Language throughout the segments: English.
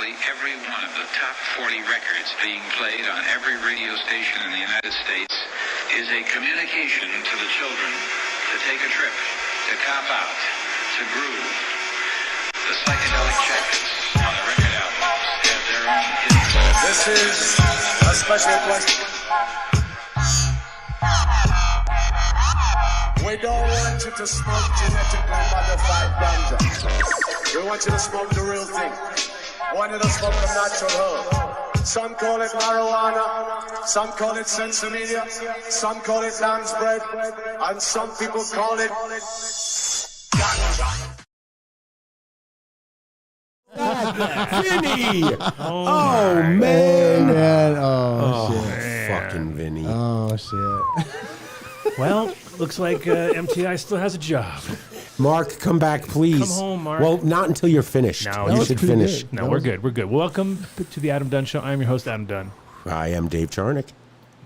virtually every one of the top 40 records being played on every radio station in the United States is a communication to the children to take a trip, to cop out, to groove. The psychedelic jackets on the record albums have their own hidden. This is a special question. We don't want you to smoke genetically modified ganja. We want you to smoke the real thing. We want you to smoke the natural herb. Some call it marijuana, some call it sensimedia, some call it lamb's bread, and some people call it ganja. Vinny! Oh, man! Oh, shit. Man. Fucking Vinny. Oh, shit. Well, looks like MTI still has a job. Mark, come back, please. Come home, Mark. Well, not until you're finished. No, you should finish. Good. No, we're good. We're good. Welcome to the Adam Dunn Show. I'm your host, Adam Dunn. I am Dave Charnick.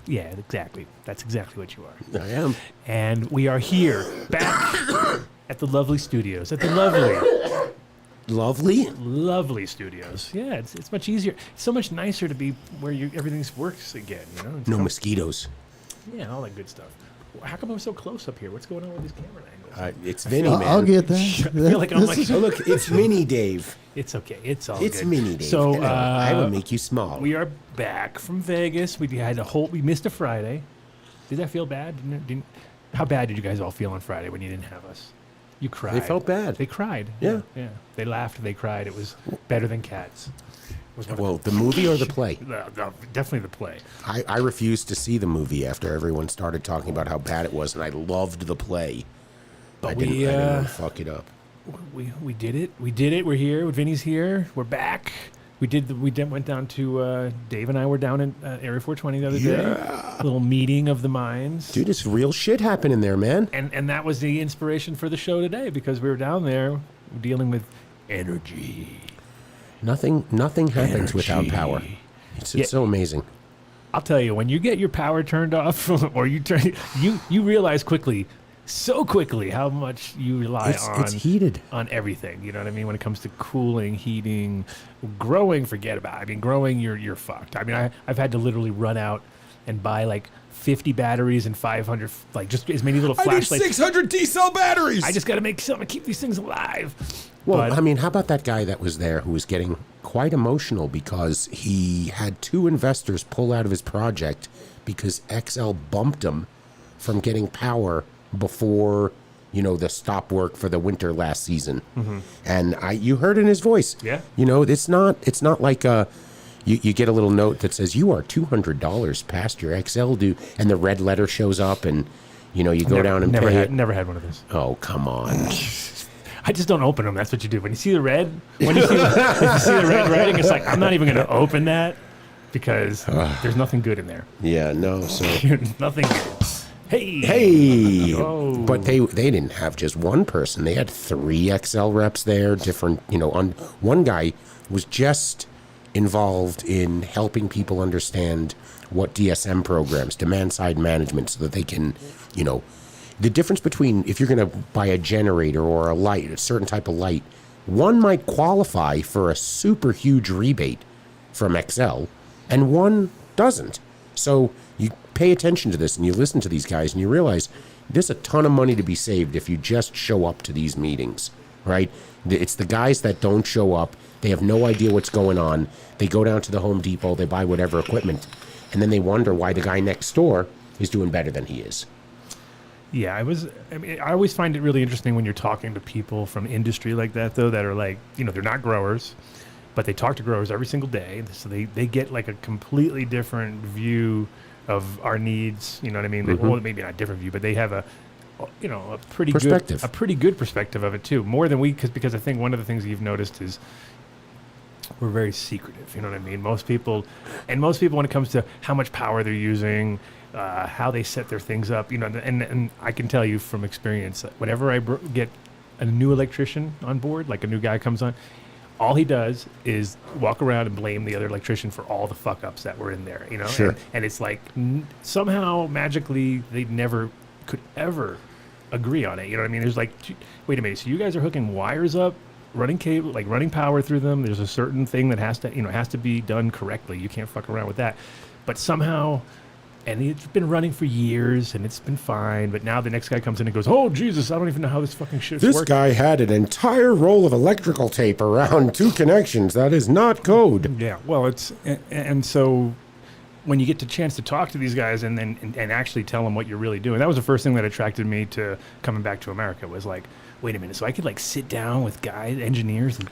Yeah, exactly. That's exactly what you are. I am. And we are here, back at the lovely studios. At the lovely studios. Yeah, it's much easier. It's so much nicer to be where everything works again. You know, No mosquitoes. Yeah, all that good stuff. How come I'm so close up here? What's going on with these camera angles? It's Vinny, man. I'll get that. I feel like I'm like, Oh, look, it's Mini Dave. it's okay. It's all It's good. Mini Dave. So Hello. I will make you small. we are back from Vegas. We missed a Friday. Did that feel bad? How bad did you guys all feel on Friday when you didn't have us? You cried. They felt bad. They cried. Yeah. Yeah. They laughed. They cried. It was better than Cats. Well, the movie or the play? No, definitely the play. I refused to see the movie after everyone started talking about how bad it was, and I loved the play. But I didn't want to fuck it up. We did it. We did it. We're here. Vinny's here. We're back. Went down to Dave and I were down in Area 420 the other day. Little meeting of the minds. Dude, it's real shit happening there, man. And that was the inspiration for the show today because we were down there dealing with energy. Nothing happens without power. It's so amazing. I'll tell you, when you get your power turned off, or you realize so quickly how much you rely It's heated on everything. You know what I mean? When it comes to cooling, heating, growing, forget about it. I mean, growing, you're fucked. I mean, I've had to literally run out and buy like 50 batteries and 500, like just as many little flashlights. I need 600 D-cell batteries. I just got to make something to keep these things alive. Well, I mean, how about that guy that was there who was getting quite emotional because he had 2 investors pull out of his project because XL bumped him from getting power before, the stop work for the winter last season. Mm-hmm. And you heard in his voice. Yeah. It's not like you get a little note that says you are $200 past your XL due, and the red letter shows up, and you go down and pay it. Never had one of those. Oh, come on. I just don't open them. That's what you do. When you see the red, if you see the red writing, it's like, I'm not even going to open that because there's nothing good in there. Yeah, no. So nothing good. Hey. Oh. But they didn't have just one person. They had 3 XL reps there, different, one guy was just involved in helping people understand what DSM programs, demand side management, so that they can, the difference between if you're going to buy a generator or a light, a certain type of light, one might qualify for a super huge rebate from XL and one doesn't. So you pay attention to this and you listen to these guys and you realize there's a ton of money to be saved if you just show up to these meetings, right? It's the guys that don't show up. They have no idea what's going on. They go down to the Home Depot, they buy whatever equipment, and then they wonder why the guy next door is doing better than he is. Yeah, I always find it really interesting when you're talking to people from industry like that, though, that are like, they're not growers, but they talk to growers every single day. So they get like a completely different view of our needs. You know what I mean? Mm-hmm. Well, maybe not different view, but they have a pretty perspective. A pretty good perspective of it too. More than because I think one of the things you've noticed is we're very secretive. You know what I mean? Most people when it comes to how much power they're using, how they set their things up, and I can tell you from experience, whenever I get a new electrician on board, like a new guy comes on, all he does is walk around and blame the other electrician for all the fuck ups that were in there, Sure. And it's like somehow magically they never could ever agree on it. You know what I mean? There's like, wait a minute, so you guys are hooking wires up running cable, like running power through them. There's a certain thing that has to be done correctly. You can't fuck around with that. But somehow, and it's been running for years, and it's been fine. But now the next guy comes in and goes, "Oh Jesus, I don't even know how this fucking shit's This working." guy had an entire roll of electrical tape around 2 connections. That is not code. Yeah, well, and so when you get the chance to talk to these guys and actually tell them what you're really doing, that was the first thing that attracted me to coming back to America. Was like, wait a minute, so I could like sit down with guys, engineers, and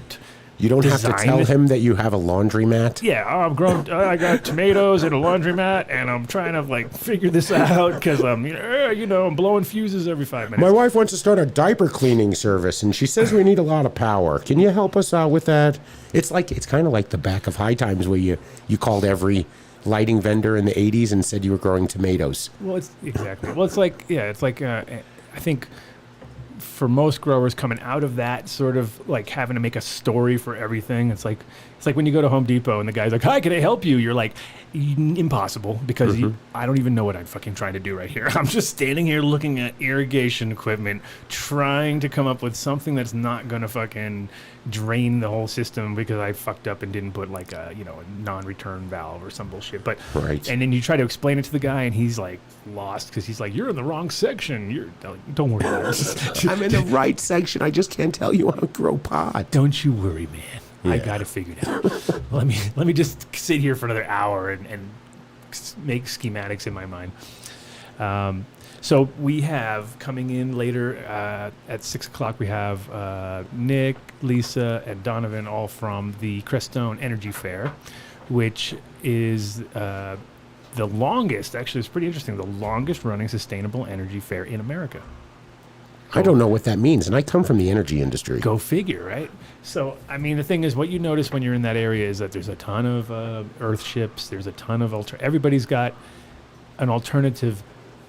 You don't have to tell him that you have a laundromat. Yeah, I got tomatoes and a laundromat, and I'm trying to like figure this out because I'm I'm blowing fuses every 5 minutes. My wife wants to start a diaper cleaning service, and she says we need a lot of power. Can you help us out with that? It's kind of like the back of High Times where you called every lighting vendor in the 80s and said you were growing tomatoes. Well, it's like I think for most growers coming out of that sort of like having to make a story for everything, it's like when you go to Home Depot and the guy's like, "Hi, can I help you?" You're like, impossible, because I don't even know what I'm fucking trying to do right here. I'm just standing here looking at irrigation equipment, trying to come up with something that's not gonna fucking drain the whole system because I fucked up and didn't put like a non-return valve or some bullshit. But right. And then you try to explain it to the guy and he's like lost because he's like, "You're in the wrong section. You're like, don't worry about it." I'm in the right section. I just can't tell you how to grow pot. Don't you worry, man. Yeah. I got it figured out. let me just sit here for another hour and make schematics in my mind. So we have coming in later at 6 o'clock. We have Nick, Lisa, and Donovan, all from the Crestone Energy Fair, which is the longest. Actually, it's pretty interesting. The longest running sustainable energy fair in America. I don't know what that means, and I come from the energy industry. Go figure, right? So, I mean, the thing is, what you notice when you're in that area is that there's a ton of earth ships. There's a ton of everybody's got an alternative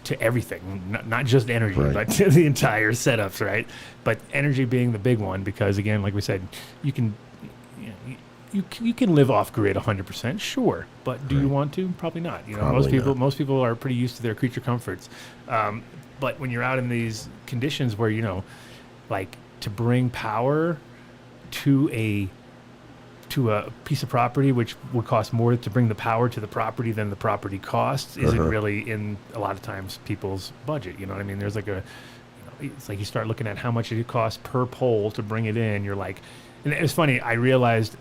to everything, not just energy, right, but to the entire setups, right? But energy being the big one, because again, like we said, you can live off grid 100%, sure, but do you want to? Probably not. Probably most people are pretty used to their creature comforts. But when you're out in these conditions where, like to bring power to a piece of property, which would cost more to bring the power to the property than the property costs, isn't really in a lot of times people's budget. You know what I mean? There's like it's like you start looking at how much it costs per pole to bring it in. You're like, and it was funny. I realized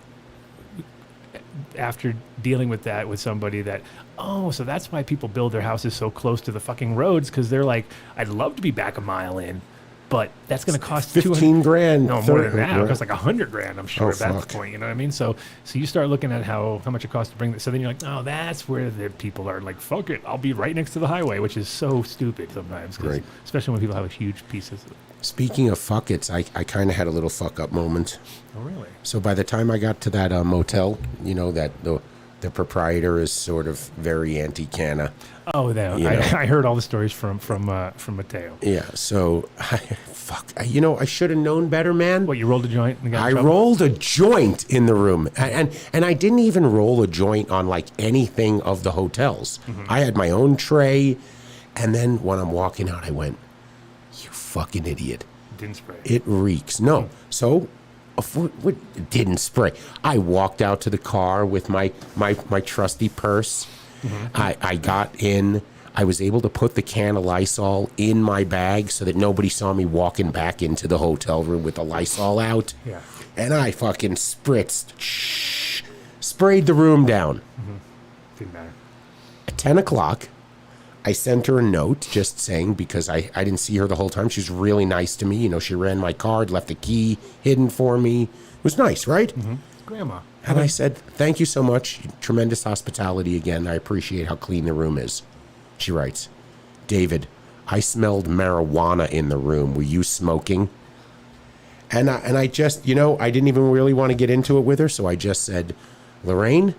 after dealing with that with somebody that, so that's why people build their houses so close to the fucking roads, because they're like, I'd love to be back a mile in, but that's going to cost $15,000. No, more than that. It costs like $100,000, I'm sure, at that fuck. point. You know what I mean? So you start looking at how much it costs to bring this. So then you're like, that's where the people are like, fuck it, I'll be right next to the highway, which is so stupid sometimes, Right. especially when people have huge pieces. Speaking of fuck it's, I kind of had a little fuck up moment. Oh, really? So by the time I got to that motel, that the proprietor is sort of very anti-canna. Oh, I heard all the stories from Mateo. Yeah, so I should have known better, man. What, you rolled a joint? And got in I trouble? rolled a joint in the room, and I didn't even roll a joint on like anything of the hotels. I had my own tray, and then when I'm walking out, I went, "You fucking idiot!" Didn't spray. It reeks. No, so. What didn't spray? I walked out to the car with my trusty purse. I got in. I was able to put the can of Lysol in my bag so that nobody saw me walking back into the hotel room with the Lysol out. Yeah. And I fucking sprayed the room down. Didn't matter. At 10 o'clock, I sent her a note just saying, because I didn't see her the whole time. She was really nice to me. She ran my card, left a key hidden for me. It was nice, right? Grandma. And I said, "Thank you so much. Tremendous hospitality again. I appreciate how clean the room is." She writes, "David, I smelled marijuana in the room. Were you smoking?" And I just, I didn't even really want to get into it with her. So I just said, "Lorraine,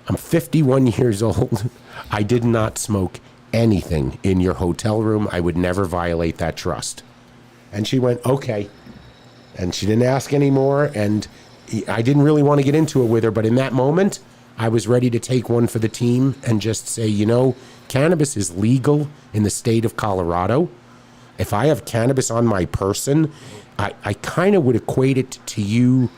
I'm 51 years old. I did not smoke anything in your hotel room. I would never violate that trust." And she went, "Okay." And she didn't ask anymore. And I didn't really want to get into it with her. But in that moment, I was ready to take one for the team and just say, cannabis is legal in the state of Colorado. if I have cannabis on my person, I kind of would equate it to you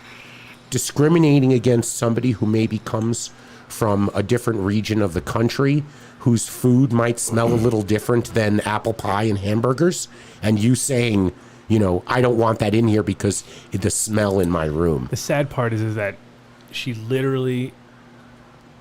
discriminating against somebody who maybe comes from a different region of the country whose food might smell a little different than apple pie and hamburgers, and you saying, you know, I don't want that in here because the smell in my room. The sad part is that she literally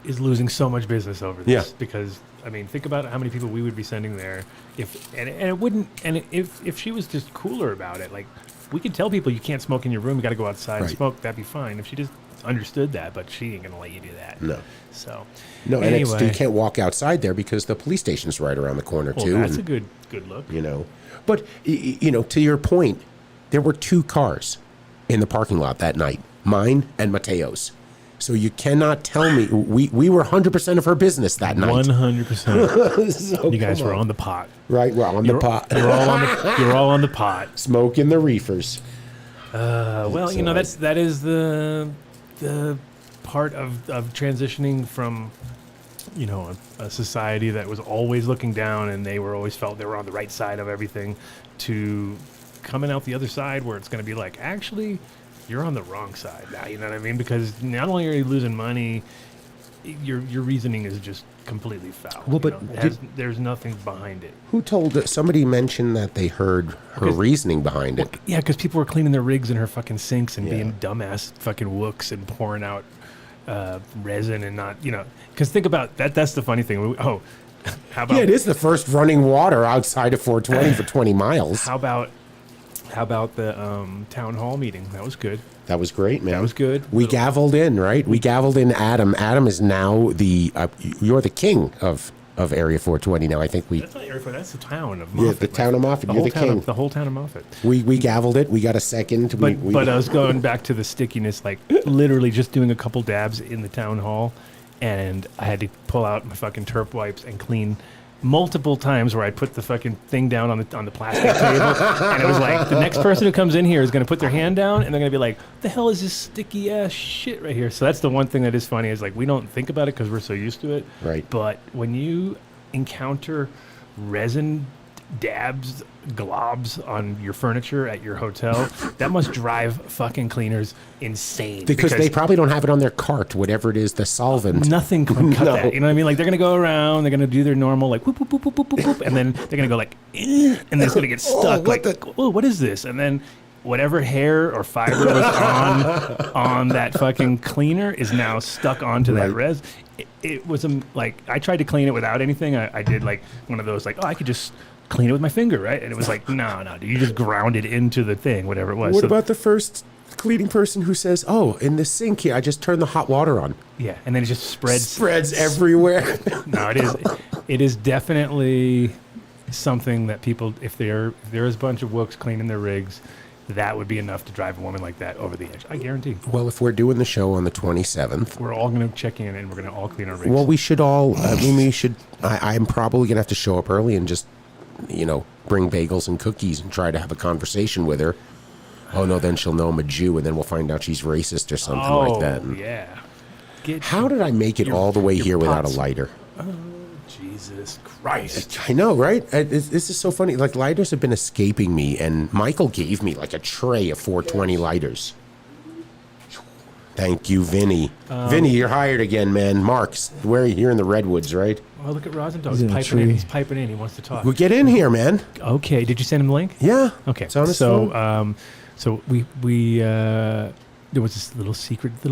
is losing so much business over this. Yeah. Because, I mean, think about how many people we would be sending there if she was just cooler about it. Like, we could tell people you can't smoke in your room, you got to go outside and smoke, that'd be fine. If she just understood that, but she ain't going to let you do that. No. So, no, anyway. And you can't walk outside there because the police station's right around the corner, too. That's a good look. You know. But, you know, to your point, there were 2 cars in the parking lot that night, mine and Mateo's. So you cannot tell me we were 100% of her business that night. 100%. So you guys were on the pot. Right, we're on the pot. You're all on the pot. Smoking the reefers. Well, you know, that is the part of transitioning from, you know, a society that was always looking down and they were always felt they were on the right side of everything, to coming out the other side where it's going to be like, actually, you're on the wrong side now. You know what I mean? Because not only are you losing money, your reasoning is just completely foul. Well, but there's nothing behind it. Who told it? Somebody mentioned that they heard her reasoning behind it. Yeah, because people were cleaning their rigs in her fucking sinks and being dumbass fucking wooks and pouring out resin and not, you know. Because think about that. That's the funny thing. How about? Yeah, it is the first running water outside of 420 for 20 miles. How about the town hall meeting? That was good. That was great, man. That was good. We gavelled in, right? We gavelled in Adam. Adam is now you're the king of Area 420 now. I think That's not Area 420. That's the town of Moffat. Yeah, the town of Moffat. You're the king. The whole town of Moffat. We gavelled it. We got a second. But I was going back to the stickiness, like literally just doing a couple dabs in the town hall, and I had to pull out my fucking terp wipes and clean multiple times where I put the fucking thing down on the plastic table, and it was like the next person who comes in here is going to put their hand down and they're going to be like, "What the hell is this sticky ass shit right here?" So that's the one thing that is funny, is like we don't think about it because we're so used to it. Right. But when you encounter resin dabs, globs on your furniture at your hotel, that must drive fucking cleaners insane. Because they probably don't have it on their cart, whatever it is, the solvent. Nothing can cut that. You know what I mean? Like, they're going to go around, they're going to do their normal, like, whoop, whoop, whoop, whoop, whoop, whoop, whoop, and then they're going to go like, and then it's going to get stuck. What is this? And then whatever hair or fiber was on that fucking cleaner is now stuck onto that res. It was like, I tried to clean it without anything. I did like one of those, like, I could just clean it with my finger, right? And it was like, no, dude, you just ground it into the thing, whatever it was. What about the first cleaning person who says, "Oh, in the sink here, I just turned the hot water on"? Yeah, and then it just spreads everywhere. No, it is definitely something that people, if there is a bunch of wooks cleaning their rigs, that would be enough to drive a woman like that over the edge. I guarantee. Well, if we're doing the show on the 27th, we're all going to check in and we're going to all clean our rigs. Well, we should all. we should. I'm probably going to have to show up early and just, you know, bring bagels and cookies and try to have a conversation with her. Oh no, then she'll know I'm a Jew, and then we'll find out she's racist or something like that. And yeah. How did I make it all the way here without a lighter? Oh, Jesus Christ. I know, right? This is so funny. Like, lighters have been escaping me, and Michael gave me like a tray of 420 lighters. Thank you, Vinny. Vinny, you're hired again, man. Mark's, where are you? Here in the Redwoods, right? Oh, look at Rosin Talk. He's piping in. He's piping in. He wants to talk. Well, get in here, man. Okay. Did you send him the link? Yeah. Okay. It's on his phone. So we there was this little secret It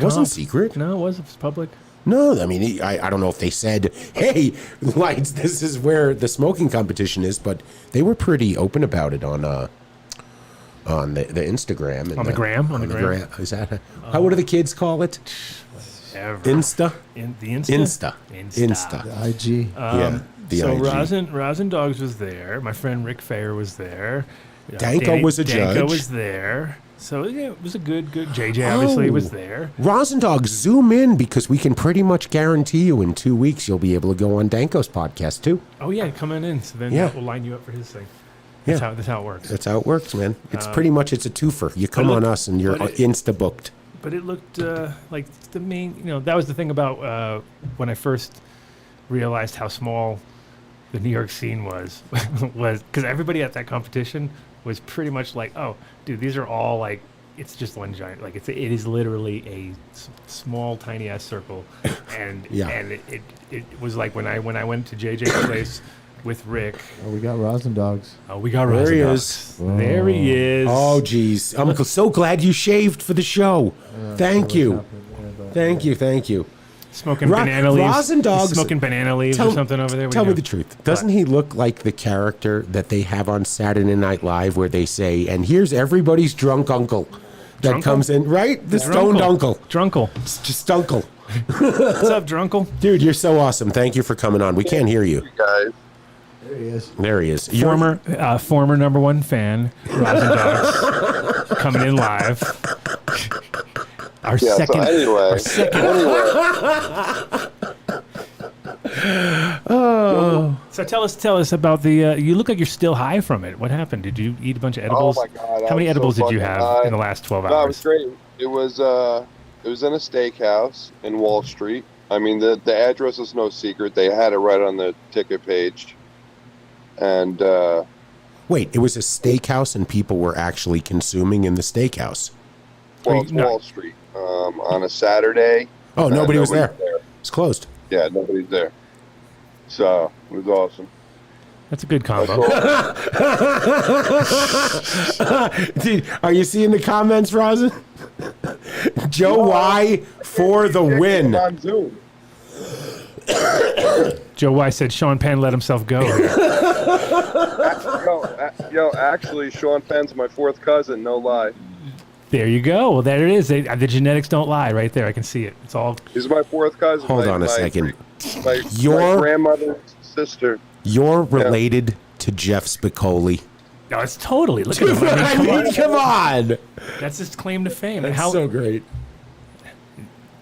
wasn't secret. No, it was public. No, I mean, I don't know if they said, "Hey, lights, this is where the smoking competition is," but they were pretty open about it on the Instagram. And on the gram? Is that what do the kids call it? Insta? The Insta? Insta. The IG. The IG. Rosin Dogs was there. My friend Rick Fair was there. Danko was a judge. Danko was there. So yeah, it was a good. JJ obviously was there. Rosin Dog, zoom in, because we can pretty much guarantee you in 2 weeks you'll be able to go on Danko's podcast too. Oh yeah, come on in. So then we'll line you up for his thing. That's how it works. That's how it works, man. It's pretty much it's a twofer. You come on us and you're insta booked. But it looked like the main. That was the thing about when I first realized how small the New York scene was because everybody at that competition was pretty much like, oh, dude, these are all like, it's just one giant, like it is literally a small, tiny ass circle, and and it was like when I went to JJ's place with Rick. Oh, we got Rosin dogs. Oh, we got Rosin dogs. There he is. Oh, geez. I'm so glad you shaved for the show. Thank you. Thank you. Smoking banana leaves. Rosin dogs. Smoking banana leaves or something over there. Tell me the truth. Doesn't he look like the character that they have on Saturday Night Live where they say, and here's everybody's drunk uncle that comes in, right? The stoned uncle. Drunkle. It's just uncle. What's up, Drunkle? Dude, you're so awesome. Thank you for coming on. We can't hear you. Guys. There he is. Former number one fan, Rosin Dogs, coming in live. Our second. So tell us about the. You look like you're still high from it. What happened? Did you eat a bunch of edibles? Oh my God! How many edibles did you have in the last 12 hours? No, it was great. It was in a steakhouse in Wall Street. I mean, the address is no secret. They had it right on the ticket page. And wait, it was a steakhouse and people were actually consuming in the steakhouse. Well, it's Wall Street on a Saturday. Oh, nobody was there. It's closed. Yeah, nobody's there. So it was awesome. That's a good combo. Dude, are you seeing the comments, Rosin? Joe Y for the win. On Zoom. Joe Y said Sean Penn let himself go. Actually, Sean Penn's my fourth cousin, no lie. There you go. Well, there it is. The genetics don't lie right there. I can see it. It's all. He's my fourth cousin. Hold on a second. My grandmother's sister. You're related to Jeff Spicoli. No, it's totally. Look at him. Come on. That's his claim to fame. That's so great.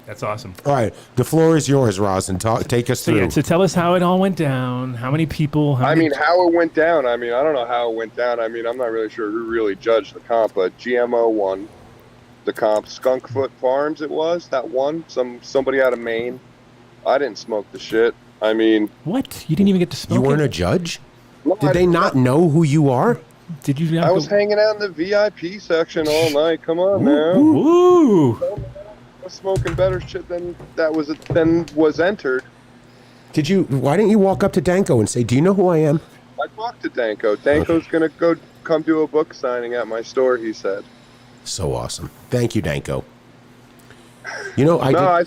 That's awesome. All right, the floor is yours, Rosin. Take us through. So tell us how it all went down. How many people? How it went down. I mean, I don't know how it went down. I mean, I'm not really sure who really judged the comp, but GMO won the comp. Skunkfoot Farms, it was that won. Somebody out of Maine. I didn't smoke the shit. I mean, what? You didn't even get to smoke. You weren't a judge? No, did they not know who you are? Did you? I was hanging out in the VIP section all night. Come on, man. Ooh. I was smoking better shit than was entered. Why didn't you walk up to Danko and say, "Do you know who I am?" I talked to Danko. Danko's gonna come do a book signing at my store. He said. So awesome. Thank you, Danko. You know, I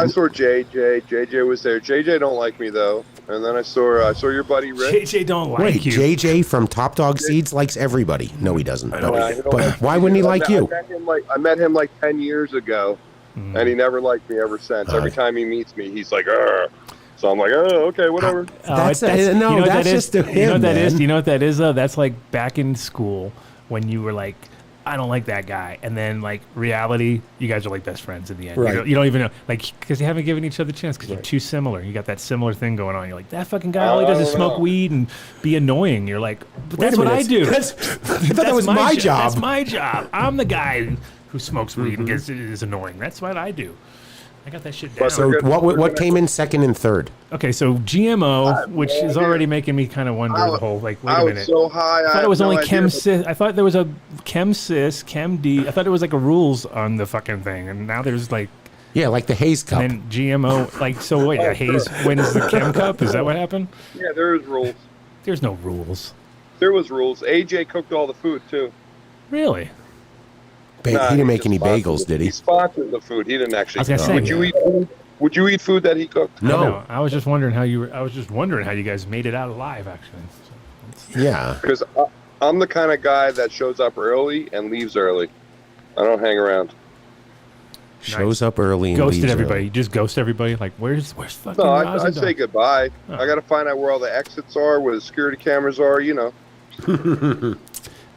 saw JJ. JJ was there. JJ don't like me though. And then I saw your buddy Rick. JJ don't like you. JJ from Top Dog Seeds likes everybody. No, he doesn't. But why wouldn't he like you? I met him like 10 years ago, and he never liked me ever since. Every time he meets me, he's like, "Arr." So I'm like, "Oh, okay, whatever." That's just him. You know what that is? You know what that is though? That's like back in school when you were like, I don't like that guy. And then, like, reality, you guys are like best friends in the end. Right. You don't even know. Like, because you haven't given each other a chance because you're too similar. You got that similar thing going on. You're like, that fucking guy, all he does is smoke weed and be annoying. You're like, but that's what I do. I thought that was my job. That's my job. I'm the guy who smokes weed and is annoying. That's what I do. I got that shit down. So what came in second and third? Okay, so GMO, which is already making me kind of wonder the whole, like, wait a minute. I was so high. I thought it was only Chem Cis. I thought there was a Chem Cis, Chem D. I thought it was like a rules on the fucking thing. And now there's like... Yeah, like the Haze Cup. And then GMO, like, so wait, Haze wins the Chem Cup? Is that what happened? Yeah, there is rules. There's no rules. There was rules. AJ cooked all the food, too. Really? He didn't make any bagels, did he? He sponsored the food. He didn't actually. Would you eat food that he cooked? No. I was just wondering how you guys made it out alive, actually. So, yeah. Because I'm the kind of guy that shows up early and leaves early. I don't hang around. Shows up early and ghosted leaves everybody. Early. You just ghost everybody. Like, where's fucking? No, I say goodbye. Oh. I got to find out where all the exits are, where the security cameras are. You know.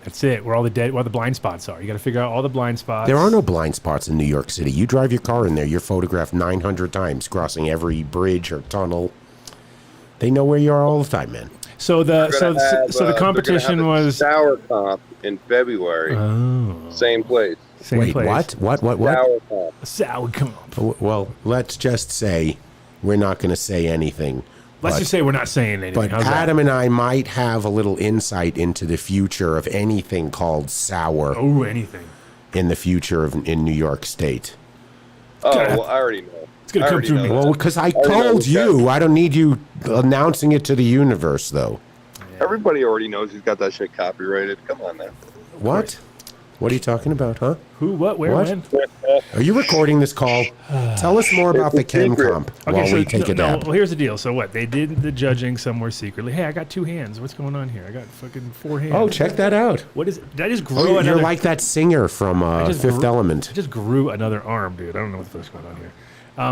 That's it. Where all the blind spots are. You got to figure out all the blind spots. There are no blind spots in New York City. You drive your car in there, you're photographed 900 times, crossing every bridge or tunnel. They know where you are all the time, man. So the competition was Sour Comp in February. Oh. Same place. Wait, place. What? Sour Comp. Sour Comp. Well, let's just say we're not going to say anything. Let's just say we're not saying anything. But How's that? Adam and I might have a little insight into the future of anything called sour Oh, anything. in the future in New York State. Oh, well, I already know. It's going to come through me. Well, because I already know told this you. I don't need you announcing it to the universe, though. Everybody already knows he's got that shit copyrighted. Come on, man. What? What are you talking about, huh? Who, what, where, What? when? Are you recording this call? Tell us more about the It's a Chem secret. Comp while we take a dab. Well, here's the deal. So what? They did the judging somewhere secretly. Hey, I got 2 hands. What's going on here? I got fucking 4 hands. Oh, check that out. What is it? Did I just grew Oh, another... you're like that singer from just Fifth grew- Element. I just grew another arm, dude. I don't know what the fuck's going on here.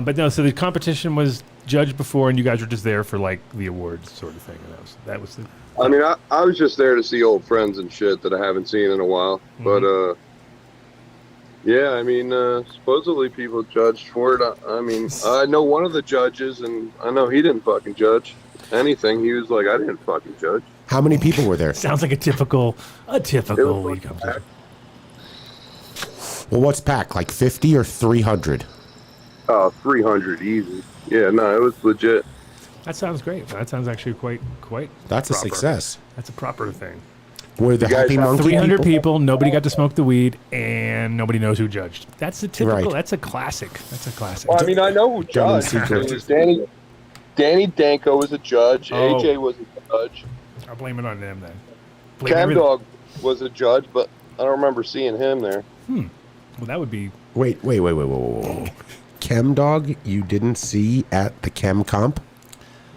But no, so the competition was judged before, and you guys were just there for like the awards sort of thing. And that was the... I mean, I was just there to see old friends and shit that I haven't seen in a while. But, yeah, I mean, supposedly people judged for it. I mean, I know one of the judges, and I know he didn't fucking judge anything. He was like, I didn't fucking judge. How many people were there? Sounds like a typical It week. Well, what's packed? Like 50 or 300? 300 easy. Yeah, no, it was legit. That sounds great. That sounds actually quite. That's a proper. success. That's a proper thing. Were the You guys Happy have Monkey 300 people, nobody got to smoke the weed, and nobody knows who judged. That's a typical. Right. That's a classic. That's a classic. Well, I mean, I know who Gentleman's judged. secret. It was Danny Danko was a judge. Oh. AJ was a judge. I'll blame it on them then. Blame Cam everything- Dog was a judge, but I don't remember seeing him there. Well, that would be. Wait. Chem Dog, you didn't see at the Chem Comp?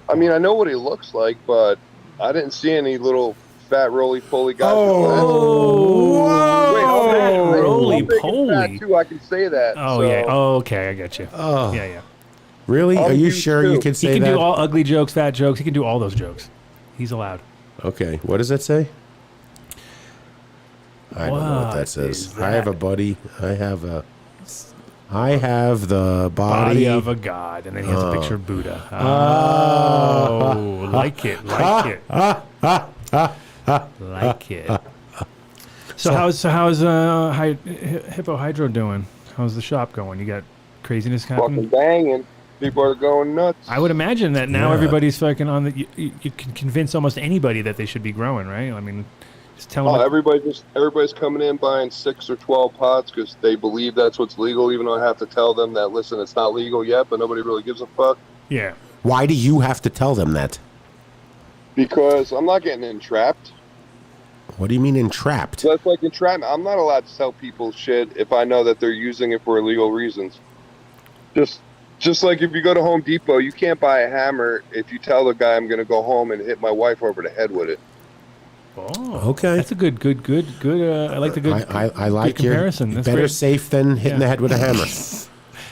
I mean, I know what he looks like, but I didn't see any little fat roly-poly guys. Oh, Wait, I'm big- Roly I'm big and poly. fat, too. I can say that. Oh so- yeah. Oh, okay, I get you. Oh. Yeah. Really? I'll Are you do sure too. you can He say can that? do all ugly jokes, fat jokes. He can do all those jokes. He's allowed. Okay, what does that say? I don't know what What that says. is I have a that? buddy. I have the Body body. of a god, and then he has a picture of Buddha. Ah. Oh, like it. So how's Hippo Hydro doing? How's the shop going? You got craziness Fucking happening? banging. People are going nuts. I would imagine that now Yeah. everybody's fucking on the. You can convince almost anybody that they should be growing, right? I mean, just tell them. Everybody's coming in buying 6 or 12 pots because they believe that's what's legal. Even though I have to tell them that, listen, it's not legal yet, but nobody really gives a fuck Yeah. Why do you have to tell them that? because I'm not getting entrapped. What do you mean entrapped? So that's like entrapment. I'm not allowed to tell people shit if I know that they're using it for illegal reasons. Just like if you go to Home Depot, you can't buy a hammer if you tell the guy I'm going to go home and hit my wife over the head with it. Oh, Okay. That's a good. I like the good. I like good your comparison. That's better great. safe than hitting the head with a hammer.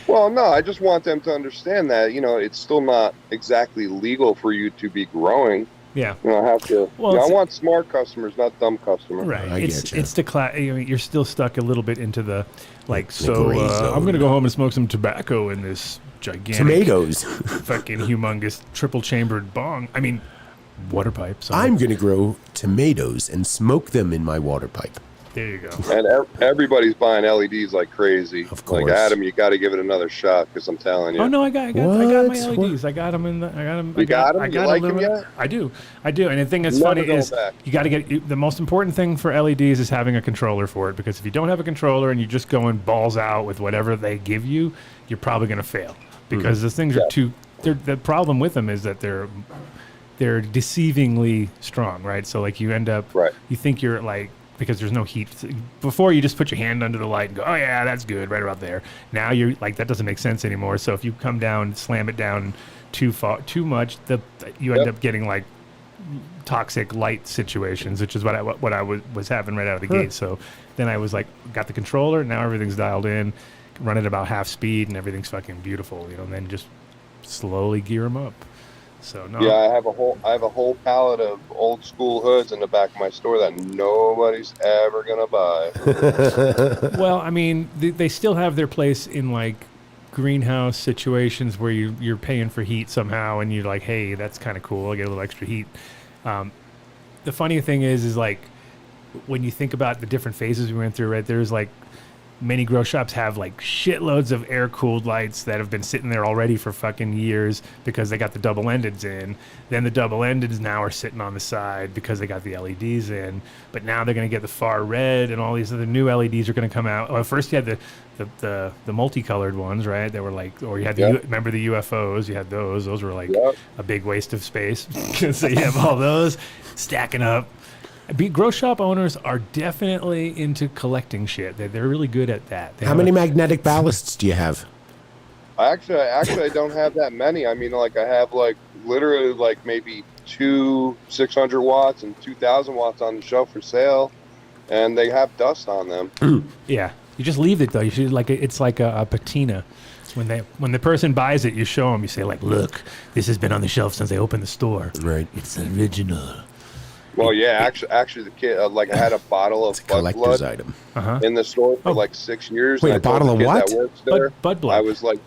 Well, no, I just want them to understand that, it's still not exactly legal for you to be growing. Yeah. I have to. Well, I it's- want smart customers, not dumb customers. Right. I it's getcha. it's the you're still stuck a little bit into the The gray zone. I'm gonna go home and smoke some tobacco in this gigantic Tomatoes. fucking humongous triple chambered bong. I mean, water pipe. Sorry. I'm going to grow tomatoes and smoke them in my water pipe. There you go. And everybody's buying LEDs like crazy. Of course. Like, Adam, you got to give it another shot because I'm telling you. Oh no, I got my What? LEDs. I got them in the. I got them. You got 'em? I You got like 'em aluminum- yet? I do. And the thing that's Never funny going is back. you got to get the most important thing for LEDs is having a controller for it, because if you don't have a controller and you just going balls out with whatever they give you, you're probably going to fail, because the things are too. The problem with them is that they're deceivingly strong, right? So like you end up, Right. you think you're like, because there's no heat. Before, you just put your hand under the light and go, oh yeah, that's good, right about there. Now you're like, that doesn't make sense anymore. So if you come down, slam it down too much, you end up getting like toxic light situations, which is what I was having right out of the gate. So then I was like, got the controller. Now everything's dialed in, run it about half speed, and everything's fucking beautiful. And then just slowly gear them up. So no. Yeah, I have a whole pallet of old school hoods in the back of my store that nobody's ever gonna buy. Well, I mean, they still have their place in like greenhouse situations where you're paying for heat somehow, and you're like, hey, that's kind of cool. I get a little extra heat. The funny thing is like when you think about the different phases we went through, right? There's like many grow shops have like shitloads of air-cooled lights that have been sitting there already for fucking years because they got the double-endeds in. Then the double-endeds now are sitting on the side because they got the LEDs in. But now they're going to get the far red, and all these other new LEDs are going to come out. Well, first you had the multicolored ones, right? They were like, or you had remember the UFOs? You had those. Those were like a big waste of space. So you have all those stacking up. Grow shop owners are definitely into collecting shit. They're really good at that. How many magnetic ballasts do you have? Actually, I don't have that many. I mean, like I have like literally like maybe 2 600 watts and 2,000 watts on the shelf for sale, and they have dust on them. Yeah, you just leave it though. You should it's like a patina. When the person buys it, you show them. You say like, look, this has been on the shelf since they opened the store. Right. It's original. Well, yeah, actually, the kid, like, I had a bottle of Bud Collector's Blood item. in the store for like 6 years. Wait, and a bottle of what? That works there, Bud Blood. I was like,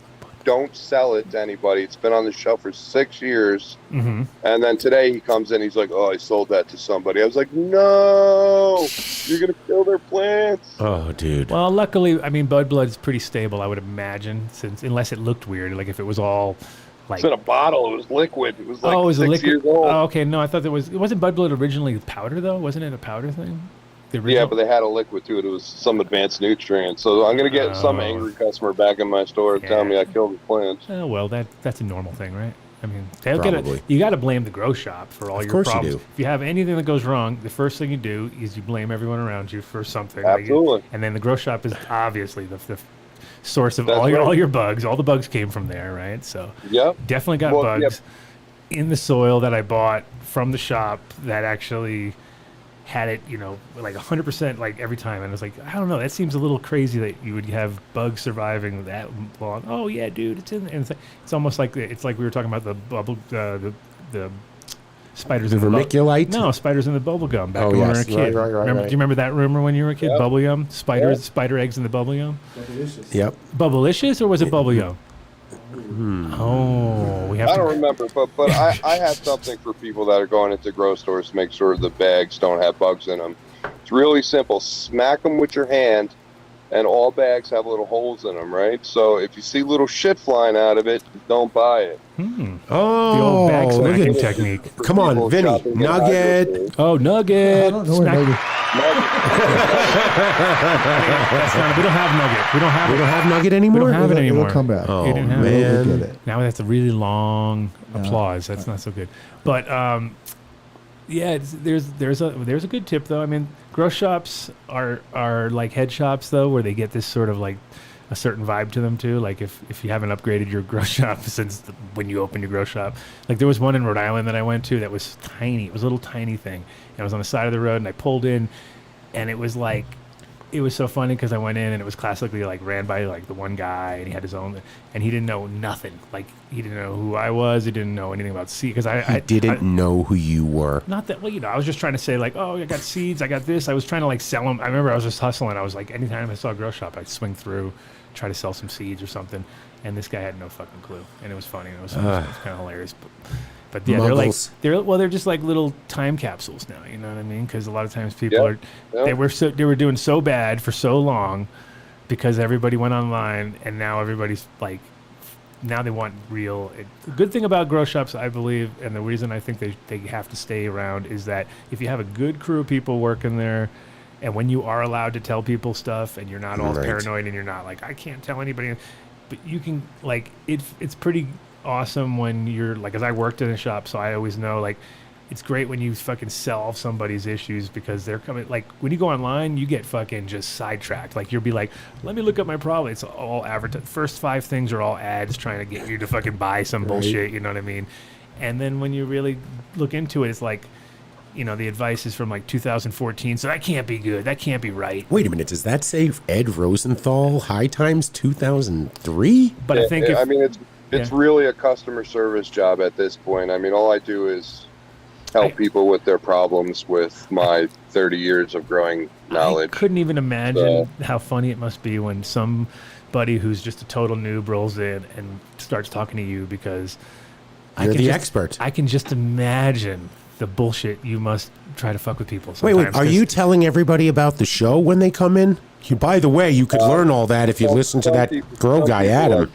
don't sell it to anybody. It's been on the shelf for 6 years. Mm-hmm. And then today he comes in, he's like, oh, I sold that to somebody. I was like, no, you're going to kill their plants. Oh, dude. Well, luckily, I mean, Bud Blood's pretty stable, I would imagine, unless it looked weird, like if it was all like. It's in a bottle. It was liquid. It was like it was 6 a liquid. years old. Oh, okay. No, I thought it wasn't Bud Blood originally powder though. Wasn't it a powder thing? Yeah, but they had a liquid to it. It was some advanced nutrient. So I'm gonna get some angry customer back in my store and tell me I killed the plants. Oh well, that's a normal thing, right? I mean, you got to blame the grow shop for all your problems. Of course you do. If you have anything that goes wrong, the first thing you do is you blame everyone around you for something. Absolutely. And then the grow shop is obviously the source of all your bugs. All the bugs came from there, right? So definitely got bugs in the soil that I bought from the shop that actually had it, like 100% like every time. And I was like, I don't know, that seems a little crazy that you would have bugs surviving that long. Oh yeah, dude, it's in there. And it's almost like we were talking about the bubble, the spiders in the vermiculite. No, spiders in the bubble gum back when we were a kid. Right. Do you remember that rumor when you were a kid? Bubble gum, spider eggs in the bubble gum. Bubblicious. Yep. Bubblicious, or was it bubble gum? Oh, we have. I don't remember, but I have something for people that are going into grocery stores to make sure the bags don't have bugs in them. It's really simple. Smack them with your hand, and all bags have little holes in them, right? So if you see little shit flying out of it, don't buy it. Oh, the old bag smacking technique. Come on, Vinny. Nugget. Oh, Nugget. I don't know where Nugget. We don't have Nugget. We don't have Nugget anymore. We don't have it anymore. It'll come back. Oh, man. Now that's a really long applause. That's not so good. But yeah, there's a good tip though. I mean, grow shops are like head shops though, where they get this sort of like a certain vibe to them too. Like if you haven't upgraded your grow shop since when you opened your grow shop, like there was one in Rhode Island that I went to that was tiny. It was a little tiny thing, and it was on the side of the road, and I pulled in, and it was like. It was so funny because I went in and it was classically like ran by like the one guy, and he had his own, and he didn't know nothing. Like he didn't know who I was. He didn't know anything about seed because I didn't know who you were. Not that I was just trying to say like, oh, I got seeds, I got this. I was trying to like sell them. I remember I was just hustling. I was like, anytime I saw a grow shop, I'd swing through, try to sell some seeds or something. And this guy had no fucking clue, and it was funny. It was kind of hilarious. But yeah, Muggles. they're just like little time capsules now. You know what I mean? Because a lot of times people they were doing so bad for so long because everybody went online, and now everybody's like, now they want real. The good thing about grow shops, I believe, and the reason I think they have to stay around is that if you have a good crew of people working there, and when you are allowed to tell people stuff, and you're not all paranoid, and you're not like, I can't tell anybody, but you can like it's pretty awesome when you're like, as I worked in a shop, so I always know like it's great when you fucking solve somebody's issues because they're coming. Like when you go online, you get fucking just sidetracked. Like you'll be like, let me look up my problem. It's all advertised. First 5 things are all ads trying to get you to fucking buy some bullshit. You know what I mean? And then when you really look into it, it's like, the advice is from like 2014, so that can't be good. That can't be right. Wait a minute, does that say Ed Rosenthal High Times 2003? But I think it's really a customer service job at this point. I mean, all I do is help people with their problems with my 30 years of growing knowledge. I couldn't even imagine how funny it must be when somebody who's just a total noob rolls in and starts talking to you because you're the expert. I can just imagine the bullshit you must try to fuck with people sometimes. Wait, are you telling everybody about the show when they come in? By the way, you could learn all that if you listen to that grow guy, Adam.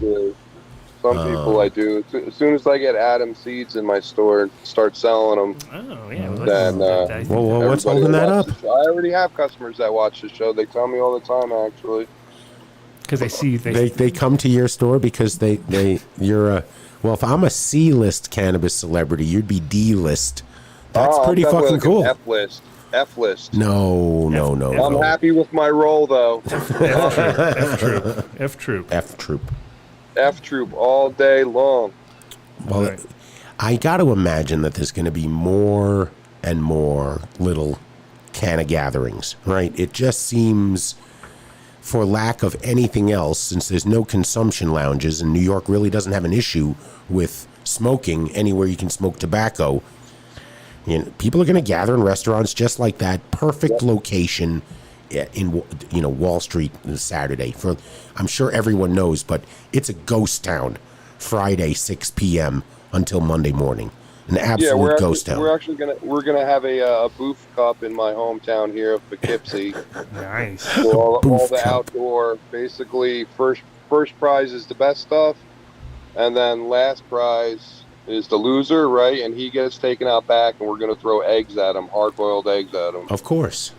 Some people I do. As soon as I get Adam seeds in my store and start selling them, Oh, yeah. Well, then Well, what's everybody holding that will up? watch the show. I already have customers that watch the show. They tell me all the time, actually. because they see They come to your store because you're a, well, if I'm a C-list cannabis celebrity, you'd be D-list. That's pretty I'm fucking like cool. F-list. F-list. No. I'm happy with my role, though. F troop. F-troop all day long. Well, Right. I got to imagine that there's going to be more and more little canna gatherings, right? It just seems, for lack of anything else, since there's no consumption lounges and New York really doesn't have an issue with smoking anywhere you can smoke tobacco, people are going to gather in restaurants just like that. Perfect location in Wall Street Saturday. I'm sure everyone knows, but it's a ghost town. Friday 6 p.m. until Monday morning. An absolute ghost town. We're actually gonna have a booth cup in my hometown here of Poughkeepsie. Nice. So all the cup. outdoor, basically first prize is the best stuff, and then last prize is the loser, right? And he gets taken out back, and we're gonna throw eggs at him, hard-boiled eggs at him. Of course.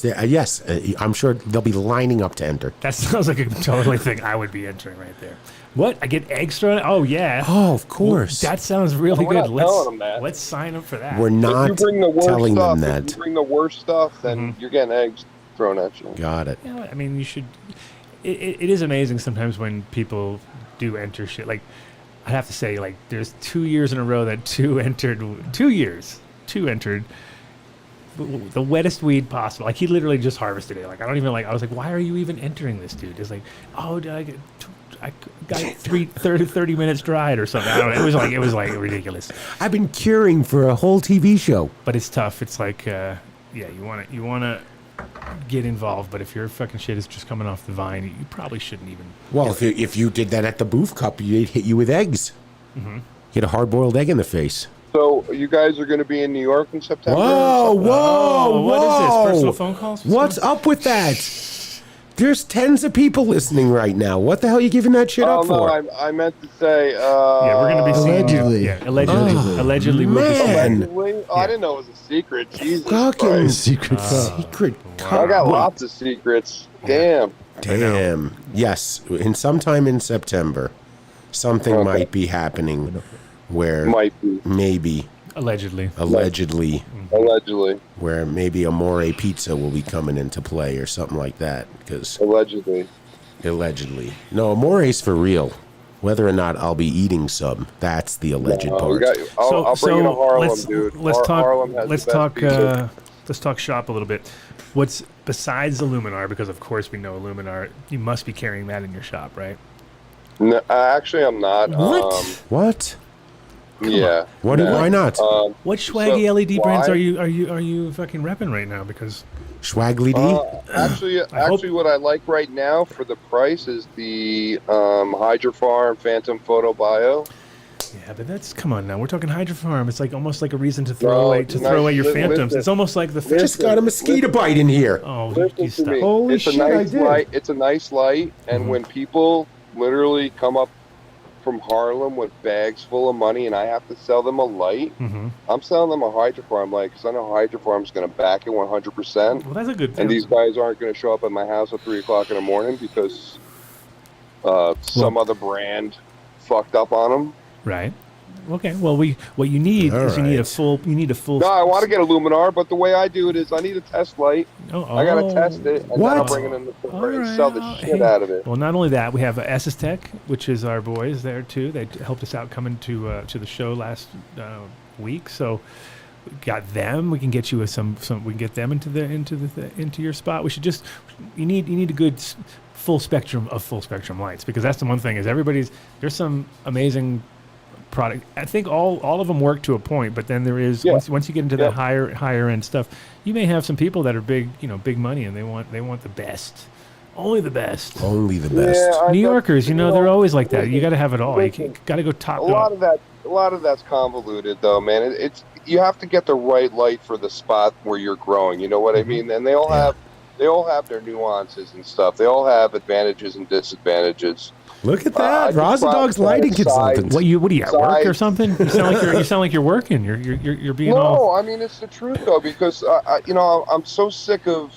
Yes, I'm sure they'll be lining up to enter. That sounds like a totally thing I would be entering right there. What? I get eggs thrown? Oh, yeah. Oh, of course. That sounds really We're good. not telling them that. Let's sign up for that. We're not If you bring the worst telling stuff, them If that. you bring the worst stuff, then you're getting eggs thrown at you. Got it. I mean, you should. It is amazing sometimes when people do enter shit. Like, I have to say, like, there's 2 years in a row that two entered the wettest weed possible. Like, he literally just harvested it. Like, I was like, why are you even entering this, dude? It's like, oh, I got 30 minutes dried or something. I don't know. It was like ridiculous. I've been curing for a whole TV show. But it's tough. It's like, you want to get involved, but if your fucking shit is just coming off the vine, you probably shouldn't even. Well, if you did that at the booth cup, you'd hit you with eggs. Get a hard-boiled egg in the face. So you guys are going to be in New York in September? Whoa! What is this? Personal phone calls? What's up with that? There's tens of people listening right now. What the hell are you giving that shit up for? No, I meant to say. Yeah, we're going to be seeing Allegedly. you. Yeah, allegedly. We'll be seeing you. Man. Allegedly? Oh, I didn't know it was a secret. Jesus Fucking Christ. secret. I got lots of secrets. Damn. Damn. Yes, sometime in September, something might be happening where Might be. maybe, Allegedly. Allegedly. where maybe Amore Pizza will be coming into play or something like that. Because allegedly, no, Amore's for real. Whether or not I'll be eating some, that's the alleged part. I'll bring you to Harlem, dude. Let's talk. Harlem has Let's the best talk. pizza. Let's talk shop a little bit. What's besides Illuminar? Because of course we know Illuminar. You must be carrying that in your shop, right? No, actually, I'm not. What? Yeah. What? no. Why not? What swaggy LED brands why? are you fucking repping right now? Because Schwaggly D? Actually, what I like right now for the price is the Hydrofarm Phantom Photo Bio. yeah, but that's come on now. We're talking Hydrofarm. It's like almost like a reason to throw away your phantoms. listen. It's almost like the I just got a mosquito bite in here. Oh, Listen you to stop. me. Holy it's shit, a I nice did. light. It's a nice light, and when people literally come up from Harlem with bags full of money, and I have to sell them a light, I'm selling them a Hydrofarm light because I know Hydrofarm's going to back it 100%. Well, that's a good thing. And these guys aren't going to show up at my house at 3 o'clock in the morning because some other brand fucked up on them. Right. Okay. Well, what you need is you need a full. No, I want to get a Luminar, but the way I do it is I need a test light. I got to test it, and then I'll bring it in the store and sell the shit out of it. Well, not only that, we have SS Tech, which is our boys there too. They helped us out coming to the show last week, so we got them. We can get you with some. We can get them into your spot. We should just. You need a good full spectrum lights, because that's the one thing is there's some amazing product. I think all of them work to a point, but then there is once you get into the higher end stuff, you may have some people that are big money and they want the best, only the best. Yeah, New Yorkers, they're always like that. You got to have it all. You got to go top. A lot of that's convoluted, though, man. It's you have to get the right light for the spot where you're growing. You know what I mean? And they all have have their nuances and stuff. They all have advantages and disadvantages. Look at that, Rosin Dog's lighting consultant. What are you at work or something? You sound like you're working. You're being all. No, I mean it's the truth though, because I'm so sick of.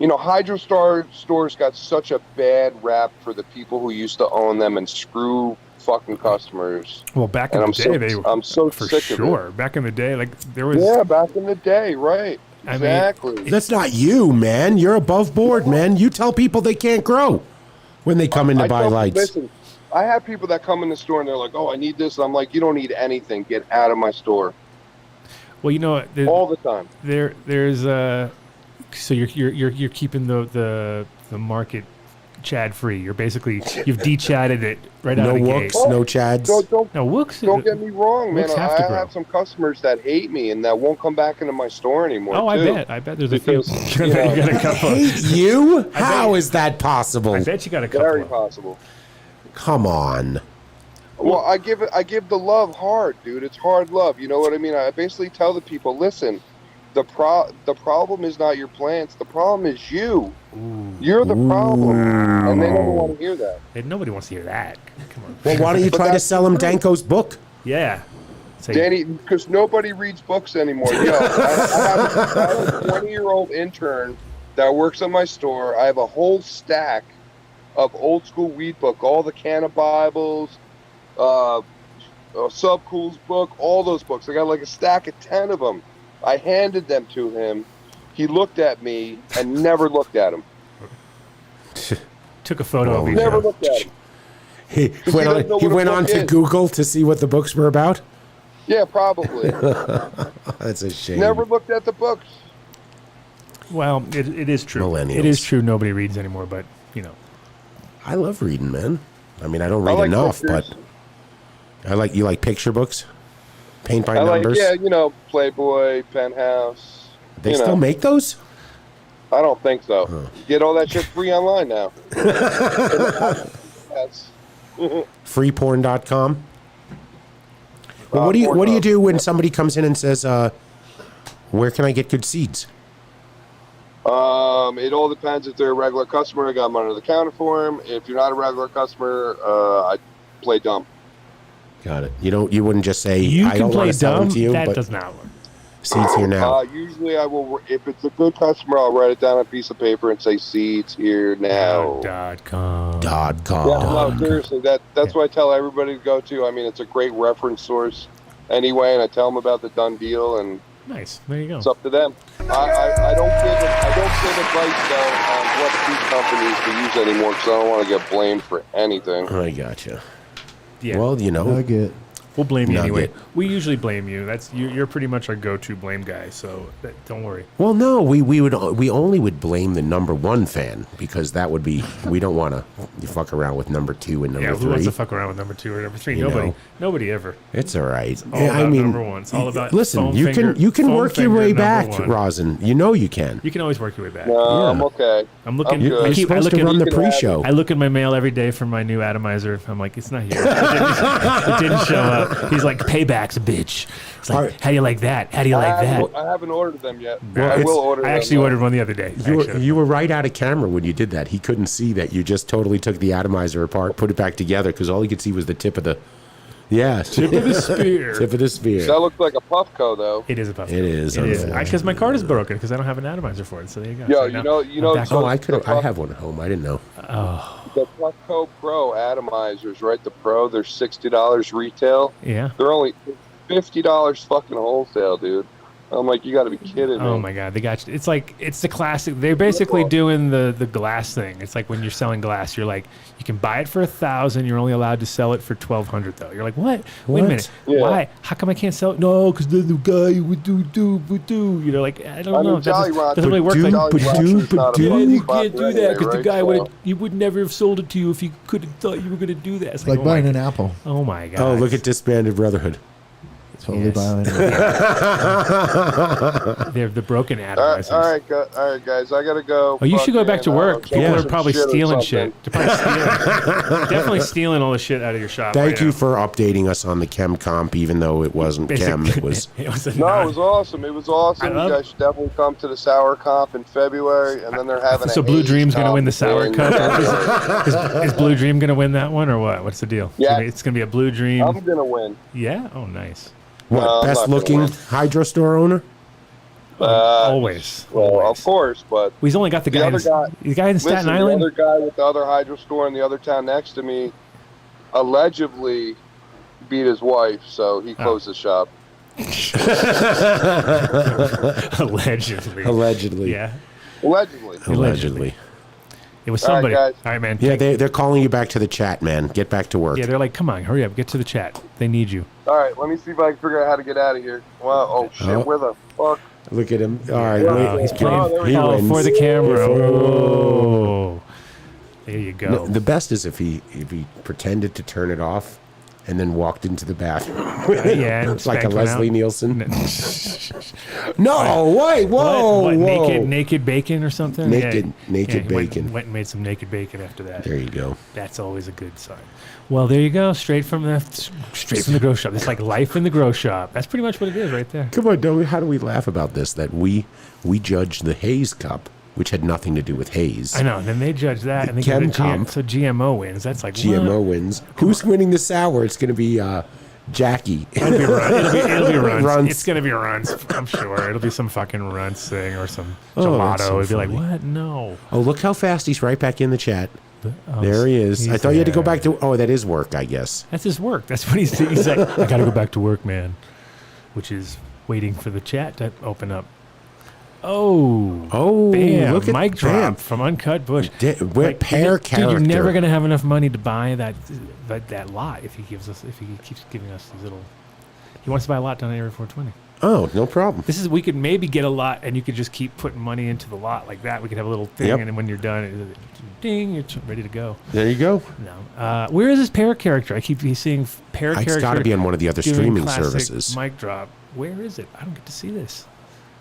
Hydro stores got such a bad rap for the people who used to own them and screw fucking customers. Well, back in the day, I'm so for sick sure. Of it. Back in the day, like there was. Yeah, back in the day, right? Exactly. I mean, that's not you, man. You're above board, man. You tell people they can't grow when they come in to buy lights. Listen, I have people that come in the store and they're like, "Oh, I need this." And I'm like, "You don't need anything. Get out of my store." Well, all the time. There's so you're keeping the market Chad free. You've de-chatted it right out of the gate. No chads. Don't get me wrong, man. I have some customers that hate me and that won't come back into my store anymore. Oh, too. I bet there's a few. You got a couple. Hate you? How is that possible? I bet you got a couple. Very possible. Come on. Well, I give the love hard, dude. It's hard love. You know what I mean? I basically tell the people, listen, the problem is not your plants. The problem is you. Ooh. You're the problem. And they never want to hear that. Nobody wants to hear that. Come on. Well, why don't you try to sell them Danko's book? Yeah. Danny, because nobody reads books anymore. Yo, I have a 20-year-old intern that works at my store. I have a whole stack of old school weed book, all the Canna Bibles, Subcool's book, all those books. I got like a stack of 10 of them. I handed them to him. He looked at me and never looked at him. Took a photo of each Never looked at him. He went on to Google to see what the books were about? Yeah, probably. That's a shame. Never looked at the books. Well, it is true. Millennials. It is true nobody reads anymore, but, I love reading, man. I mean, I don't read enough, pictures. but you like picture books? Paint by numbers? Playboy, Penthouse. They still make those? I don't think so. Huh. Get all that shit free online now. Freeporn.com. Well, what do you do when somebody comes in and says, where can I get good seeds? It all depends. If they're a regular customer, I got them under the counter for them. If you're not a regular customer, I play dumb. Got it. You wouldn't just say, I don't want to sell them to you. That does not work. Seeds here now. Usually I will, if it's a good customer, I'll write it down on a piece of paper and say seeds here now. .com. Yeah, no, seriously, that's what I tell everybody to go to. I mean, it's a great reference source anyway, and I tell them about the Dunn deal, and nice. There you go. It's up to them. I don't give advice though on what seed companies to use anymore because I don't want to get blamed for anything. I gotcha. Yeah. Well, we'll blame you anyway. We usually blame you. You're pretty much our go-to blame guy. So don't worry. Well, no, we only would blame the number one fan because that would be we don't want to fuck around with number 2 and number 3. Who wants to fuck around with number 2 or number 3? Nobody ever. It's all right. It's all about number 1. It's all about. Listen, you can work your way back, Rosin. You can. You can always work your way back. No, I'm okay. I'm looking. You're supposed to run the pre-show. I look in my mail every day for my new atomizer. I'm like, it's not here. It didn't show up. He's like, payback's a bitch. It's like, how do you like that? How do you like that? I haven't ordered them yet. Well, I will order them. I actually ordered one the other day. You were right out of camera when you did that. He couldn't see that you just totally took the atomizer apart, put it back together, because all he could see was the tip of the... Yeah. Tip of the spear. Tip of the spear. That looks like a Puffco, though. It is a Puffco. It is. Because my card is broken because I don't have an atomizer for it. So there you go. Yo, so you know. I have one at home. I didn't know. Oh. The Puffco Pro atomizers, right? The Pro, they're $60 retail. Yeah. They're only $50 fucking wholesale, dude. I'm like, you got to be kidding me. Oh my god, they got you. It's like it's the classic. They're basically doing the glass thing. It's like when you're selling glass, you're like, you can buy it for $1,000. You're only allowed to sell it for $1,200 though. You're like, what? Wait a minute. Yeah. Why? How come I can't sell it? No, because the guy would do. You're like, I don't know. Jolly That doesn't really work like that. You can't do that because the guy would never have sold it to you if he could have thought you were going to do that. It's like buying an apple. Oh my god. Oh, look at Disbanded Brotherhood. Totally Yes. violating. They're the broken All atomizer. right, guys. I gotta go. Oh, you should go back to work. Fucking, People are some probably shit or stealing something. shit. They're probably stealing. Definitely stealing all the shit out of your shop. Thank right you now. for updating us on the Chem Comp, even though it wasn't Chem. It was. It was a No, non- it was awesome. It was awesome. I You love- guys should definitely come to the Sour Comp in February, and then they're having. So a Blue Haze Dream's going to comp win the Sour in Cup? January. Is Blue Dream going to win that one or what? What's the deal? Yeah. It's going to be a Blue Dream. I'm gonna win. Yeah? Oh, nice. What, No, I'm not best gonna looking win. hydro store owner? Always. Well, Always. of course, but Well, he's only got the guy, other guy- the guy in Staten listen, Island. the other guy with the other hydro store in the other town next to me allegedly beat his wife, so he closed his shop. Allegedly. Allegedly. Yeah. Allegedly. Allegedly. It was All right, somebody. guys. All right, man. Yeah, they're calling you back to the chat, man. Get back to work. Yeah, they're like, come on, hurry up, get to the chat. They need you. All right, let me see if I can figure out how to get out of here. Well, oh shit, Oh. where the fuck? Look at him. All right, Oh, wait. he's Oh, playing there we He go. wins. for the camera. For- Oh. There you go. No, the best is if he pretended to turn it off and then walked into the bathroom. yeah, and It's like a spanked one Leslie out. Nielsen. No, wait, whoa, What, whoa. naked bacon or something? Naked he bacon. Went and made some naked bacon after that. There you go. That's always a good sign. Well, there you go. Straight from the grow shop. It's like life in the grow shop. That's pretty much what it is right there. Come on, how do we laugh about this? That we judged the Haze Cup, which had nothing to do with Haze. I know. And then they judge that, and they Chem give it Comp. so GMO wins. That's like GMO what? wins. Who's winning the sour? It's going to be Jackie. It'll be runs. Runs. It's gonna be runs. I'm sure it'll be some fucking runs thing or some Oh, that's gelato. so It'd be like, funny. what? No. Oh, look how fast he's right back in the chat. Oh, There he is. I he's thought you had to go there. back to. Oh, that is work, I guess. That's his work. That's what he's doing. He's like, I gotta go back to work, man. Which is waiting for the chat to open up. Oh, Bam! look at Mic drop bam. from Uncut Bush. We're pear dude, you're character. never gonna have enough money to buy that lot if he keeps giving us these little. He wants to buy a lot down at Area 420. Oh, no problem. We could maybe get a lot, and you could just keep putting money into the lot like that. We could have a little thing, Yep. and then when you're done, ding, you're ready to go. There you go. No, where is this pear character? I keep seeing pear It's character. got to be on one of the other doing streaming classic services. Mic drop. Where is it? I don't get to see this.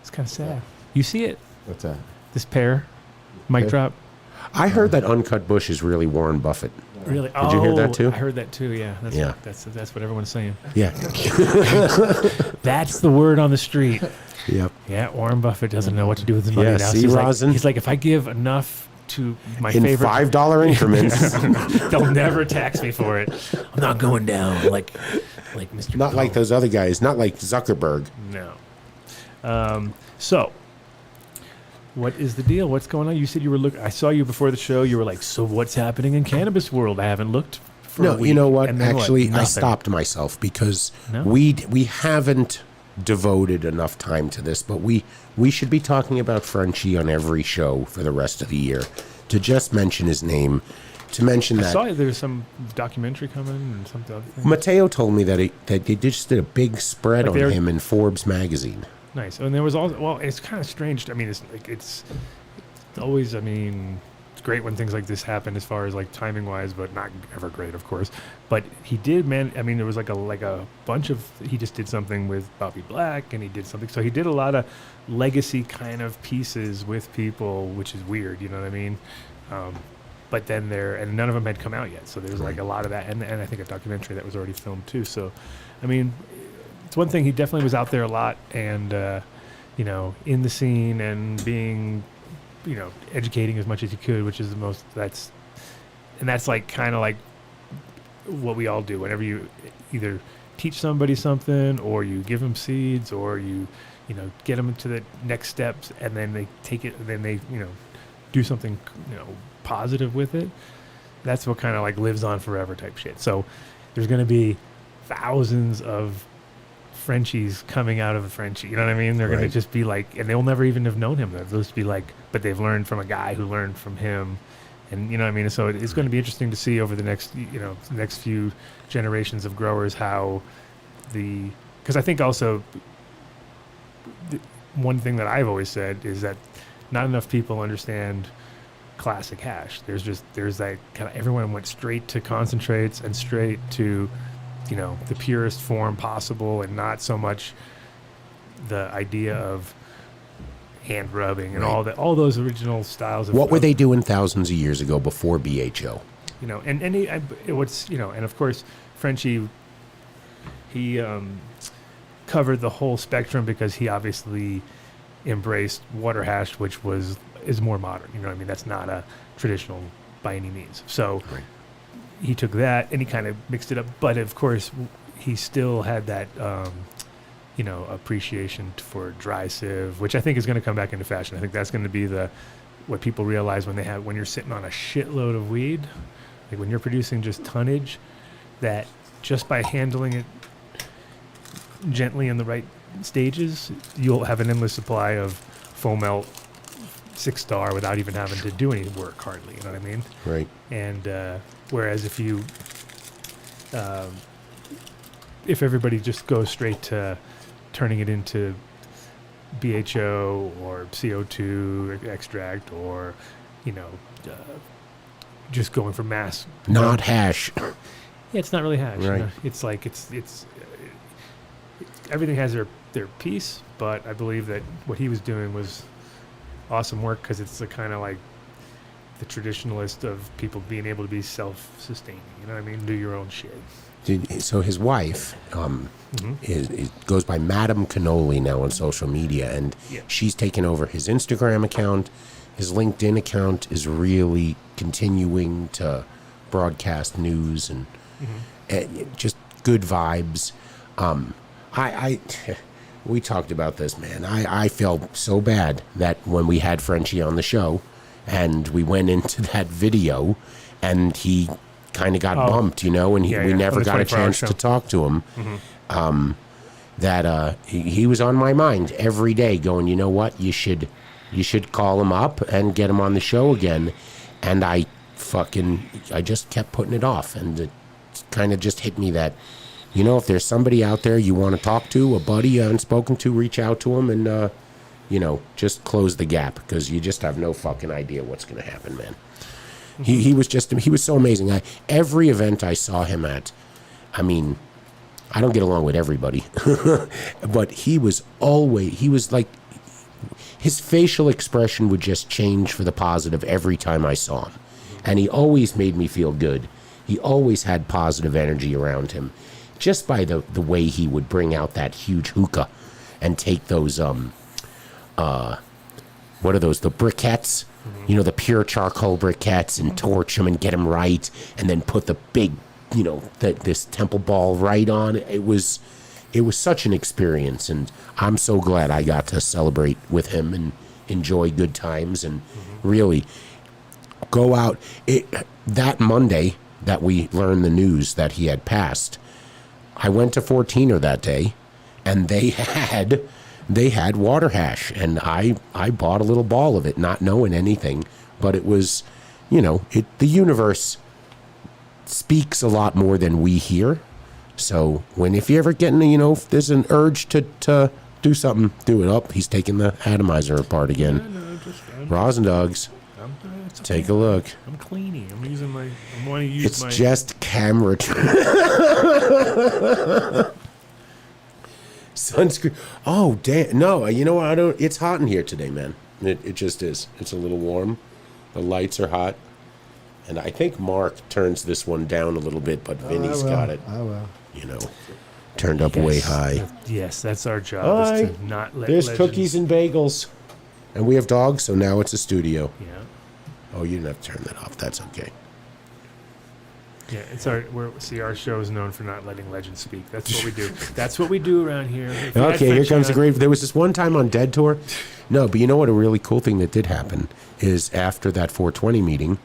It's kind of sad. You see it? What's that? This pear mic Okay. drop. I heard that Uncut Bush is really Warren Buffett. Really? Did you hear that too? I heard that too. Yeah. Yeah. That's what everyone's saying. Yeah. That's the word on the street. Yep. Yeah. Warren Buffett doesn't know what to do with his money Yeah, now. see, he's Rosin? like, he's like, if I give enough to my In favorite, $5 increments. they'll never tax me for it. I'm not going down like Mr. Not like Bill. those other guys. Not like Zuckerberg. No. So, what is the deal? What's going on? You said you were looking. I saw you before the show. You were like, so what's happening in cannabis world? I haven't looked for a No, week. you know what? And then Actually, I Nothing. stopped myself because No? we haven't devoted enough time to this, but we should be talking about Frenchy on every show for the rest of the year. To just mention his name, to mention I that saw there's some documentary coming and some other thing. Mateo told me that they just did a big spread Like on they're- him in Forbes magazine. Nice. And there was also, well, it's kind of strange. I mean, it's always, I mean, it's great when things like this happen as far as like timing wise, but not ever great, of course. But he did, man. I mean, there was like a bunch of, he just did something with Bobby Black and he did something. So he did a lot of legacy kind of pieces with people, which is weird. You know what I mean? But then and none of them had come out yet. So there's like a lot of that. And I think a documentary that was already filmed too. So, I mean, it's one thing, he definitely was out there a lot and, you know, in the scene and being, you know, educating as much as he could, which is that's like kind of like what we all do whenever you either teach somebody something or you give them seeds or you know, get them to the next steps and then they take it and then they, you know, do something, you know, positive with it. That's what kind of like lives on forever type shit. So there's going to be thousands of Frenchies coming out of a Frenchy. You know what I mean? They're going to Right. just be like, and they'll never even have known him. They'll just be like, but they've learned from a guy who learned from him. And you know what I mean? So it's going to be interesting to see over the next, you know, next few generations of growers how because I think also one thing that I've always said is that not enough people understand classic hash. There's that kind of, everyone went straight to concentrates and straight to the purest form possible, and not so much the idea of hand rubbing and all those original styles. What were they doing thousands of years ago before BHO? And of course, Frenchy, he covered the whole spectrum because he obviously embraced water hash, which is more modern. That's not a traditional by any means. So he took that and he kind of mixed it up. But of course, he still had that appreciation for dry sieve, which I think is going to come back into fashion. I think that's going to be what people realize when you're sitting on a shitload of weed, like when you're producing just tonnage, that just by handling it gently in the right stages, you'll have an endless supply of foam melt 6-star without even having to do any work hardly. You know what I mean? Right. And whereas if everybody just goes straight to turning it into BHO or CO2 extract, or just going for mass, not hash. Yeah, it's not really hash. Right. It's like it's everything has their piece, but I believe that what he was doing was awesome work because it's the kind of like the traditionalist of people being able to be self-sustaining. You know what I mean? Do your own shit. So his wife goes by Madam Cannoli now on social media, and she's taken over his Instagram account. His LinkedIn account is really continuing to broadcast news and just good vibes. We talked about this, man. I felt so bad that when we had Frenchy on the show and we went into that video and he kind of got bumped, and we never got a chance to talk to him. He was on my mind every day going, you know what, you should call him up and get him on the show again. And I just kept putting it off, and it kind of just hit me that, if there's somebody out there you want to talk to, a buddy you haven't spoken to, reach out to him and, just close the gap, because you just have no fucking idea what's going to happen, man. He was so amazing. Every event I saw him at, I don't get along with everybody, but he was like, his facial expression would just change for the positive every time I saw him. And he always made me feel good. He always had positive energy around him, just by the way he would bring out that huge hookah and take those, what are those, the briquettes? The pure charcoal briquettes, and torch them and get them right, and then put the big, this temple ball right on. It was such an experience, and I'm so glad I got to celebrate with him and enjoy good times and really go out. That Monday that we learned the news that he had passed, I went to 14er that day, and they had water hash, and I bought a little ball of it, not knowing anything, but it was, the universe speaks a lot more than we hear. So if you ever get if there's an urge to do something, do it up. He's taking the atomizer apart again. Rosin dogs. Take a look. I'm cleaning. I'm using my. I want to use it's my. It's just camera. Sunscreen. Oh, damn. No, you know what? It's hot in here today, man. It just is. It's a little warm. The lights are hot. And I think Mark turns this one down a little bit, but Vinny's got it. I will. Turned up way high. Yes, that's our job. Is to not let There's legends. cookies and bagels. And we have dogs, so now it's a studio. Yeah. Oh, you didn't have to turn that off. That's okay. Yeah, our show is known for not letting legends speak. That's what we do. That's what we do around here. Okay, here comes the great. There was this one time on Dead Tour. No, but you know what? A really cool thing that did happen is after that 420 meeting,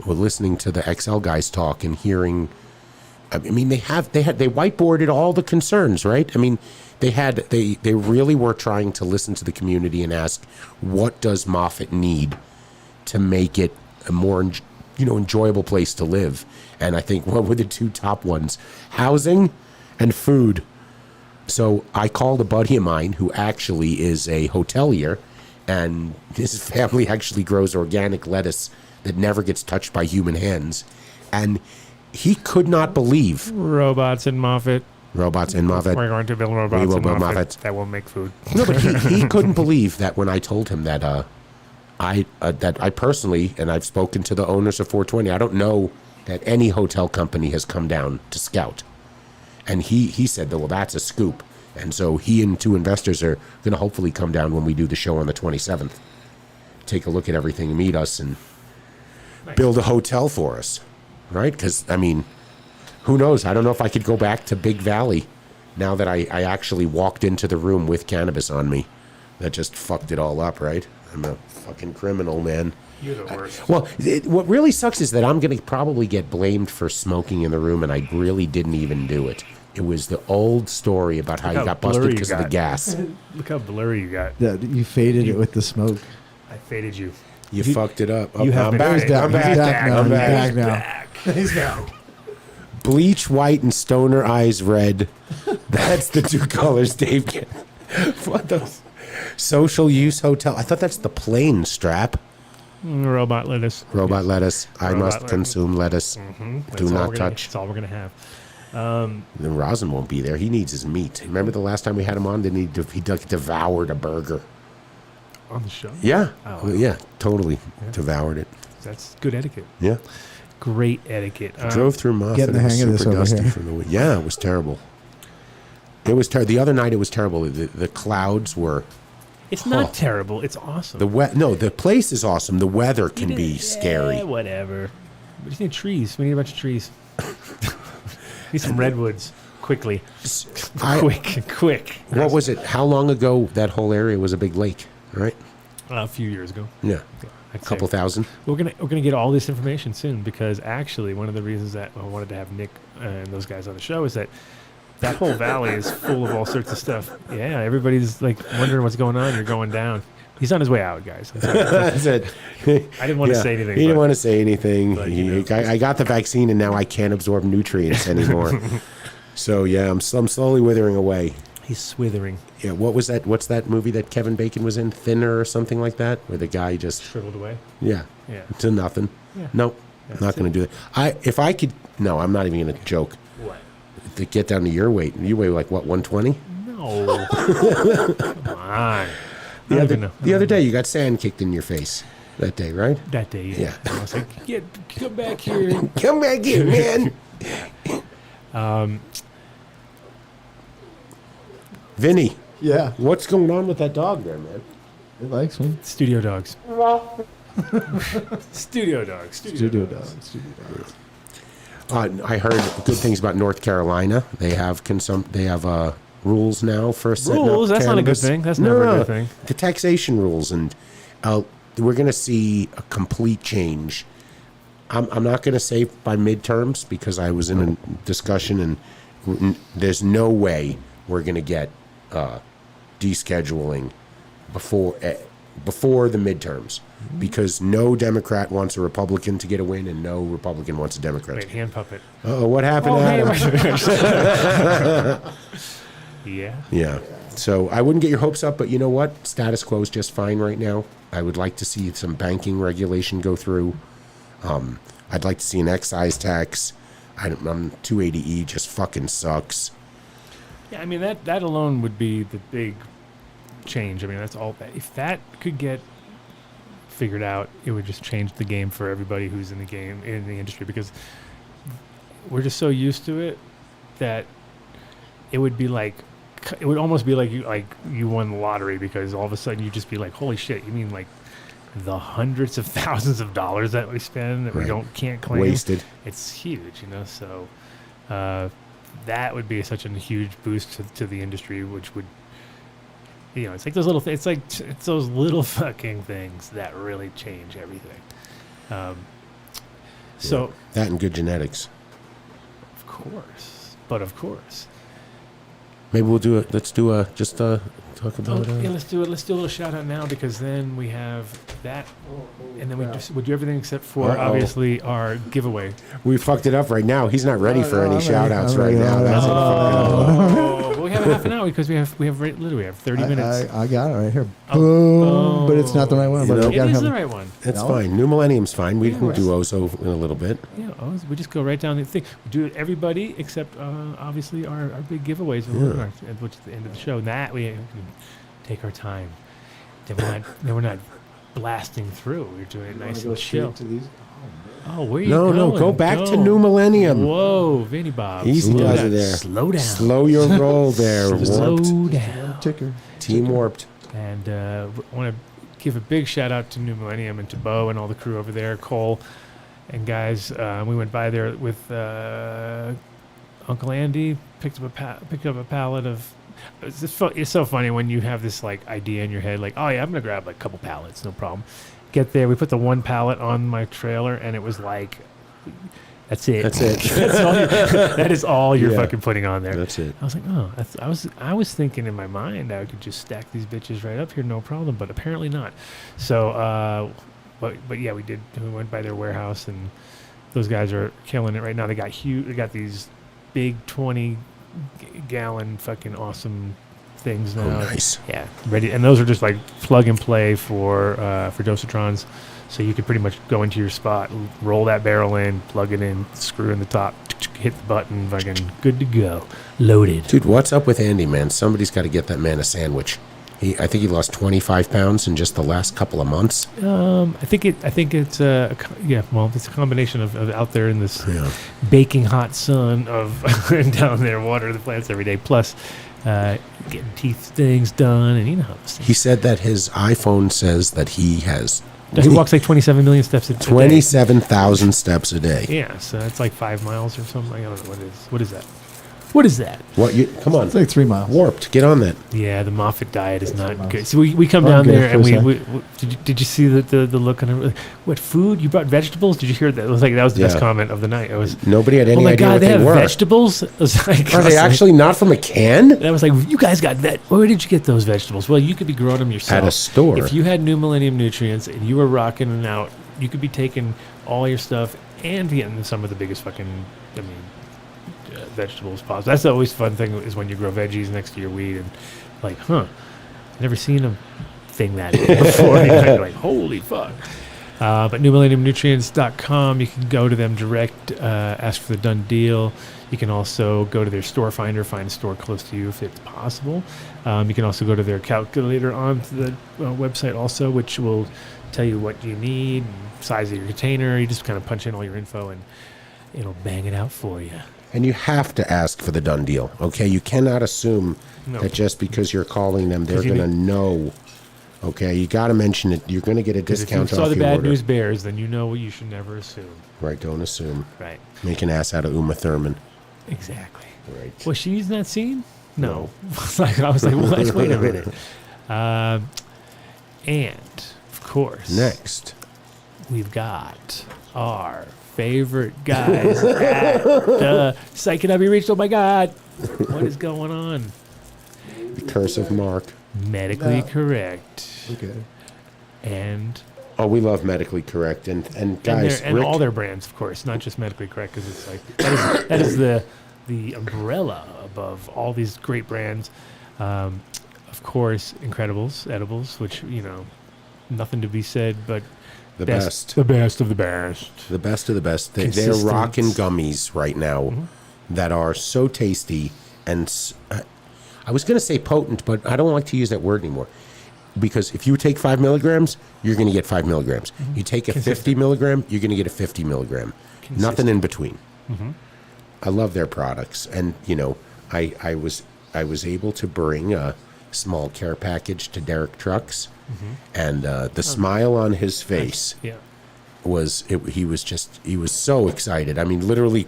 we're listening to the XL guys talk and hearing. They whiteboarded all the concerns, right? They really were trying to listen to the community and ask, what does Moffat need to make it a more enjoyable place to live? And I think what were the two top ones? Housing and food. So I called a buddy of mine who actually is a hotelier, and his family actually grows organic lettuce that never gets touched by human hands. And he could not believe Robots in Moffat. robots in Moffat. We're going to build robots We will in build Moffat Moffats. that will make food. No, but he couldn't believe that when I told him that I personally, and I've spoken to the owners of 420, I don't know that any hotel company has come down to scout. And he said, well, that's a scoop. And so he and 2 investors are going to hopefully come down when we do the show on the 27th. Take a look at everything and meet us and build a hotel for us. Right? Because, I mean, who knows? I don't know if I could go back to Big Valley now that I actually walked into the room with cannabis on me. That just fucked it all up, right? I'm a fucking criminal, man. You're the worst. Well, what really sucks is that I'm going to probably get blamed for smoking in the room, and I really didn't even do it. It was the old story about how you got busted because of the gas. Look how blurry you got. Yeah, you faded it with the smoke. I faded you. You fucked it up. You have I'm been back. faded. I'm back. He's back now. I'm He's back. back now. He's back. Bleach white and stoner eyes red. That's the 2 colors Dave get. What those? Social use hotel. I thought that's the plain strap. Robot lettuce. Robot lettuce. I Robot must lettuce. consume lettuce. Do not touch. That's all we're going to have. Then Rosin won't be there. He needs his meat. Remember the last time we had him on? He devoured a burger. On the show? Yeah. Oh. Yeah, totally. Devoured it. That's good etiquette. Yeah. Great etiquette. Drove through Moffat. Getting the It was hang of this super over dusty here. from the wind. Yeah, it was terrible. It was terrible. The other night it was terrible. The clouds were... It's not terrible. It's awesome. The place is awesome. The weather can be scary. Yeah, whatever. We just need trees. We need a bunch of trees. Need some redwoods. Quickly. Quick. What was it? How long ago that whole area was a big lake, right? A few years ago. Yeah. I'd A couple say. thousand. We're gonna get all this information soon because actually one of the reasons that I wanted to have Nick and those guys on the show is that whole valley is full of all sorts of stuff. Yeah, everybody's like wondering what's going on. You're going down. He's on his way out, guys. That's it. I didn't want to say anything. He didn't want to say anything. but, you know. I got the vaccine and now I can't absorb nutrients anymore. So yeah, I'm slowly withering away. He's swithering. Yeah, what was that? What's that movie that Kevin Bacon was in? Thinner or something like that, where the guy just Shriveled away. yeah to nothing. Yeah. Nope, not going to do that. If I could, no, I'm not even going to joke. What? To get down to your weight, you weigh like what, 120? No. Come on. The other day, you got sand kicked in your face. That day, right? That day, Yeah. I was like, come back here. Come back here, man. Vinny, Yeah, what's going on with that dog there, man? it likes me. Studio dogs. Studio dogs. Studio dog. Studio dog. I heard good things about North Carolina. They have rules now for setting Rules? up That's not a good cannabis. thing. That's never a good thing. The taxation rules, and we're going to see a complete change. I'm not going to say by midterms because I was in a discussion, and there's no way we're going to get descheduling before the midterms. Because no Democrat wants a Republican to get a win, and no Republican wants a Democrat. Wait, hand puppet. Oh, what happened to Adam? Yeah. Yeah. So I wouldn't get your hopes up, but you know what? Status quo is just fine right now. I would like to see some banking regulation go through. I'd like to see an excise tax. 280E just fucking sucks. Yeah, I mean, that alone would be the big change. I mean, that's all. If that could get figured out, it would just change the game for everybody who's in the game, in the industry, because we're just so used to it that it would be like, it would almost be like you won the lottery, because all of a sudden you'd just be like, holy shit, you mean like the hundreds of thousands of dollars that we spend that we can't claim? Wasted. It's huge, so that would be such a huge boost to the industry, which would, it's like those little things. It's those little fucking things that really change everything. So that and good genetics. of course. Maybe we'll do it. Let's do talk about Yeah, let's do it. Let's do a little shout out now, because then we have that, and then we'll do everything except for obviously our giveaway. We fucked it up right now. He's not ready for any shout outs right now. That's Oh, we have half an hour because we have literally 30 minutes. I got it right here. Oh. Boom. But it's not the right one. You But know, we It gotta is have the right one. That's No? fine. New Millennium's fine. We can Yeah. do Ozo in a little bit. Yeah, we just go right down the thing. We do it everybody except obviously our big giveaways, which is the end of the show. And that we can take our time. Then we're not blasting through. We're doing it nice and chill. To these. Oh, where are you No, going? go back to Go. New Millennium. Whoa, Vinny Bob. Easy Slow does down. it there. Slow down. Slow your roll there. Slow Warped. down. Ticker. Team Warped. And I want to give a big shout out to New Millennium and to Bo and all the crew over there, Cole and guys. We went by there with Uncle Andy, picked up a pallet of. It's so funny when you have this like idea in your head, like, oh yeah, I'm gonna grab like a couple pallets, no problem. Get there, we put the one pallet on my trailer, and it was like, that's it. That's it. That is all you're Yeah. fucking putting on there. That's it. I was like, oh, I was thinking in my mind I could just stack these bitches right up here, no problem, but apparently not. So, but yeah, we did. We went by their warehouse, and those guys are killing it right now. They got huge. They got these big 20-gallon fucking awesome things now. Oh, nice. Yeah, ready. And those are just like plug and play for dosatrons. So you could pretty much go into your spot, roll that barrel in, plug it in, screw in the top, hit the button, fucking good to go, loaded. Dude, what's up with Andy, man? Somebody's got to get that man a sandwich. I think he lost 25 pounds in just the last couple of months. I think it's it's a combination of out there in this Yeah. baking hot sun of down there watering the plants every day, plus getting teeth things done, and you know how those things. He said that his iPhone says that he has He walks like 27 million steps a day. 27,000 steps a day. Yeah, so that's like 5 miles or something. I don't know what it is. What is that? What is that? What? Come on. It's like 3 miles. Warped. Get on that. Yeah, the Moffat diet is not miles. good. So we come I'm down good there and for a we did you see the look on her? What food? You brought vegetables? Did you hear that? It was like that was the best Yeah. comment of the night. It was, Nobody had any oh my idea god, what they they have were. vegetables. It was like, Are they actually not from a can? I was like, you guys got that? Where did you get those vegetables? Well, you could be growing them yourself At a store. If you had New Millennium Nutrients and you were rocking it out, you could be taking all your stuff and getting some of the biggest fucking, vegetables possible. That's the always fun thing is when you grow veggies next to your weed and like, never seen a thing that big before. You're like, holy fuck. But newmillenniumnutrients.com, you can go to them direct, ask for the Dunn deal. You can also go to their store finder, find a store close to you if it's possible. You can also go to their calculator on the website also, which will tell you what you need, size of your container. You just kind of punch in all your info and it'll bang it out for you. And you have to ask for the done deal, okay? You cannot assume No. that just because you're calling them, they're 'Cause you going to know. Okay, you got to mention it. You're going to get a If you discount saw off the your bad order. news bears, then you know what you should never assume. Right, don't assume. Right. Make an ass out of Uma Thurman. Exactly. Right. Was she in that scene? No. I was like, what? Wait a minute. And, of course, Next. we've got our favorite guys at the Psych It Up. You reached, oh my God. What is going on? The Curse of Mark. Medically No. correct. Okay. And Oh, we love Medically Correct. And guys, and Rick, all their brands, of course, not just Medically Correct, because it's like that is the umbrella above all these great brands. Of course, Incredibles edibles, which nothing to be said, but the best. the best of the best. The best of the best. They're Consistent. rocking gummies right now Mm-hmm. that are so tasty and I was going to say potent, but I don't like to use that word anymore. Because if you take 5 milligrams, you're going to get 5 milligrams. You take a 50 milligram, you're going to get a 50 milligram. Nothing in between. I love their products, and I was able to bring a small care package to Derek Trucks, and the smile on his face Yeah. he was so excited. I mean, literally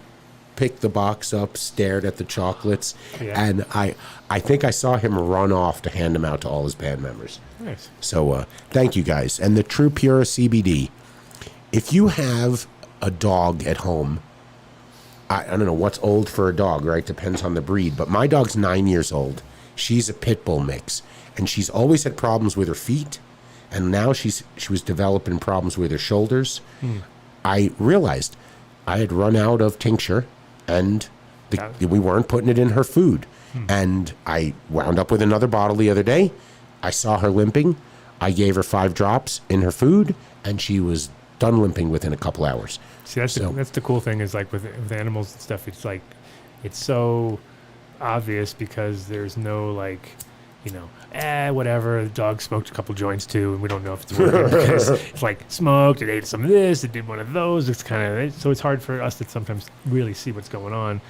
picked the box up, stared at the chocolates, Yeah. and I think I saw him run off to hand them out to all his band members. Nice. So thank you guys. And the True Pure CBD, if you have a dog at home, I don't know what's old for a dog, right? Depends on the breed, but my dog's 9 years old. She's a pit bull mix, and she's always had problems with her feet, and now she was developing problems with her shoulders. I realized I had run out of tincture and We weren't putting it in her food. And I wound up with another bottle the other day. I saw her limping. I gave her 5 drops in her food, and she was done limping within a couple hours. See, that's the cool thing is like with animals and stuff. It's like it's so obvious because there's no like, whatever. The dog smoked a couple joints too, and we don't know if it's working because it's like smoked. It ate some of this. It did one of those. It's kind of so it's hard for us to sometimes really see what's going on.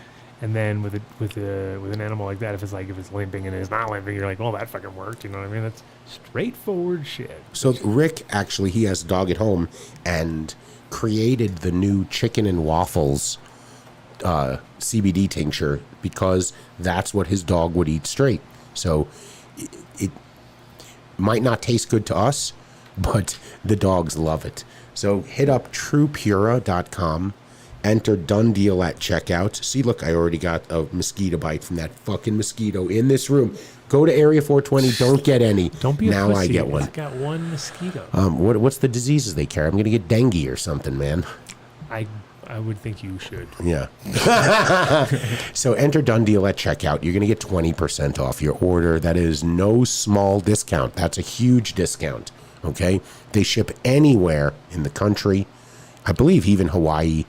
And then with an animal like that, if it's limping and it's not limping, you're like, well, that fucking worked. You know what I mean? That's straightforward shit. So Rick, actually, he has a dog at home and created the new chicken and waffles CBD tincture because that's what his dog would eat straight. So it might not taste good to us, but the dogs love it. So hit up truepura.com. Enter Dunn deal at checkout. See, look, I already got a mosquito bite from that fucking mosquito in this room. Go to Area 420. Don't get any. Don't be a now pussy. I get one. It's got one mosquito. What's the diseases they carry? I'm going to get dengue or something, man. I would think you should. Yeah. So enter Dunn deal at checkout. You're going to get 20% off your order. That is no small discount. That's a huge discount. Okay? They ship anywhere in the country. I believe even Hawaii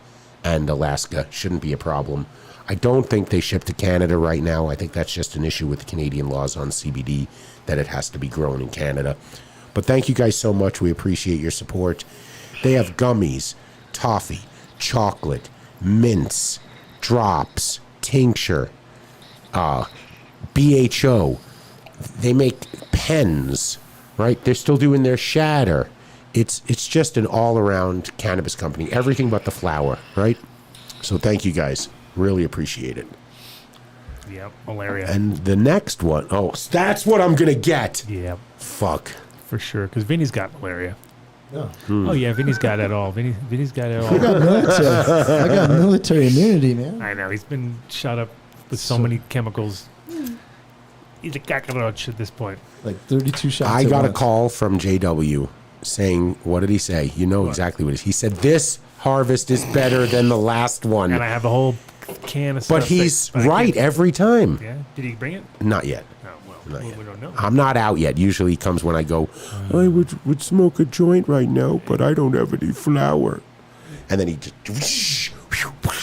and Alaska shouldn't be a problem. I don't think they ship to Canada right now. I think that's just an issue with the Canadian laws on CBD, that it has to be grown in Canada. But thank you guys so much. We appreciate your support. They have gummies, toffee, chocolate, mints, drops, tincture, BHO. They make pens, right? They're still doing their shatter. It's just an all-around cannabis company. Everything but the flower, right? So thank you guys. Really appreciate it. Yep, malaria. And the next one, that's what I'm going to get. Yep. Fuck. For sure, because Vinny's got malaria. Oh. Oh, yeah, Vinny's got it all. Vinny's got it all. I got military immunity, man. I know. He's been shot up with so many chemicals. He's a cockroach at this point. Like 32 shots. I got a call from JW saying, what did he say? You know exactly what it is. He said, this harvest is better than the last one. And I have a whole can of stuff. But he's right every time. Yeah? Did he bring it? Not yet. Oh, well, Not yet. we don't know. I'm not out yet. Usually he comes when I go, I would smoke a joint right now, but I don't have any flour. And then he just,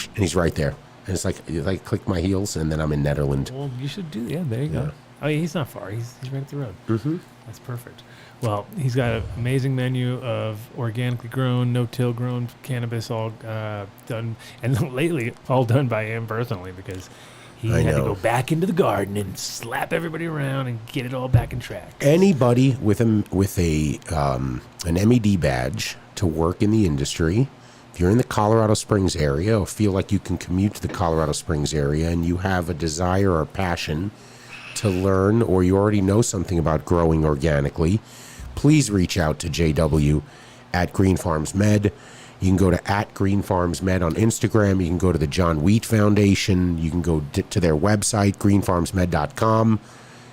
and he's right there. And it's like click my heels, and then I'm in Netherlands. Well, you should do there you go. Oh, yeah, he's not far. He's right up the road. Mm-hmm. That's perfect. Well, he's got an amazing menu of organically grown, no-till grown cannabis, all done, and lately all done by him personally, because he had to go back into the garden and slap everybody around and get it all back in track. Anybody with an MED badge to work in the industry, if you're in the Colorado Springs area or feel like you can commute to the Colorado Springs area and you have a desire or passion to learn, or you already know something about growing organically, please reach out to JW at Green Farms Med. You can go to @Green Farms Med on Instagram. You can go to the John Wheat Foundation. You can go to their website, greenfarmsmed.com.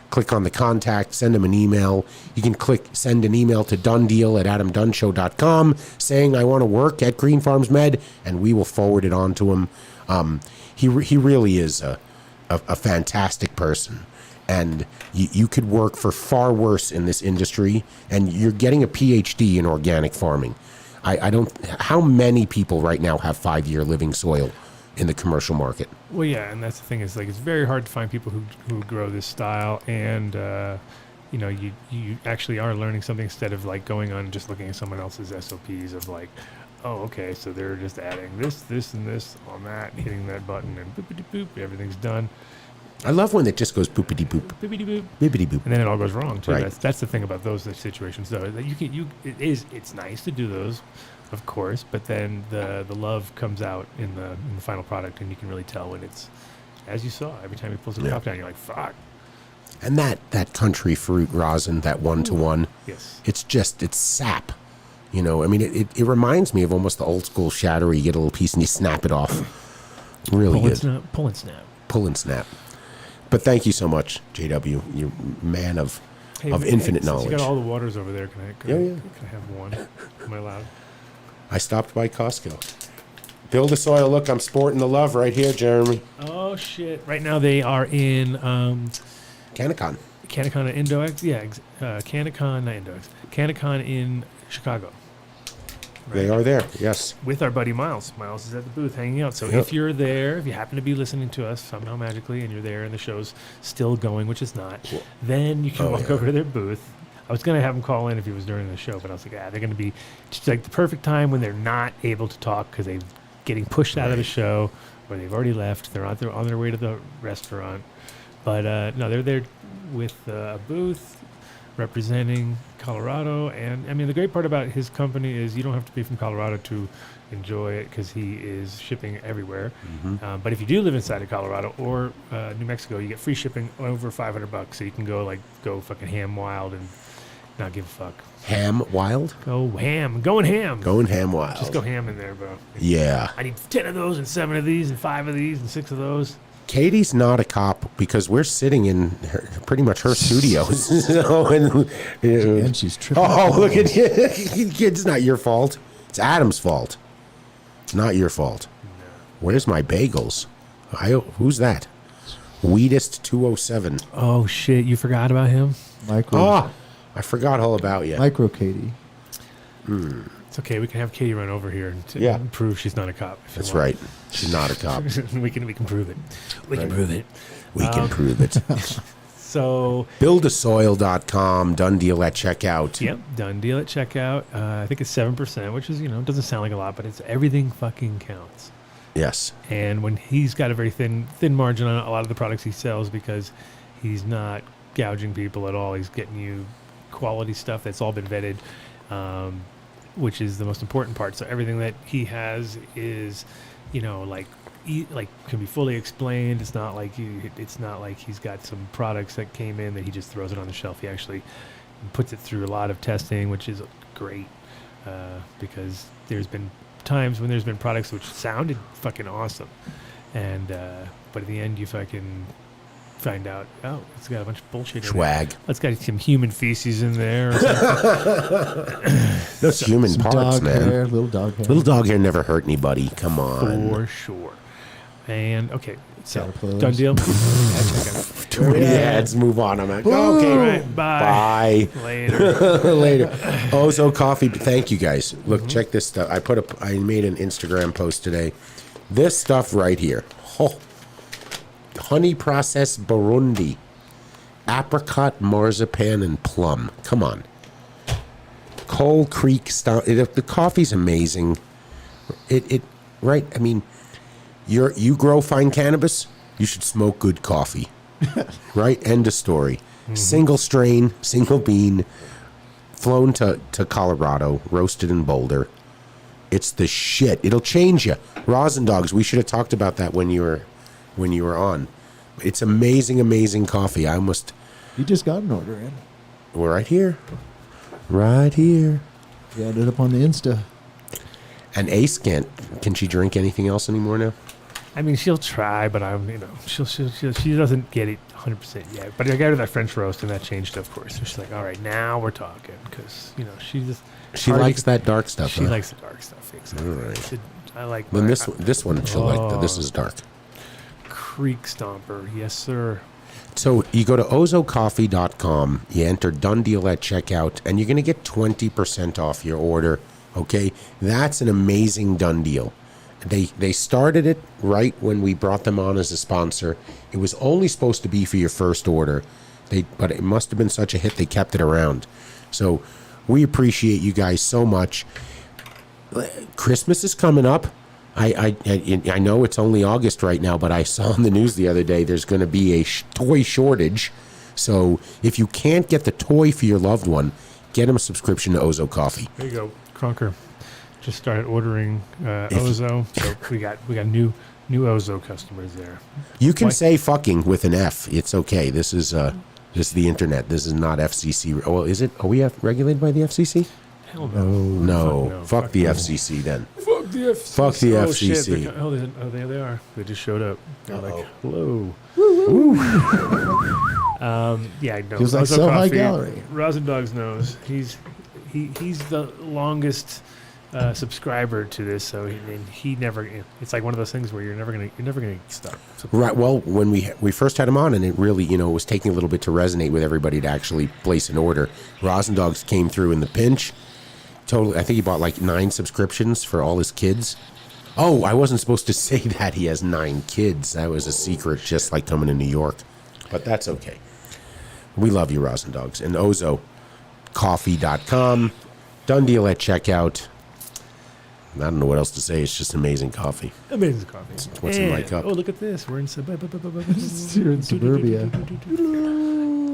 Click on the contact, send them an email. You can send an email to dundeal at adamdunnshow.com saying I want to work at Green Farms Med, and we will forward it on to him. He really is a fantastic person. And you could work for far worse in this industry, and you're getting a PhD in organic farming. How many people right now have 5-year living soil in the commercial market? Well, yeah, and that's the thing is it's very hard to find people who grow this style, and you actually are learning something instead of like going on and just looking at someone else's SOPs of like, oh, okay, so they're just adding this, and this on that, hitting that button, and boopity boop, everything's done. I love when it just goes boopity boop, Boopity boop, bippity boop, and then it all goes wrong too. Right. That's the thing about those situations, though. That it's nice to do those, of course, but then the love comes out in the final product, and you can really tell when it's, as you saw, every time he pulls the top down, you're like, fuck. And that country fruit rosin, that 1-to-1, yes, it's sap. You know, I mean, it reminds me of almost the old school shatter where you get a little piece and you snap it off. Really good. Pull and snap. Pull and snap. But thank you so much, JW. You're a man of infinite knowledge. You got all the waters over there. Can I have one? Am I allowed? I stopped by Costco. Build the soil. Look, I'm sporting the love right here, Jeremy. Oh, Oh shit! Right now they are in Canacon. Canacon and Indox. Yeah, Canacon, not Indox. Canacon in Chicago. They are there, yes. With our buddy Miles. Miles is at the booth hanging out. So Yep. if you're there, if you happen to be listening to us somehow magically and you're there and the show's still going, which it's not, then you can walk over to their booth. I was going to have them call in if it was during the show, but I was like, they're going to be just like the perfect time when they're not able to talk because they're getting pushed out of the show or they've already left. They're on their way to the restaurant. But no, they're there with a booth representing Colorado. And I mean, the great part about his company is you don't have to be from Colorado to enjoy it because he is shipping everywhere. But if you do live inside of Colorado or New Mexico, you get free shipping over $500. So you can go fucking ham wild and not give a fuck. Ham wild? Go ham. Going ham. Going ham wild. Just go ham in there, bro. Yeah. I need 10 of those and 7 of these and 5 of these and 6 of those. Katie's not a cop because we're sitting in pretty much her studios. And she's tripping. Oh, look at you. It's not your fault. It's Adam's fault. It's not your fault. Where's my bagels? Who's that? Weedest 207. Oh, shit. You forgot about him? Oh, I forgot all about you. Micro Katie. It's okay. We can have Katie run over here and prove she's not a cop. if you That's want. right. She's not a cop. we can prove it. We can prove it. We can prove it. So Buildasoil.com, done deal at checkout. yep, done deal at checkout. I think it's 7%, which is doesn't sound like a lot, but it's everything fucking counts. Yes. And when he's got a very thin margin on a lot of the products he sells because he's not gouging people at all. He's getting you quality stuff that's all been vetted, which is the most important part. So everything that he has is, can be fully explained. It's not like he's got some products that came in that he just throws it on the shelf. He actually puts it through a lot of testing, which is great because there's been times when there's been products which sounded fucking awesome, and but in the end you fucking find out, it's got a bunch of bullshit in Swag. it. It's got some human feces in there. Or Those human Some parts, dog man. hair, little dog hair. Little dog hair never hurt anybody. Come on. for sure. And okay, so Caterpillars. done deal. Yeah, let's move on. I'm like, okay, All right, bye. Bye. Later. Later. Ozo Coffee. Thank you guys. Look, check this stuff. I made an Instagram post today. This stuff right here. Honey processed Burundi, apricot, marzipan, and plum. Come on. Coal Creek style. The coffee's amazing. Right? I mean, you grow fine cannabis, you should smoke good coffee. Right? End of story. Single strain, single bean, flown to Colorado, roasted in Boulder. It's the shit. It'll change you. Rosin dogs. We should have talked about that when you were on. It's amazing, amazing coffee. You just got an order in. We're right here. Right here. You added up on the Insta. And Ace can she drink anything else anymore now? I mean, she'll try, but she doesn't get it 100% yet. But I got her that French roast, and that changed, of course. So she's like, all right, now we're talking, because She likes that dark stuff. She likes the dark stuff. Exactly. All right. I like. Then this one she'll like. This is dark. Creek Stomper, yes sir. So you go to ozocoffee.com, you enter done deal at checkout, and you're going to get 20% off your order. Okay, that's an amazing done deal. They started it right when we brought them on as a sponsor. It was only supposed to be for your first order, but it must have been such a hit they kept it around. So we appreciate you guys so much. Christmas is coming up. I know it's only August right now, but I saw in the news the other day there's going to be a toy shortage. So if you can't get the toy for your loved one, get them a subscription to Ozo Coffee. There you go, Crunker. Just started ordering Ozo, so we got new Ozo customers there. You can say fucking with an F. It's okay. This is just the internet. This is not FCC. Oh, is it? Are we regulated by the FCC? Hell no. No. Fuck the FCC then. Fuck the FCC. Fuck the Oh, FCC. Shit. There they are. They just showed up. They're like, hello. Yeah, I know. Feels like Ozo so high Coffee, gallery. Rosin Dogs knows. He's the longest subscriber to this, so he never. It's like one of those things where you're never gonna stop. Right. Well, when we first had him on, and it really, was taking a little bit to resonate with everybody to actually place an order. Rosin Dogs came through in the pinch. Totally. I think he bought like 9 subscriptions for all his kids. Oh, I wasn't supposed to say that he has 9 kids. That was a secret, just like coming to New York. But that's okay. We love you, Rosin Dogs. And OzoCoffee.com. Done deal at checkout. I don't know what else to say. It's just amazing coffee. Amazing coffee. It's what's in my cup. Oh, look at this. We're in You're in suburbia.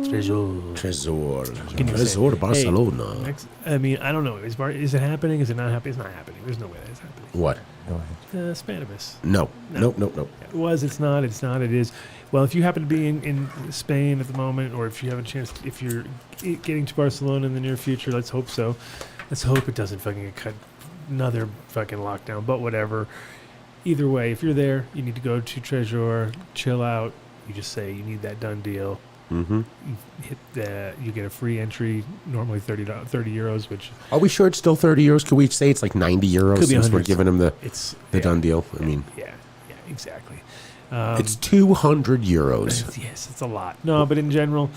Tresor Barcelona. Next, I mean, I don't know. Is it happening? Is it not happening? It's not happening. There's no way that's happening. What? Go ahead. Spanibus. No. Nope. It was. It's not. It's not. It is. Well, if you happen to be in Spain at the moment, or if you have a chance, if you're getting to Barcelona in the near future, let's hope so. Let's hope it doesn't fucking get cut. Another fucking lockdown, but whatever. Either way, if you're there, you need to go to Tresor, chill out. You just say you need that done deal. Mm-hmm. You hit that. You get a free entry. Normally 30 euros, which Are we sure it's still 30 euros? Could we say it's like 90 euros Could be since we're 100. giving them the yeah, done deal? I mean, yeah, exactly. it's 200 euros. Yes, it's a lot. No, but in general,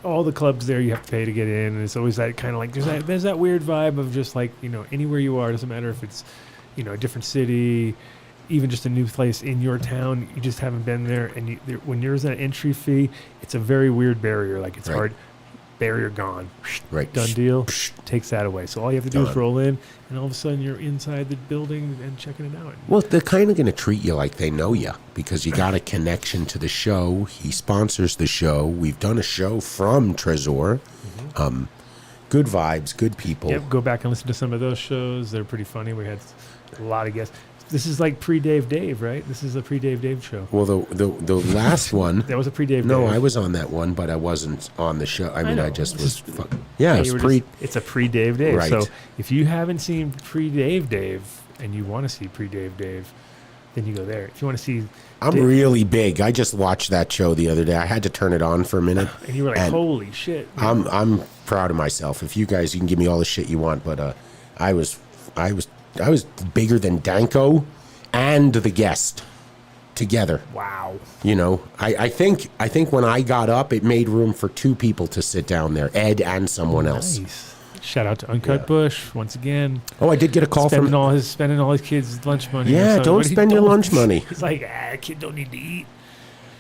all the clubs there you have to pay to get in, and it's always that kind of like there's that weird vibe of just like anywhere you are, doesn't matter if it's a different city, even just a new place in your town, you just haven't been there, and when there's that entry fee, it's a very weird barrier. Like it's hard. Barrier gone. Right. Done deal. Takes that away. So all you have to do is Done. roll in, and all of a sudden you're inside the building and checking it out. Well, they're kind of going to treat you like they know you because you got a connection to the show. He sponsors the show. We've done a show from Tresor. Good vibes, good people. Yep, go back and listen to some of those shows. They're pretty funny. We had a lot of guests. This is like pre-Dave Dave, right? This is a pre-Dave Dave show. Well, the last one. That was a pre-Dave Dave. No, I was on that one, but I wasn't on the show. I mean, know. I just was. Yeah, it was pre. it's a pre-Dave Dave. Right. So if you haven't seen pre-Dave Dave and you want to see pre-Dave Dave, then you go there. If you want to see, I'm really big. I just watched that show the other day. I had to turn it on for a minute. and you were like, "Holy shit!" I'm proud of myself. If you guys, you can give me all the shit you want, but I was bigger than Danko and the guest together. Wow. I think when I got up, it made room for 2 people to sit down there, Ed and someone else. Nice. Shout out to Uncut Bush once again. Oh, I did get a call spending from spending all his kids' lunch money. Yeah, don't spend your lunch money. He's like, kid don't need to eat.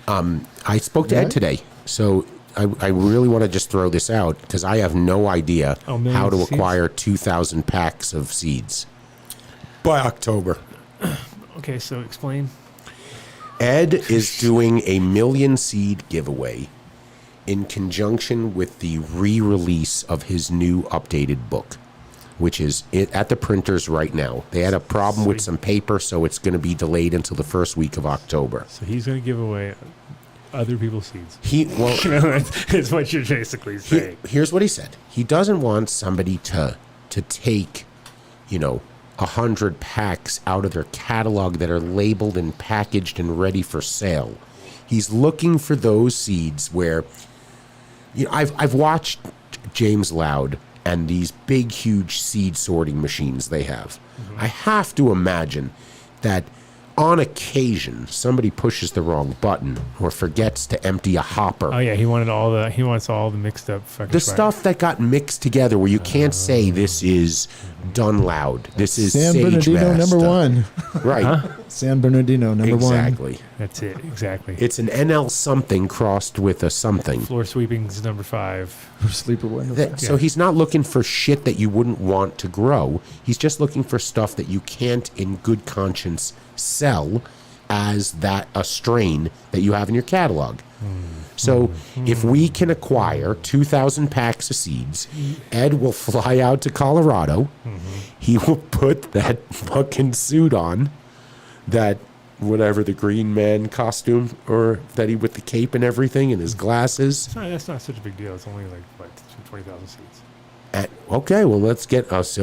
I spoke to Ed today, so I really want to just throw this out because I have no idea how to acquire 2,000 packs of seeds by October. Okay, so explain. Ed is doing a 1,000,000 seed giveaway in conjunction with the re-release of his new updated book, which is at the printers right now. They had a problem with some paper, so it's going to be delayed until the first week of October. So he's going to give away other people's seeds. That's what you're basically saying. Here's what he said. He doesn't want somebody to take, 100 packs out of their catalog that are labeled and packaged and ready for sale. He's looking for those seeds where, I've watched James Loud and these big, huge seed sorting machines they have. Mm-hmm. I have to imagine that on occasion somebody pushes the wrong button or forgets to empty a hopper. Oh yeah, he wants all the mixed up fucking stuff that got mixed together where you can't say this is Dunn Loud. This is San Sage Bernardino Master. #1. Right. Huh? San Bernardino #1. Exactly. That's it. Exactly. It's an NL something crossed with a something. Floor sweepings #5. Sleeper window. So he's not looking for shit that you wouldn't want to grow. He's just looking for stuff that you can't in good conscience sell as a strain that you have in your catalog. So if we can acquire 2,000 packs of seeds, Ed will fly out to Colorado. He will put that fucking suit on, that whatever, the Green Man costume, or that he with the cape and everything and his glasses. That's not such a big deal. It's only like 20,000 seeds. Okay, well, let's get us.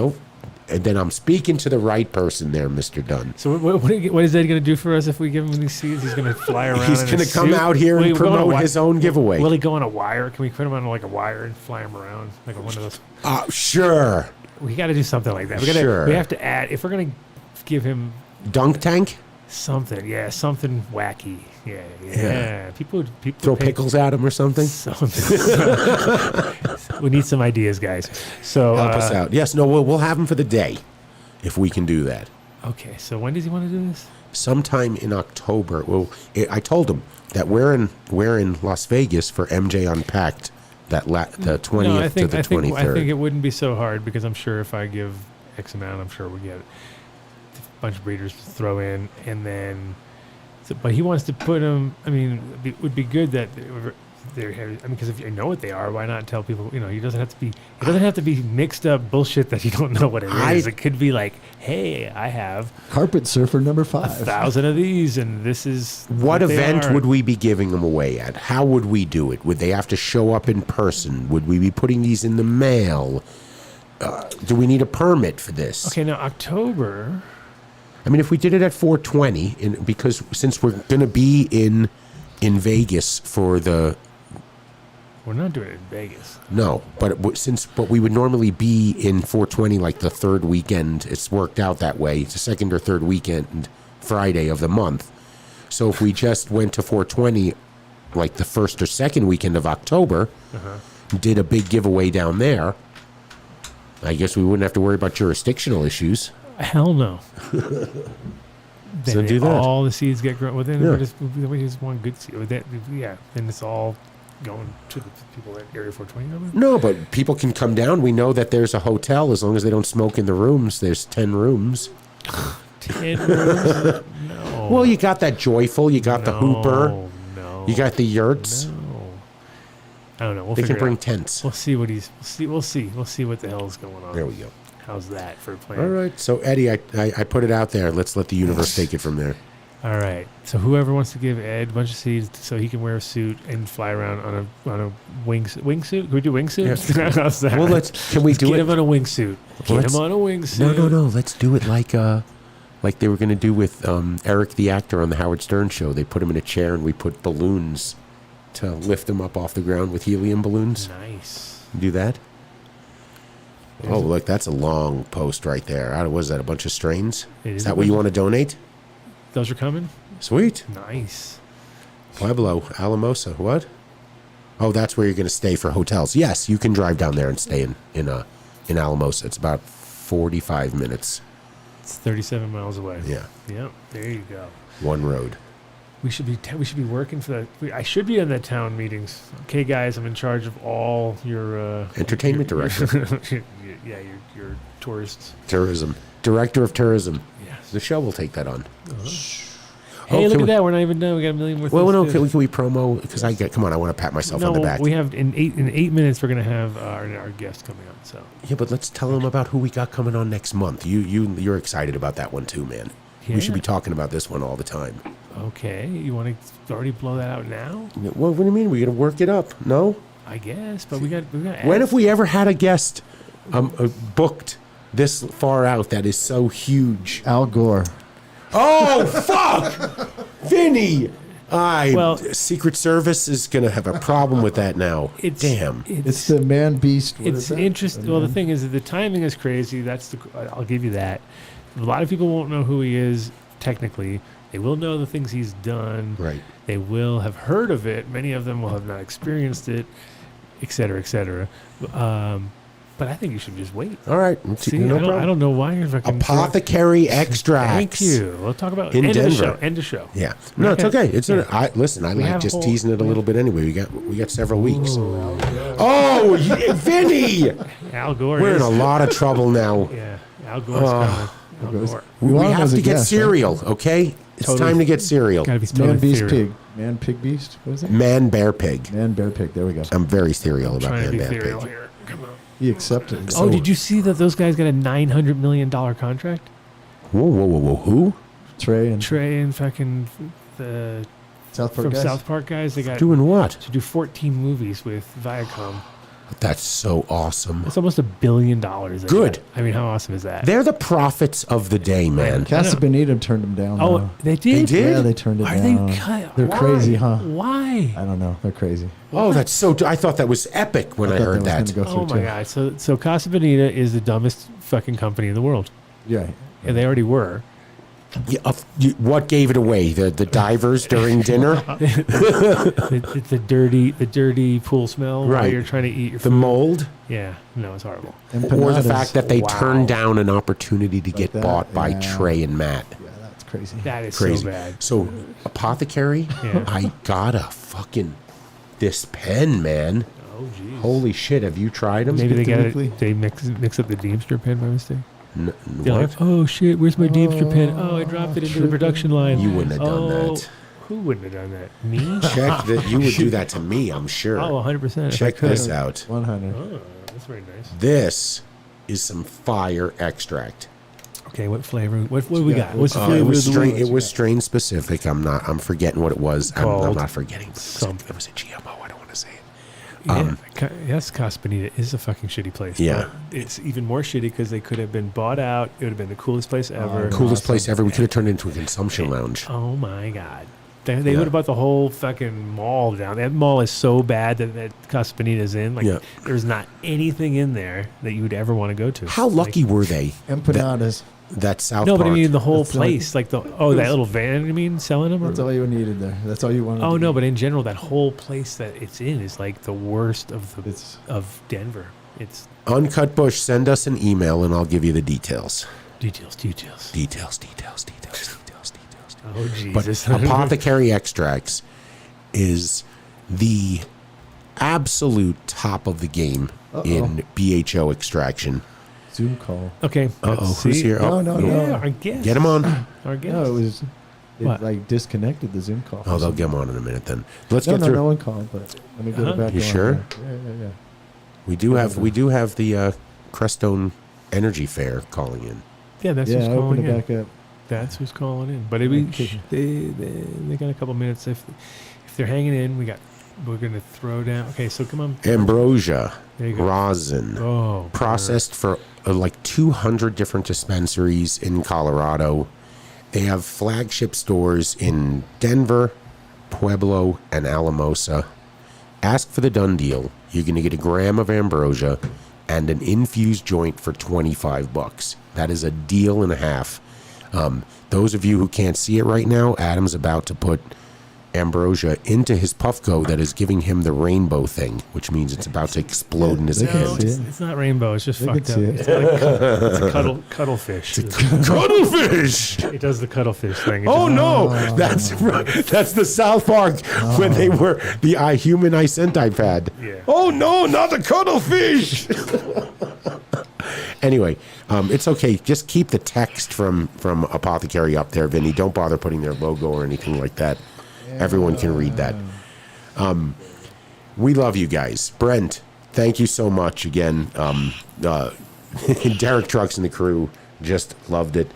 And then I'm speaking to the right person there, Mr. Dunn. So what is Ed going to do for us if we give him these seeds? He's going to fly around. He's going to come out here and promote his own giveaway. Will he go on a wire? Can we put him on like a wire and fly him around like one of those? Sure. We got to do something like that. Sure. We have to add, if we're going to give him Dunk tank? something, something wacky. Yeah. People Throw pay pickles at him or something? something. We need some ideas, guys. So Help us out. Yes, no, we'll have him for the day if we can do that. Okay, so when does he want to do this? Sometime in October. Well, I told him that we're in Las Vegas for MJ Unpacked the 20th to the 23rd. I think it wouldn't be so hard because I'm sure if I give X amount, I'm sure we'll get a bunch of breeders to throw in, and then. But he wants to put them. I mean, it would be good that they're. I mean, because if you know what they are, why not tell people? He doesn't have to be. It doesn't have to be mixed up bullshit that you don't know what it is. It could be like, hey, I have Carpet surfer number 5. 1,000 of these, and this is What they event are. would we be giving them away at? How would we do it? Would they have to show up in person? Would we be putting these in the mail? Do we need a permit for this? Okay, now October. I mean, if we did it at 420, because since we're going to be in Vegas for the... We're not doing it in Vegas. No, but we would normally be in 420 like the third weekend. It's worked out that way. It's the second or third weekend, Friday of the month. So if we just went to 420 like the first or second weekend of October, did a big giveaway down there, I guess we wouldn't have to worry about jurisdictional issues. Hell no. So do that. All the seeds get grown. Well, then Yeah. we just want good seed. Then it's all going to the people at Area 420. No, but people can come down. We know that there's a hotel as long as they don't smoke in the rooms. There's 10 rooms. 10 rooms? No. Well, you got that Joyful. You got the Hooper. No. You got the Yurts. No. I don't know. We'll They figure can bring it out. tents. We'll see what We'll see what the hell's going on. There we go. How's that for a plan? All right. So, Eddie, I put it out there. Let's let the universe take it from there. All right. So whoever wants to give Ed a bunch of seeds so he can wear a suit and fly around on a wingsuit. Can we do wingsuits? Yeah. How's that? Well, can we Let's do get it? him on a wingsuit. Get him on a wingsuit. No. Let's do it like they were going to do with Eric the actor on the Howard Stern show. They put him in a chair and we put balloons to lift him up off the ground with helium balloons. Nice. Do that? Oh, look, that's a long post right there. What is that, a bunch of strains? Is that what you want to donate? Those are coming? Sweet. Nice. Pueblo, Alamosa, what? Oh, that's where you're going to stay for hotels. Yes, you can drive down there and stay in Alamosa. It's about 45 minutes. It's 37 miles away. Yeah. Yep. There you go. One road. We should be working for that. I should be in the town meetings. Okay, guys, I'm in charge of all your Entertainment director. your tourists. Tourism. Director of tourism. Yes. The show will take that on. Hey, Oh, look can at that. We're not even done. We got a million more Well, things no, to do. can we promo? Because come on, I want to pat myself on the back. We have in 8 minutes. We're gonna have our guest coming up. So Yeah, but let's tell them about who we got coming on next month. You're excited about that one too, man. Yeah. We should be talking about this one all the time. okay, you want to already blow that out now? Well, what do you mean? We're gonna work it up? No. I guess, but we got. When have we ever had a guest booked this far out that is so huge? Al Gore. Oh, fuck! Vinny! Well- Secret Service is going to have a problem with that now. Damn. It's the man beast. What It's is that? interesting. Well, the thing is that the timing is crazy. I'll give you that. A lot of people won't know who he is technically. They will know the things he's done. Right. They will have heard of it. Many of them will have not experienced it, et cetera, et cetera. But I think you should just wait. All right. See, No I problem. don't know why you're fucking... Apothecary extracts. Thank you. We'll talk about In end Denver. of the show. End of show. Yeah. No, it's okay. It's Yeah. listen. I We like have just whole- teasing it a little bit anyway. We got several weeks. Oh, Vinny! Al Gore We're in is... a lot of trouble now. Yeah, Al Gore's coming. Al Gore. We want him have as a to get guest, right? cereal, okay? It's Totally. time to get cereal. Gotta be Man, totally beast, theory. pig. Man, pig, beast. What is it? Man, bear, pig. Man, bear, pig. There we go. I'm very cereal about Trying to man, be bear, theory pig. here. Come on. He accepted. Oh, did you see that those guys got a $900 million contract? Whoa. Who? Trey and Trey and fucking the South Park from guys? South Park guys, they got Doing what? to do 14 movies with Viacom. That's so awesome. It's almost $1 billion. Good. I mean, how awesome is that? They're the prophets of the day, man. Casa Bonita turned them down. Oh, though. they did? They did? Yeah, they turned it Are down. They're why? crazy, huh? Why? I don't know. They're crazy. Oh, that's so. I thought that was epic when I thought heard that that. was gonna go Oh through my too. god! So Casa Bonita is the dumbest fucking company in the world, Yeah. and they already were. Yeah, what gave it away? The divers during dinner, the dirty pool smell. While Right. you're trying to eat your the food. mold, Yeah, no, it's horrible. or the Empanadas. fact that they Wow. turned down an opportunity to get that, bought by yeah. Trey and Matt. Yeah, that's crazy. That is Crazy. so bad. So, Apothecary, Yeah. I got a fucking this pen, man. Oh jeez. Holy shit! Have you tried them? Maybe they the got weekly. it. They mix up the Deemster pen by mistake. They're What? like, oh shit, where's my Deemster pen? Oh, I dropped it into the production line. You wouldn't have done Oh, that. Who wouldn't have done that? Me? Check that. You would do that to me, I'm sure. Oh, 100%. Check this out. 100. Oh, that's very nice. This is some fire extract. Okay, what flavor? What do we got? What's the It flavor was of the week? strain. It was strain specific. I'm forgetting what it was. I'm Called not forgetting. It something. was a GMO. I don't want to say it. Yes, Casa Bonita is a fucking shitty place. Yeah. but it's even more shitty because they could have been bought out. It would have been the coolest place ever. Coolest place ever. We could have turned it into a consumption lounge. Oh my god. They Yeah. would have bought the whole fucking mall down. That mall is so bad that Casa Bonita's in. Like, Yeah. there's not anything in there that you would ever want to go to. How lucky were they? Empanadas. That South No, Park. but I mean the whole That's like- place. Like that little van, you mean, selling them? That's all you needed there. That's all you wanted. Oh to no, do. but in general, that whole place that it's in is like the worst of It's- of Denver. It's Uncut Bush, send us an email and I'll give you the details. details. Details. Oh But Jesus! Apothecary Extracts is the absolute top of the game in BHO extraction. Zoom call. Okay. Uh-oh, let's who's see. here? Oh, No. Yeah, our guest. Get him on. Our guest. No, it What? like disconnected the Zoom call. Oh, they'll get him on in a minute then. Let's No, get through. no one called, but let me get it back You on sure? there. Yeah. We do have the Crestone Energy Fair calling in. Yeah, that's Yeah, who's open calling it in. back up. That's who's calling in. But they got a couple minutes. If they're hanging in, we're gonna throw down. Okay, so come on. Ambrosia, There you go. rosin, Oh, processed for like 200 different dispensaries in Colorado. They have flagship stores in Denver, Pueblo, and Alamosa. Ask for the Dunn deal. You're going to get a gram of ambrosia and an infused joint for $25. That is a deal and a half. Those of you who can't see it right now, Adam's about to put ambrosia into his Puffco that is giving him the rainbow thing, which means it's about to explode in his They can hand. see it's, it. it's not rainbow. It's just They fucked can up. see it. It's, it's a cuttlefish. Cuttlefish! It does the cuttlefish thing. It Oh just- no, that's the South Park when they were the human eye centipede. Yeah. Oh no, not the cuttlefish. Anyway, it's okay. Just keep the text from Apothecary up there, Vinny. Don't bother putting their logo or anything like that. Everyone can read that. We love you guys. Brent, thank you so much again. Derek Trucks and the crew just loved it.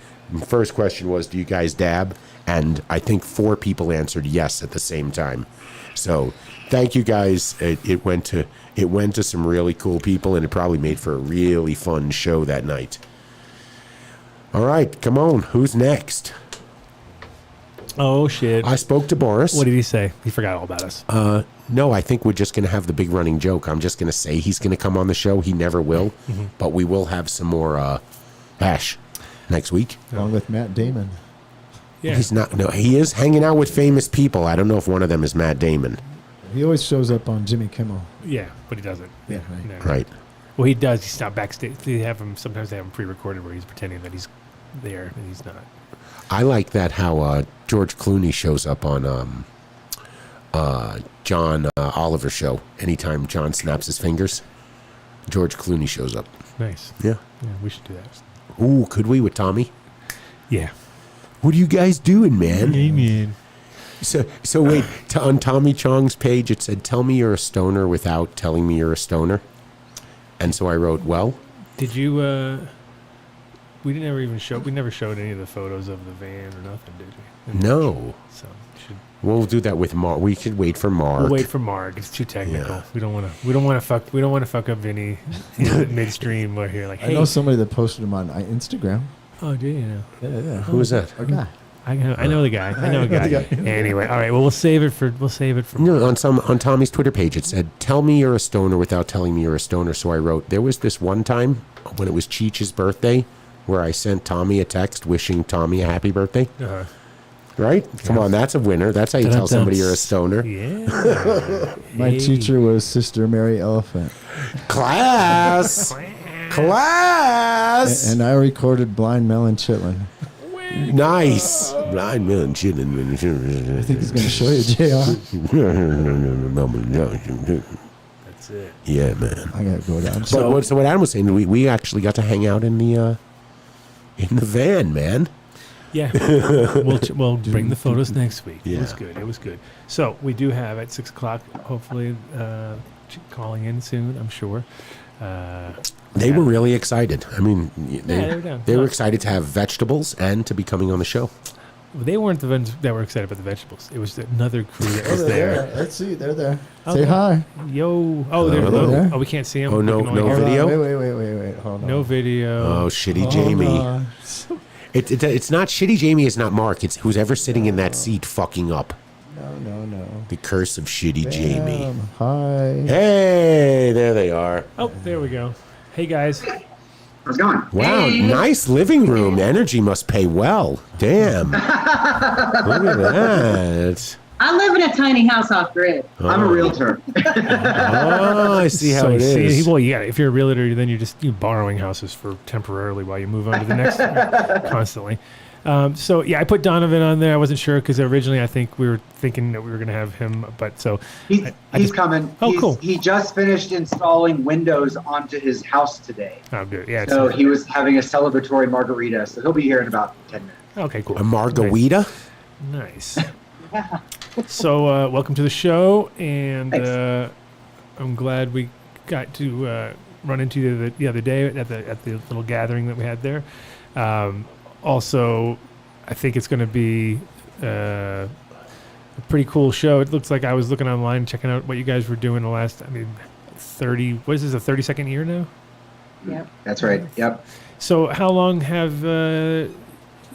First question was, do you guys dab? And I think 4 people answered yes at the same time. So thank you guys. It went to some really cool people, and it probably made for a really fun show that night. All right, come on. Who's next? Oh shit! I spoke to Boris. What did he say? He forgot all about us. No, I think we're just going to have the big running joke. I'm just going to say he's going to come on the show. He never will, but we will have some more hash next week. Along with Matt Damon. Yeah. He's not. No, he is hanging out with famous people. I don't know if one of them is Matt Damon. He always shows up on Jimmy Kimmel. Yeah, but he doesn't. Yeah, right. No. Right. Well, he does. He's not backstage. They have him. Sometimes they have him pre-recorded where he's pretending that he's there and he's not. I like that how George Clooney shows up on John Oliver's show. Anytime John snaps his fingers, George Clooney shows up. Nice. Yeah. Yeah, we should do that. Ooh, could we with Tommy? Yeah. What are you guys doing, man? Amen. So wait, on Tommy Chong's page it said, "Tell me you're a stoner without telling me you're a stoner," and so I wrote, "Well." Did you? We didn't ever even show. We never showed any of the photos of the van or nothing, did we? No. So We'll do that with Mark. We should wait for Mark. We'll wait for Mark. It's too technical. Yeah. We don't want to fuck up Vinny midstream. We're here like, hey. I know somebody that posted him on Instagram. Oh, do you know? Yeah. Who is that? A guy. I know the guy. I know a guy. Anyway, all right. Well, we'll save it for. No, on Tommy's Twitter page it said, "Tell me you're a stoner without telling me you're a stoner." So I wrote, there was this one time when it was Cheech's birthday where I sent Tommy a text wishing Tommy a happy birthday. Uh-huh. Right? Come on, that's a winner. That's how you tell somebody you're a stoner. Yeah. My teacher was Sister Mary Elephant. Class. And I recorded Blind Melon Chitlin. Nice. Blind Melon Chitlin. I think he's going to show you, JR. That's it. Yeah, man. I got to go down. So what Adam was saying, we actually got to hang out in the van, man. Yeah, we'll bring the photos next week. Yeah. It was good. So we do have at 6:00, hopefully, calling in soon. I'm sure. They were really excited. I mean, they were No. excited to have vegetables and to be coming on the show. They weren't the ones that were excited about the vegetables. It was another crew that was there. Let's see. They're there. Okay. Say hi. Yo. Oh, they're Hello. there. Oh, we can't see them. Oh, no video? Wait. Hold on. No video. Oh, shitty Jamie. It's not shitty Jamie. It's not Mark. It's who's ever sitting in that seat fucking up. No. The curse of shitty Jamie. Hi. Hey, there they are. Oh, there we go. Hey, guys. How's it going? Wow, nice living room. Energy must pay well. Damn. Look at that. I live in a tiny house off grid. I'm a realtor. Oh, I see how So it is. well, yeah. If you're a realtor, then you're just borrowing houses for temporarily while you move on to the next constantly. So yeah, I put Donovan on there. I wasn't sure because originally I think we were thinking that we were going to have him, but so He's coming. Oh, cool. He just finished installing windows onto his house today. Oh, good. Yeah. So he was having a celebratory margarita. So he'll be here in about 10 minutes. Okay, cool. A margarita? Nice. So welcome to the show, and I'm glad we got to run into you the other day at the little gathering that we had there. Also, I think it's going to be a pretty cool show. It looks like I was looking online, checking out what you guys were doing the last, 30, what is this, a 32nd year now? Yep. That's right. Yep. So how long have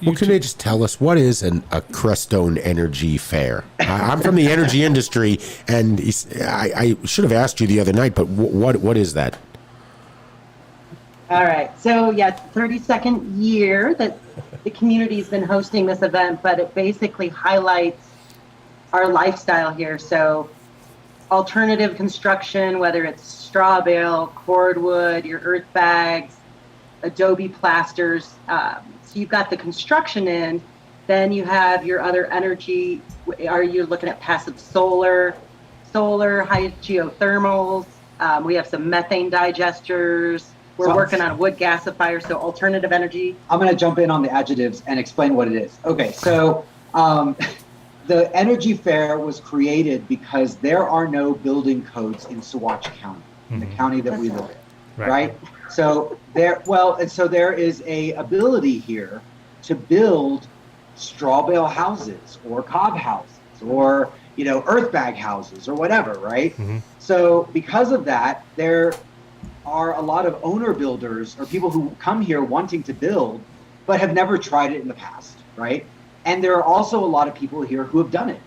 Well, can they just tell us what is a Crestone Energy Fair? I'm from the energy industry, and I should have asked you the other night, but what is that? All right. So yeah, 32nd year that the community's been hosting this event, but it basically highlights our lifestyle here. So alternative construction, whether it's straw bale, cordwood, your earth bags, Adobe plasters. So you've got the construction end, then you have your other energy. Are you looking at passive solar, high geothermals? We have some methane digesters. We're working on wood gasifiers, so alternative energy. I'm going to jump in on the adjectives and explain what it is. Okay, so the Energy Fair was created because there are no building codes in Saguache County, the county that we live in, right? So there is a ability here to build straw bale houses or cob houses or earth bag houses or whatever, right? Mm-hmm. So because of that, there are a lot of owner builders or people who come here wanting to build but have never tried it in the past, right? And there are also a lot of people here who have done it.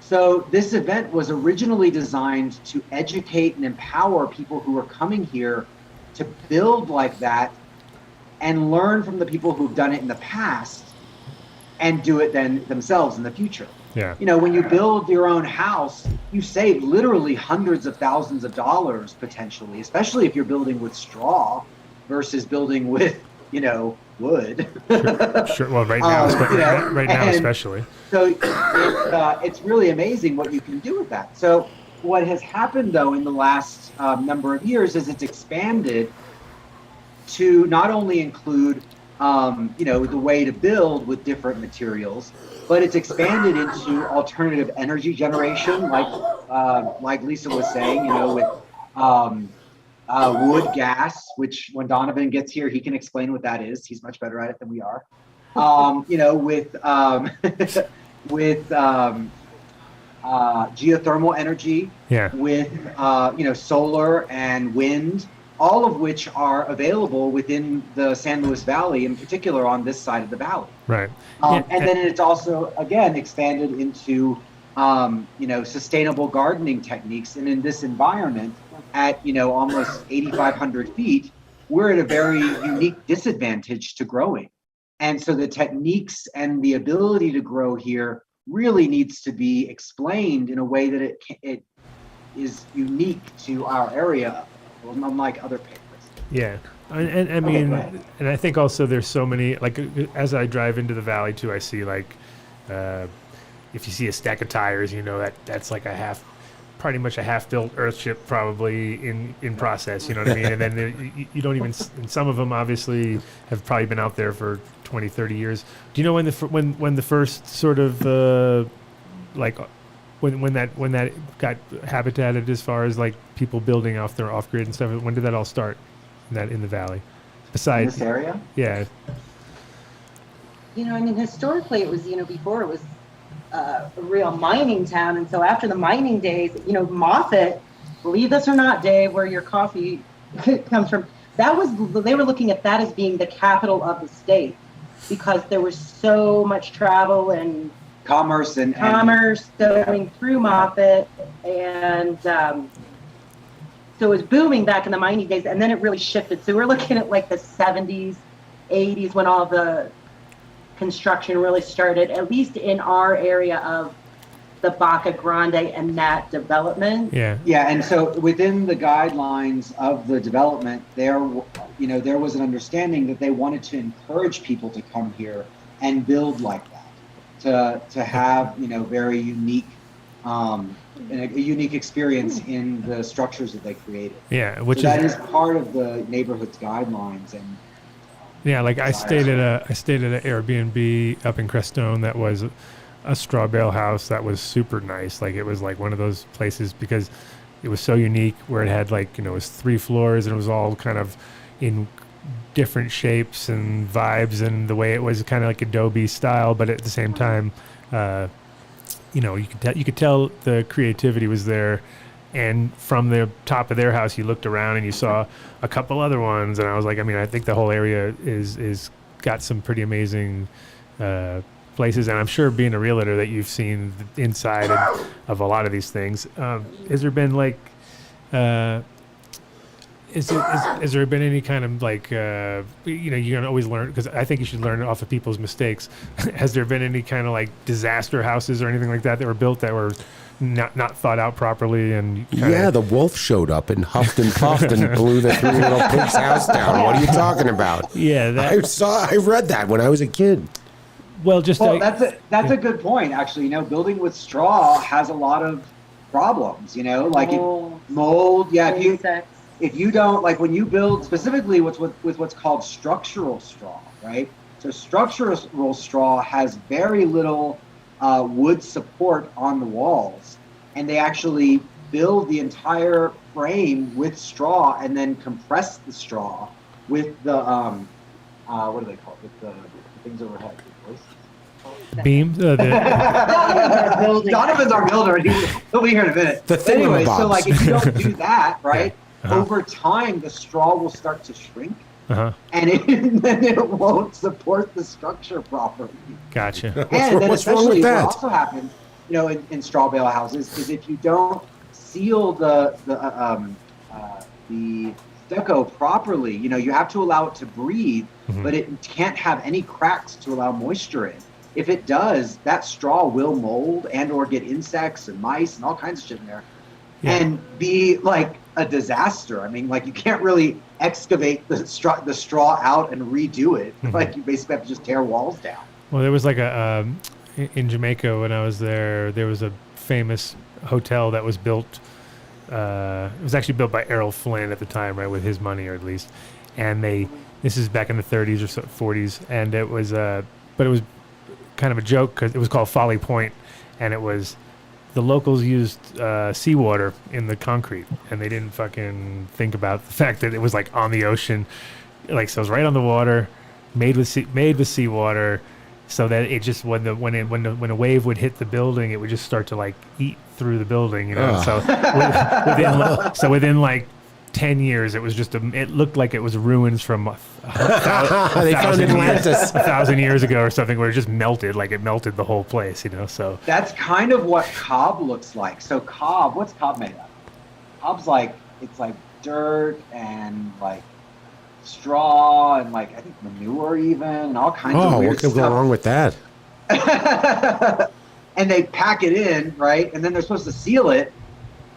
So this event was originally designed to educate and empower people who are coming here to build like that and learn from the people who've done it in the past and do it then themselves in the future. Yeah. When you build your own house, you save literally hundreds of thousands of dollars potentially, especially if you're building with straw versus building with, wood. Sure. Well, right now, especially. So it's really amazing what you can do with that. So what has happened though in the last number of years is it's expanded to not only include the way to build with different materials, but it's expanded into alternative energy generation, like Lisa was saying, with wood gas, which when Donovan gets here, he can explain what that is. He's much better at it than we are. With geothermal energy, Yeah. with solar and wind, all of which are available within the San Luis Valley, in particular on this side of the valley. Right. And then it's also, again, expanded into sustainable gardening techniques. And in this environment, at almost 8,500 feet, we're at a very unique disadvantage to growing. And so the techniques and the ability to grow here really needs to be explained in a way that it is unique to our area, unlike other papers. Yeah. And I mean, and I think also there's so many, like, as I drive into the valley too, I see like, if you see a stack of tires, that's like pretty much a half-built Earthship probably in process, you know what I mean? And then you don't even, and some of them obviously have probably been out there for 20, 30 years. Do you know when the first sort of, when that got habitated, as far as like people building off their off-grid and stuff, when did that all start in the valley? Besides this area? Yeah. Historically it was, before it was a real mining town. And so after the mining days, Moffat, believe this or not, Dave, where your coffee comes from, they were looking at that as being the capital of the state, because there was so much travel and commerce going through Moffat. And so it was booming back in the mining days, and then it really shifted. So we're looking at like the 70s, 80s, when all the construction really started, at least in our area of the Baca Grande and that development. Yeah. And so within the guidelines of the development, there was an understanding that they wanted to encourage people to come here and build like that, to have very unique, a unique experience in the structures that they created. Yeah, that is part of the neighborhood's guidelines. And yeah, like I stayed at an Airbnb up in Crestone that was a straw bale house that was super nice. Like it was like one of those places because it was so unique, where it had like, it was 3 floors and it was all kind of in different shapes and vibes, and the way it was kind of like Adobe style, but at the same time, you could tell the creativity was there. And from the top of their house, you looked around and you saw a couple other ones, and I was like, I think the whole area is got some pretty amazing places, and I'm sure, being a realtor, that you've seen the inside of a lot of these things. Has there been like, has there been any kind of like, you're gonna always learn, because I think you should learn off of people's mistakes. Has there been any kind of like disaster houses or anything like that were built that were not thought out properly? And the wolf showed up and huffed and puffed and blew the 3 little pig's house down. What are you talking about? Yeah, I read that when I was a kid. Well, that's a good point, actually. Building with straw has a lot of problems. Like mold. Yeah, if you don't, like, when you build specifically with what's called structural straw, right? So structural straw has very little wood support on the walls, and they actually build the entire frame with straw and then compress the straw with the what do they call it? With the things overhead. Beams. Donovan's our builder, and he'll be here in a minute. Anyway, so like if you don't do that, right, over time the straw will start to shrink. And then it won't support the structure properly. Gotcha. And then especially what also happens, in straw bale houses, is if you don't seal the stucco properly, you have to allow it to breathe, but it can't have any cracks to allow moisture in. If it does, that straw will mold and or get insects and mice and all kinds of shit in there, and be like a disaster. You can't really excavate the straw out and redo it. Like, you basically have to just tear walls down. Well, there was like in Jamaica when I was there was a famous hotel that was built. It was actually built by Errol Flynn at the time, right, with his money, or at least. And this is back in the 30s or 40s, and it was but it was kind of a joke because it was called Folly Point, and it was, the locals used seawater in the concrete, and they didn't fucking think about the fact that it was like on the ocean, like, so it was right on the water, made with seawater, so that it just when a wave would hit the building, it would just start to like eat through the building, you know. So within like 10 years, it was just it looked like it was ruins from a thousand years ago or something, where it just melted, like it melted the whole place, you know. So that's kind of what Cobb looks like. So Cobb, what's Cobb made of? Cobb's like, it's like dirt and like straw and like I think manure even, and all kinds of weird what could stuff. go wrong with that? And they pack it in, right? And then they're supposed to seal it,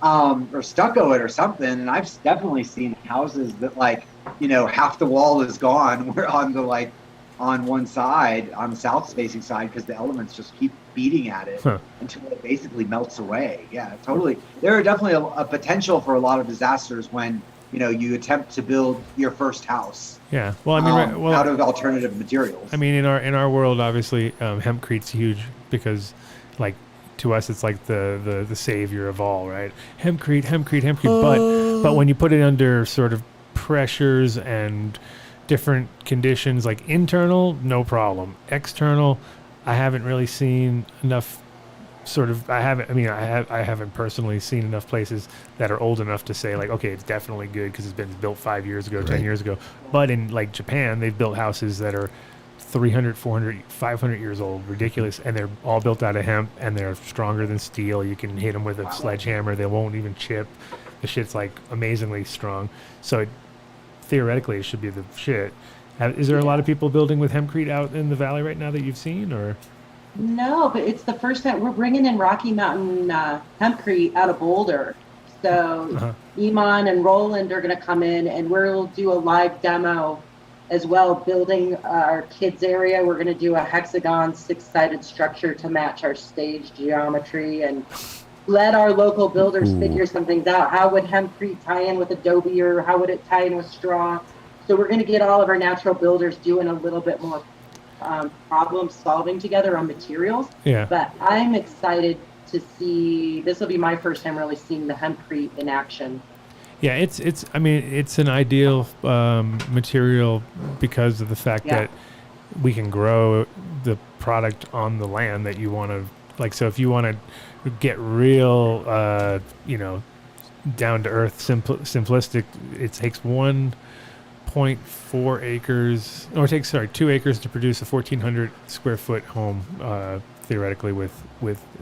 or stucco it or something. And I've definitely seen houses that, like, you know, half the wall is gone. We're on the, like, on one side, on the south facing side, because the elements just keep beating at it until it basically melts away. Yeah, totally. There are definitely a potential for a lot of disasters when, you know, you attempt to build your first house. Yeah, well, I mean, out of alternative materials. I mean, in our world, obviously, hempcrete's huge because, like, to us, it's like the savior of all, right? Hempcrete. But when you put it under sort of pressures and different conditions, like internal, no problem. External, I haven't really seen enough. I haven't personally seen enough places that are old enough to say, like, okay, it's definitely good because it's been built 5 years ago, 10 years ago. But in, like, Japan, they've built houses that are 300, 400, 500 years old, ridiculous, and they're all built out of hemp, and they're stronger than steel. You can hit them with a sledgehammer. They won't even chip. The shit's, like, amazingly strong. So theoretically, it should be the shit. Is there a lot of people building with hempcrete out in the valley right now that you've seen, or...? No, but it's the first time we're bringing in Rocky Mountain hempcrete out of Boulder. So Iman and Roland are going to come in, and we'll do a live demo as well, building our kids area. We're going to do a hexagon 6-sided structure to match our stage geometry, and let our local builders figure some things out. How would hempcrete tie in with Adobe, or how would it tie in with straw? So we're going to get all of our natural builders doing a little bit more problem solving together on materials. Yeah. But I'm excited to see, this will be my first time really seeing the hempcrete in action. Yeah, it's an ideal material because of the fact that we can grow the product on the land that you want to, like, so if you want to get real, down to earth, simplistic, it takes 1.4 acres, or it takes 2 acres to produce a 1,400 square foot home, theoretically with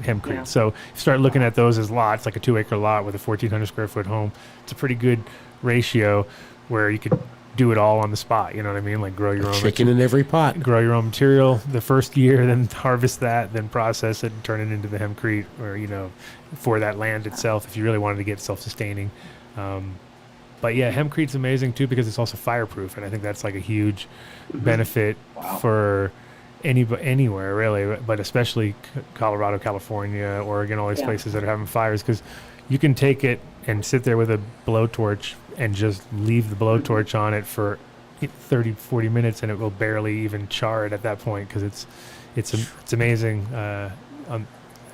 hempcrete. Yeah. So you start looking at those as lots, like a 2 acre lot with a 1,400 square foot home. It's a pretty good ratio where you could do it all on the spot. You know what I mean? Like grow your own chicken in every pot. Grow your own material the first year, then harvest that, then process it and turn it into the hempcrete, or, you know, for that land itself if you really wanted to get self-sustaining. But yeah, hempcrete's amazing too because it's also fireproof, and I think that's like a huge benefit for anywhere really, but especially Colorado, California, Oregon, all these places that are having fires, because you can take it and sit there with a blowtorch and just leave the blowtorch on it for 30, 40 minutes, and it will barely even char it at that point because it's amazing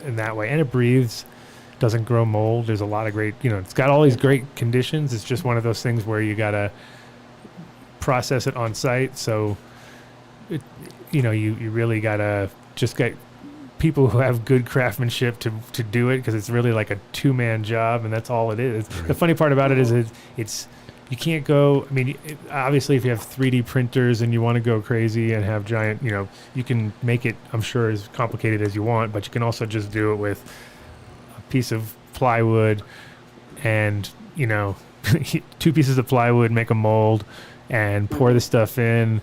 in that way, and it breathes. Doesn't grow mold. There's a lot of great, it's got all these great conditions. It's just one of those things where you gotta process it on site. So, you really gotta just get people who have good craftsmanship to do it, because it's really like a 2-man job, and that's all it is. The funny part about it is it's you can't go. I mean, obviously, if you have 3D printers and you want to go crazy and have giant, you can make it, I'm sure, as complicated as you want, but you can also just do it with piece of plywood and 2 pieces of plywood, make a mold and pour the stuff in,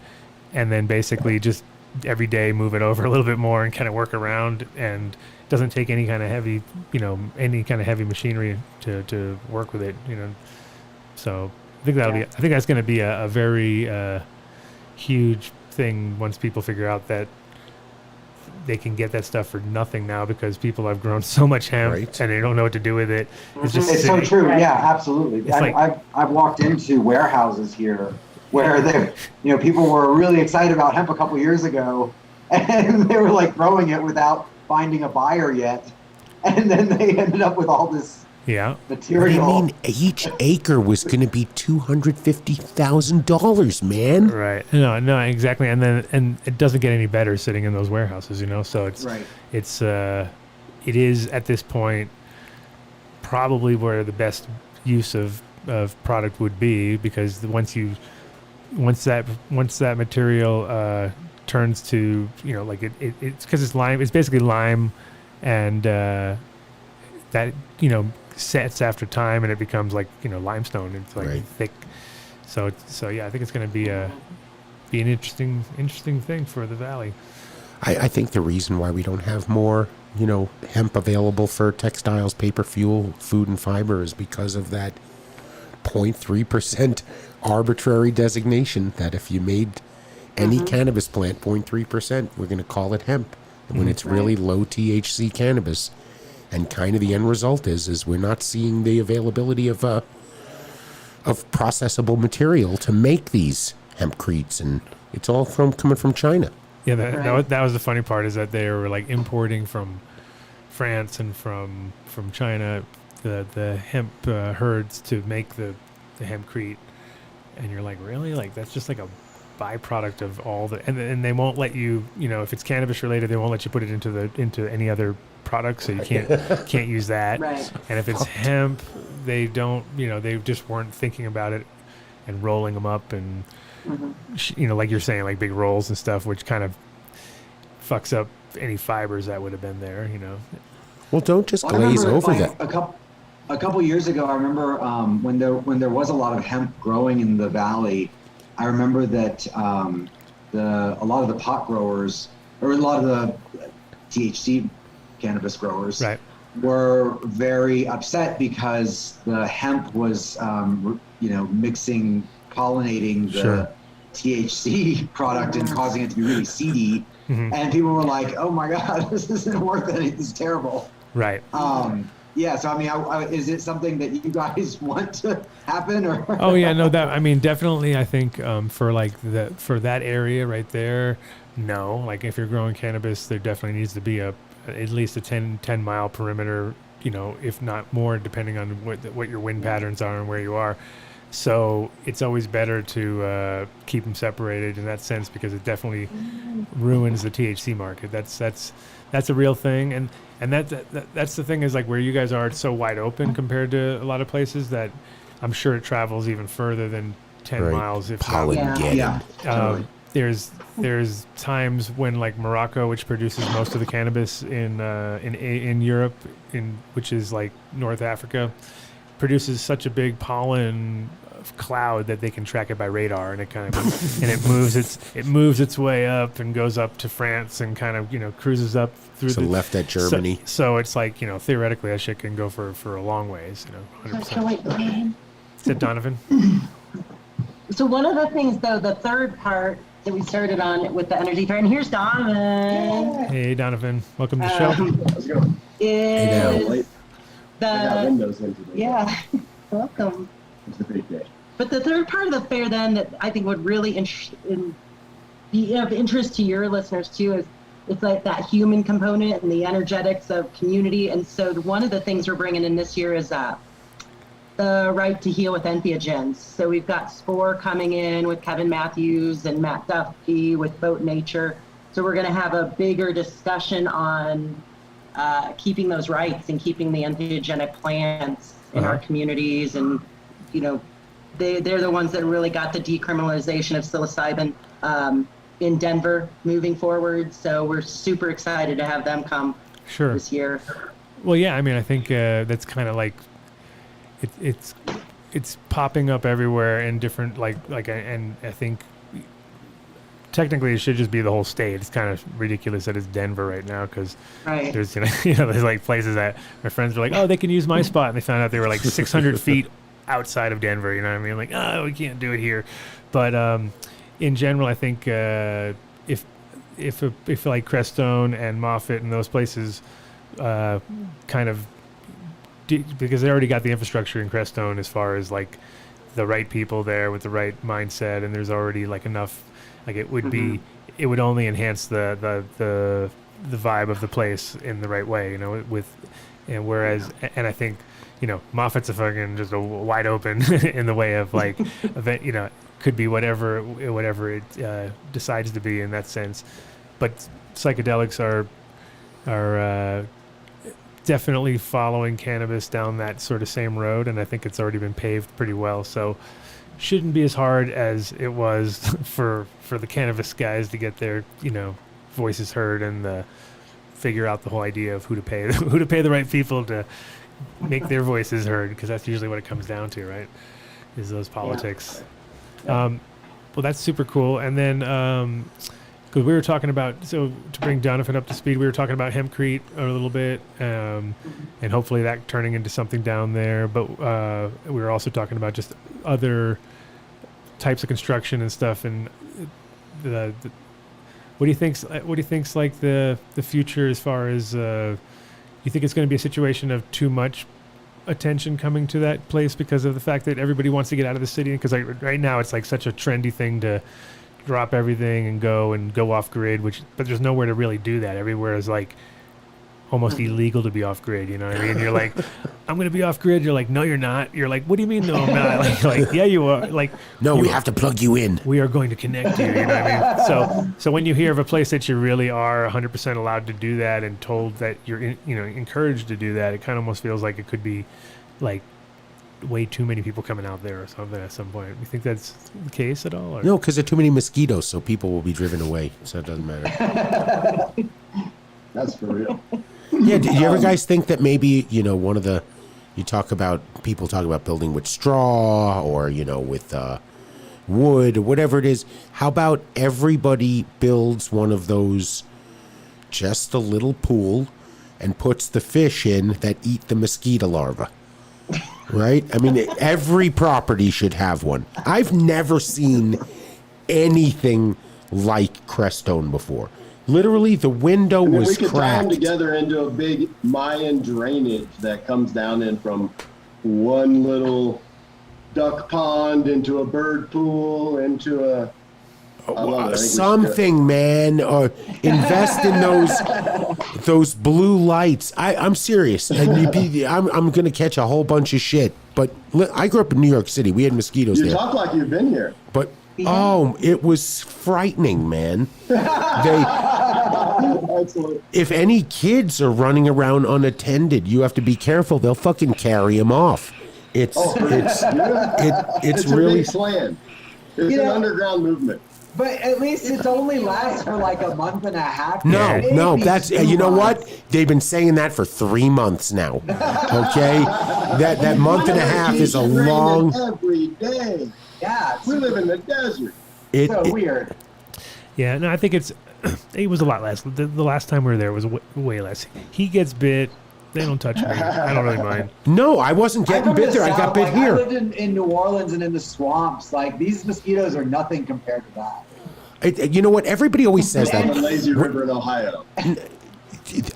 and then basically just every day move it over a little bit more and kind of work around, and it doesn't take any kind of heavy machinery to work with it, so I think that's going to be a very huge thing once people figure out that they can get that stuff for nothing now, because people have grown so much hemp and they don't know what to do with it. It's so true. Yeah, absolutely. I've walked into warehouses here where people were really excited about hemp a couple years ago, and they were like growing it without finding a buyer yet, and then they ended up with all this What do material. you mean each acre was going to be $250,000, man? Right. No, exactly. And it doesn't get any better sitting in those warehouses, So it's Right. it is at this point probably where the best use of product would be, because once that material turns to it's because it's lime. It's basically lime, and that sets after time, and it becomes like limestone. It's like Right. thick. So yeah, I think it's going to be an interesting thing for the valley. I think the reason why we don't have more, hemp available for textiles, paper, fuel, food, and fiber is because of that 0.3% arbitrary designation that if you made any cannabis plant 0.3%, we're going to call it hemp. And when it's really low THC cannabis. And kind of the end result is we're not seeing the availability of processable material to make these hempcretes, and it's all coming from China. Yeah, that was the funny part, is that they were like importing from France and from China the hemp herds to make the hempcrete, and you're like, really? Like, that's just like a byproduct of all the, and they won't let you, if it's cannabis related, they won't let you put it into any other product, so you can't use that. Right. And if it's hemp, they don't, they just weren't thinking about it and rolling them up and like you're saying, like big rolls and stuff, which kind of fucks up any fibers that would have been there. Well, don't just glaze over that. A couple years ago, I remember when there was a lot of hemp growing in the valley. I remember that a lot of the pot growers, or a lot of the THC cannabis growers, were very upset because the hemp was, mixing, pollinating the THC product and causing it to be really seedy. And people were like, "Oh my God, this isn't worth it. This is terrible." Right. Yeah. So I mean, is it something that you guys want to happen, or? Oh yeah, no. Definitely. I think for that area right there, no. Like if you're growing cannabis, there definitely needs to be at least a 10 mile perimeter. If not more, depending on what your wind patterns are and where you are. So it's always better to keep them separated in that sense, because it definitely ruins the THC market. That's a real thing, and that's the thing, is like where you guys are, it's so wide open compared to a lot of places that I'm sure it travels even further than 10 miles. If Pollen Totally. There's times when like Morocco, which produces most of the cannabis in Europe, which is like North Africa, produces such a big pollen cloud that they can track it by radar, and it kind of and it moves its way up and goes up to France and kind of cruises up through left at Germany. So it's like theoretically that shit can go for a long ways. 100%. Is it Donovan? So one of the things, though, the third part that we started on with the energy fair, and here's Donovan. Hey Donovan, welcome to the show. How's it going? Is I got windows in today. Welcome. It's a big day. But the third part of the fair, then, that I think would really be of interest to your listeners too, is it's like that human component and the energetics of community. And so one of the things we're bringing in this year is the right to heal with entheogens. So we've got Spore coming in with Kevin Matthews and Matt Duffy with Boat Nature. So we're going to have a bigger discussion on keeping those rights and keeping the entheogenic plants in our communities. And, they're the ones that really got the decriminalization of psilocybin in Denver moving forward. So we're super excited to have them come this year. Well, yeah, I think that's kind of like it's popping up everywhere in different and I think technically it should just be the whole state. It's kind of ridiculous that it's Denver right now, because there's there's like places that my friends were like, oh, they can use my spot, and they found out they were like 600 feet outside of Denver. You know what I mean? Like, oh, we can't do it here. But in general, I think if like Crestone and Moffat and those places kind of because they already got the infrastructure in Crestone as far as like the right people there with the right mindset, and there's already like enough. Like it would be, it would only enhance the vibe of the place in the right way, And whereas, and I think, Moffat's a fucking just a wide open in the way of like, event, could be whatever it decides to be in that sense. But psychedelics are definitely following cannabis down that sort of same road, and I think it's already been paved pretty well. So shouldn't be as hard as it was for the cannabis guys to get their voices heard and figure out the whole idea of who to pay the right people to make their voices heard, because that's usually what it comes down to, right? Is those politics. Yeah. Well, that's super cool. And then because we were talking about, so to bring Donovan up to speed, we were talking about Hempcrete a little bit, and hopefully that turning into something down there. But we were also talking about just other types of construction and stuff. And what do you think's like the future as far as you think it's going to be a situation of too much attention coming to that place because of the fact that everybody wants to get out of the city? Because right now it's like such a trendy thing to drop everything and go off grid, but there's nowhere to really do that. Everywhere is like almost illegal to be off grid, you know what I mean? You're like, I'm going to be off grid. You're like, no, you're not. You're like, what do you mean? No, I'm not. Like, yeah, you are. Like, no, we have to plug you in. We are going to connect you. You know what I mean? So when you hear of a place that you really are 100% allowed to do that and told that you're, encouraged to do that, it kind of almost feels like it could be like way too many people coming out there or something at some point. You think that's the case at all? Or? No, because there are too many mosquitoes, so people will be driven away. So it doesn't matter. That's for real. Yeah, do you ever guys think that maybe, people talk about building with straw or, with wood or whatever it is. How about everybody builds one of those, just a little pool, and puts the fish in that eat the mosquito larvae? Right? I mean, every property should have one. I've never seen anything like Crestone before. Literally, the window was we could cracked. tie them together into a big Mayan drainage that comes down in from one little duck pond into a bird pool into a something, man. Or invest in those blue lights. I'm serious. I'm going to catch a whole bunch of shit. But I grew up in New York City. We had mosquitoes there. You talk like you've been here. But it was frightening, man. If any kids are running around unattended, you have to be careful. They'll fucking carry them off. It's really a big plan. It's an underground movement. But at least it only lasts for like a month and a half. No, that's you know what? They've been saying that for 3 months now. Okay, that month and a half is a long. Every day. Yeah, we live in the desert. So weird. Yeah, no, I think it was a lot less. The last time we were there was way less. He gets bit. They don't touch me. I don't really mind. No, I wasn't getting bit there. I got bit here. I lived in New Orleans and in the swamps. Like, these mosquitoes are nothing compared to that. You know what? Everybody always says that. The lazy river in Ohio.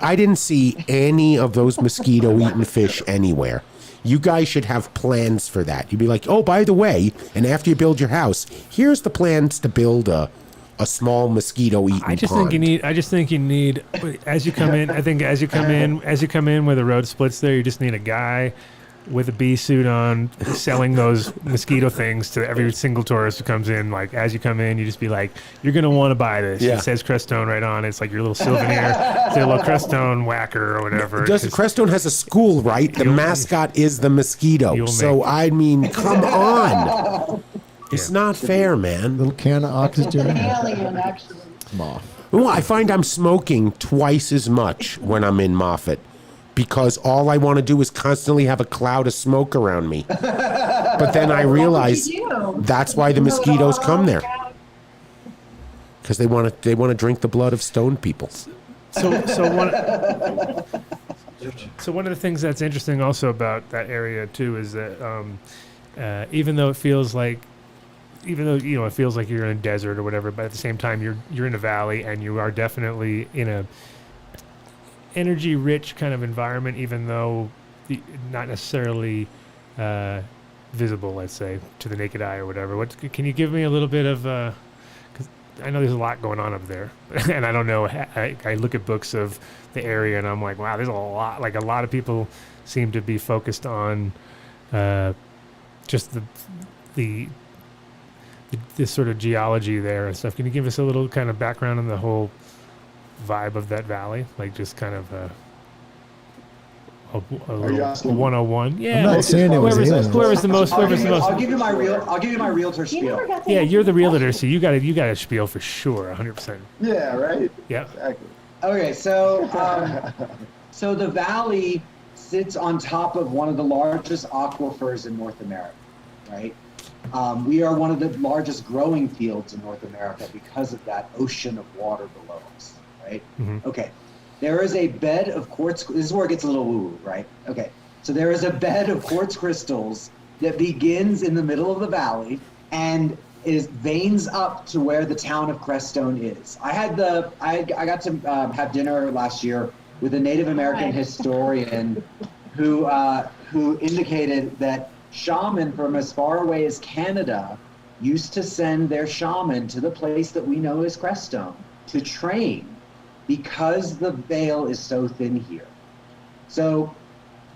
I didn't see any of those mosquito-eating fish anywhere. You guys should have plans for that. You'd be like, oh, by the way, and after you build your house, here's the plans to build a small mosquito-eating pond. I just think you need, as you come in, as you come in where the road splits there, you just need a guy with a bee suit on selling those mosquito things to every single tourist who comes in. Like, as you come in, you just be like, you're going to want to buy this. Yeah. It says Crestone right on it. It's like your little souvenir. It's a little Crestone whacker or whatever. Crestone has a school, right? The mascot is the mosquito. So, I mean, come on. It's not fair, man. Little can of oxygen. It's an alien, actually. Moth. Well, I find I'm smoking twice as much when I'm in Moffat because all I want to do is constantly have a cloud of smoke around me. But then I realize that's why the mosquitoes come there, because they want to drink the blood of stoned people. So one of the things that's interesting also about that area too is that even though it feels like it feels like you're in a desert or whatever, but at the same time you're in a valley and you are definitely in a energy rich kind of environment, even though not necessarily visible, let's say, to the naked eye or whatever. Can you give me a little bit of I know there's a lot going on up there, and I don't know. I look at books of the area, and I'm like, wow, there's a lot. Like a lot of people seem to be focused on just the this sort of geology there and stuff. Can you give us a little kind of background on the whole vibe of that valley? Like just kind of a 101. Yeah. I'm not saying it was aliens. Whoever's the most. I'll give you my realtor spiel. Yeah, you're the realtor, so you got a spiel for sure, 100%. Yeah, right? Yeah. Exactly. Okay, so the valley sits on top of one of the largest aquifers in North America, right? We are one of the largest growing fields in North America because of that ocean of water below us, right? Mm-hmm. Okay. There is a bed of quartz. This is where it gets a little woo-woo, right? Okay. So there is a bed of quartz crystals that begins in the middle of the valley and is veins up to where the town of Crestone is. I got to have dinner last year with a Native American historian who indicated that shaman from as far away as Canada used to send their shaman to the place that we know as Crestone to train because the Bale is so thin here. So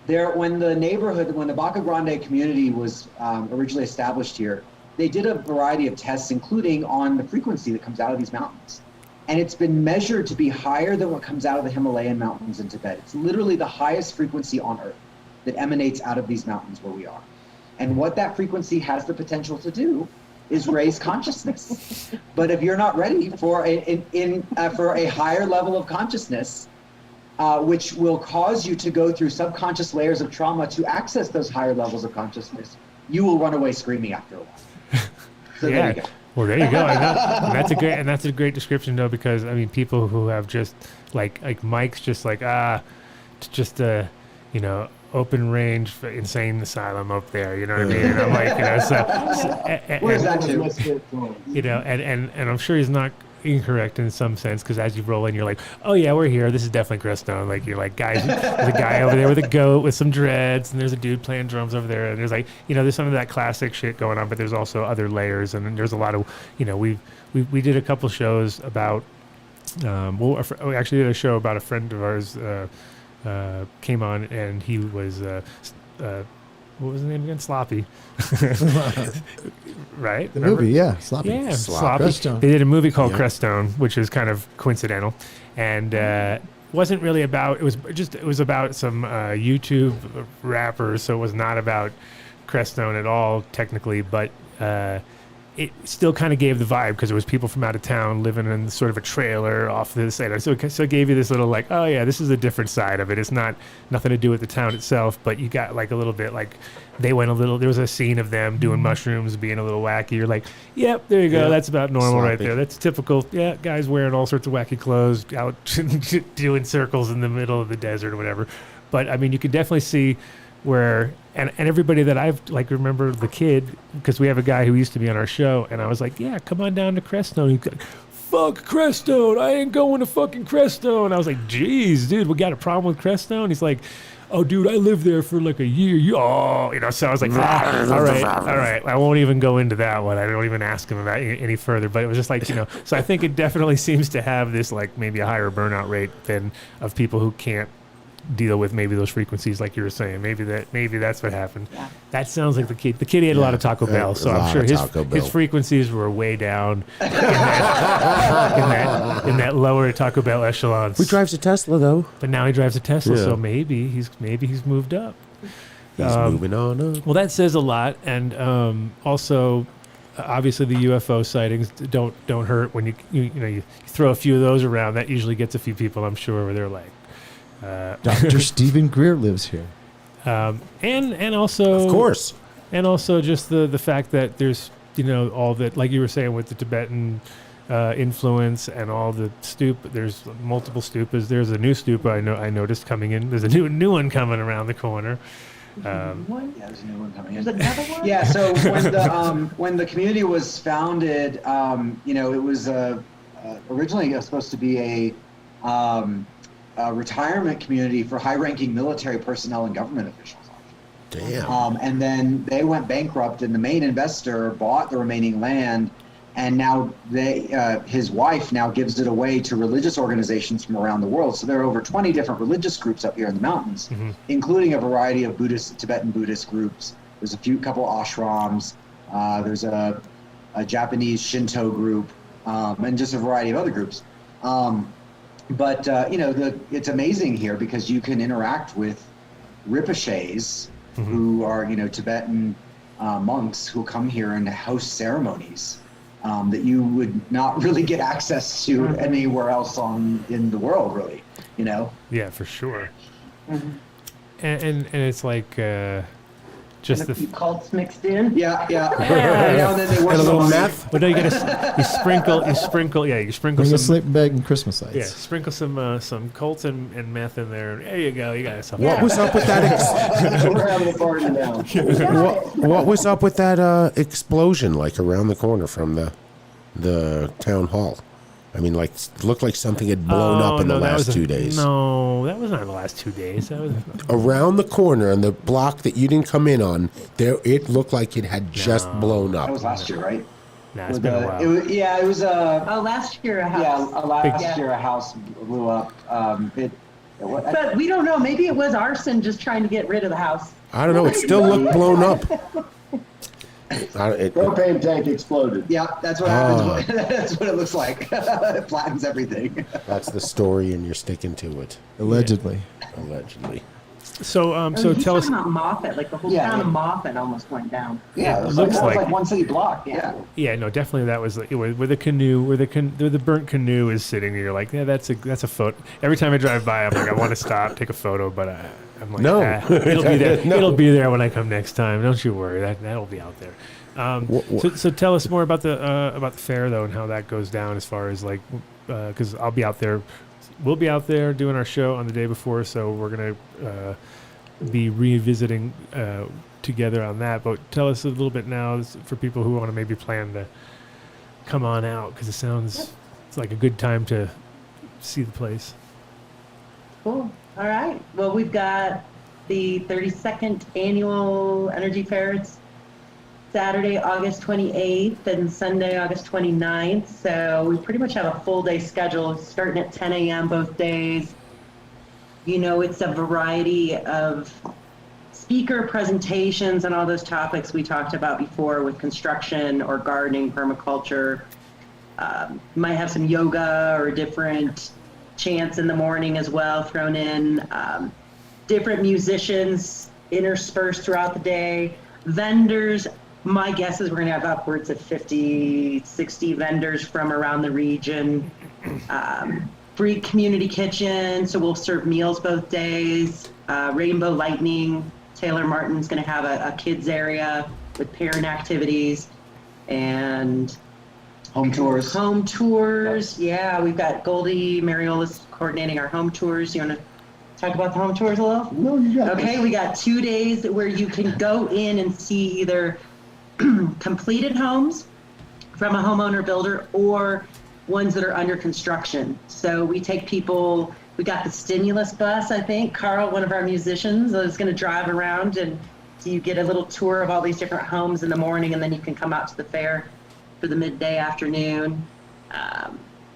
when the Baca Grande community was originally established here, they did a variety of tests, including on the frequency that comes out of these mountains. And it's been measured to be higher than what comes out of the Himalayan mountains in Tibet. It's literally the highest frequency on Earth that emanates out of these mountains where we are. And what that frequency has the potential to do is raise consciousness. But if you're not ready for a higher level of consciousness, which will cause you to go through subconscious layers of trauma to access those higher levels of consciousness, you will run away screaming after a while. So yeah. There you go. Well, there you go. And that's a great description, though, because I mean, people who have just like Mike's just like just a open range for insane asylum up there. You know what I mean? And I'm like, Where's that to? And I'm sure he's not incorrect in some sense, because as you roll in, you're like, oh yeah, we're here. This is definitely Crestone. Like you're like, guys, there's a guy over there with a goat with some dreads, and there's a dude playing drums over there, and there's like, there's some of that classic shit going on, but there's also other layers, and there's a lot of, we did a couple shows about, we actually did a show about a friend of ours came on, and he was what was the name again? Sloppy. Right? The movie, yeah. Sloppy. Yeah, Sloppy. Crestone. They did a movie called Crestone, which is kind of coincidental. And wasn't really about, it was about some YouTube rappers, so it was not about Crestone at all, technically, but it still kind of gave the vibe, because it was people from out of town living in sort of a trailer off this side. So it gave you this little like, oh yeah, this is a different side of it. It's nothing to do with the town itself, but you got like a little bit like there was a scene of them doing mushrooms, being a little wacky. You're like, yep, there you go. Yeah. That's about normal right there. That's typical. Yeah, guys wearing all sorts of wacky clothes out doing circles in the middle of the desert or whatever. But I mean, you could definitely see where, and everybody that I've like remember the kid, because we have a guy who used to be on our show, and I was like, yeah, come on down to Crestone. He's like, fuck Crestone, I ain't going to fucking Crestone. I was like, geez, dude, we got a problem with Crestone? He's like, oh, dude, I lived there for like a year. So I was like, all right. I won't even go into that one. I don't even ask him about it any further. But it was just like, so I think it definitely seems to have this like maybe a higher burnout rate than of people who can't deal with maybe those frequencies, like you were saying. Maybe that's what happened. Yeah. That sounds like the kid. The kid ate a lot of Taco Bell, so I'm sure his frequencies were way down in that lower Taco Bell echelons. He drives a Tesla though. But now he drives a Tesla, so maybe he's moved up. He's moving on up. Well, that says a lot, and also, obviously, the UFO sightings don't hurt when you throw a few of those around. That usually gets a few people, I'm sure, where they're like, Dr. Stephen Greer lives here. And also, of course, and also just the fact that there's all that, like you were saying, with the Tibetan influence and all the stupa. There's multiple stupas. There's a new stupa I noticed coming in. There's a new one coming around the corner. Yeah, there's a new one coming in. There's another one? Yeah, so when the community was founded, it was originally supposed to be a retirement community for high-ranking military personnel and government officials. Damn. And then they went bankrupt, and the main investor bought the remaining land and now his wife now gives it away to religious organizations from around the world. So there are over 20 different religious groups up here in the mountains, including a variety of Tibetan Buddhist groups. There's couple ashrams. There's a Japanese Shinto group, and just a variety of other groups. But it's amazing here because you can interact with Rinpoches, who are Tibetan monks who come here and host ceremonies that you would not really get access to anywhere else in the world, really. Yeah, for sure. And it's like just and a few cults mixed in. Yeah. And then they work And a little meth. But no, you sprinkle Bring a some sleeping bag and Christmas lights. Yeah, sprinkle some colts and meth in there. There you go. You got yourself. What was up with that? We're having a party now. What was up with that explosion like around the corner from the town hall? I mean, like, looked like something had blown up in the last 2 days. No, that was not the last 2 days. That was around the corner on the block that you didn't come in on. It looked like it had just blown up. That was last year, right? Nah, it's been a while. It was last year a house. Yeah, last year a house blew up. But we don't know. Maybe it was arson just trying to get rid of the house. I don't know. It still looked blown up. Propane tank exploded. Yeah, that's what happens. That's what it looks like. It flattens everything. That's the story, and you're sticking to it. Allegedly. So tell us about Moffat. Like the whole town of Moffat almost went down. Yeah, it looks like one city block. Yeah. Yeah, no, definitely that was like where the canoe, where the burnt canoe is sitting. And you're like, yeah, that's a photo. Every time I drive by, I'm like, I want to stop, take a photo, but I'm like, no, it'll be there. No. It'll be there when I come next time. Don't you worry. That'll be out there. So tell us more about the fair though, and how that goes down as far as like, because I'll be out there. We'll be out there doing our show on the day before, so we're gonna be revisiting together on that. But tell us a little bit now for people who want to maybe plan to come on out, because it's like a good time to see the place. Cool. All right. Well, we've got the 32nd annual Energy Fair. It's Saturday, August 28th and Sunday, August 29th. So we pretty much have a full day schedule starting at 10 a.m. both days. It's a variety of speaker presentations and all those topics we talked about before with construction or gardening, permaculture. Might have some yoga or different chants in the morning as well thrown in. Different musicians interspersed throughout the day. Vendors. My guess is we're going to have upwards of 50, 60 vendors from around the region. Free community kitchen, so we'll serve meals both days. Rainbow Lightning. Taylor Martin's going to have a kids area with parent activities. And home tours. Yeah, we've got Goldie Mariola's coordinating our home tours. You want to talk about the home tours a little? No, you got Okay, this. we got 2 days where you can go in and see either completed homes from a homeowner builder or ones that are under construction. So we take people, we got the stimulus bus, I think. Carl, one of our musicians, is going to drive around, and so you get a little tour of all these different homes in the morning, and then you can come out to the fair for the midday afternoon.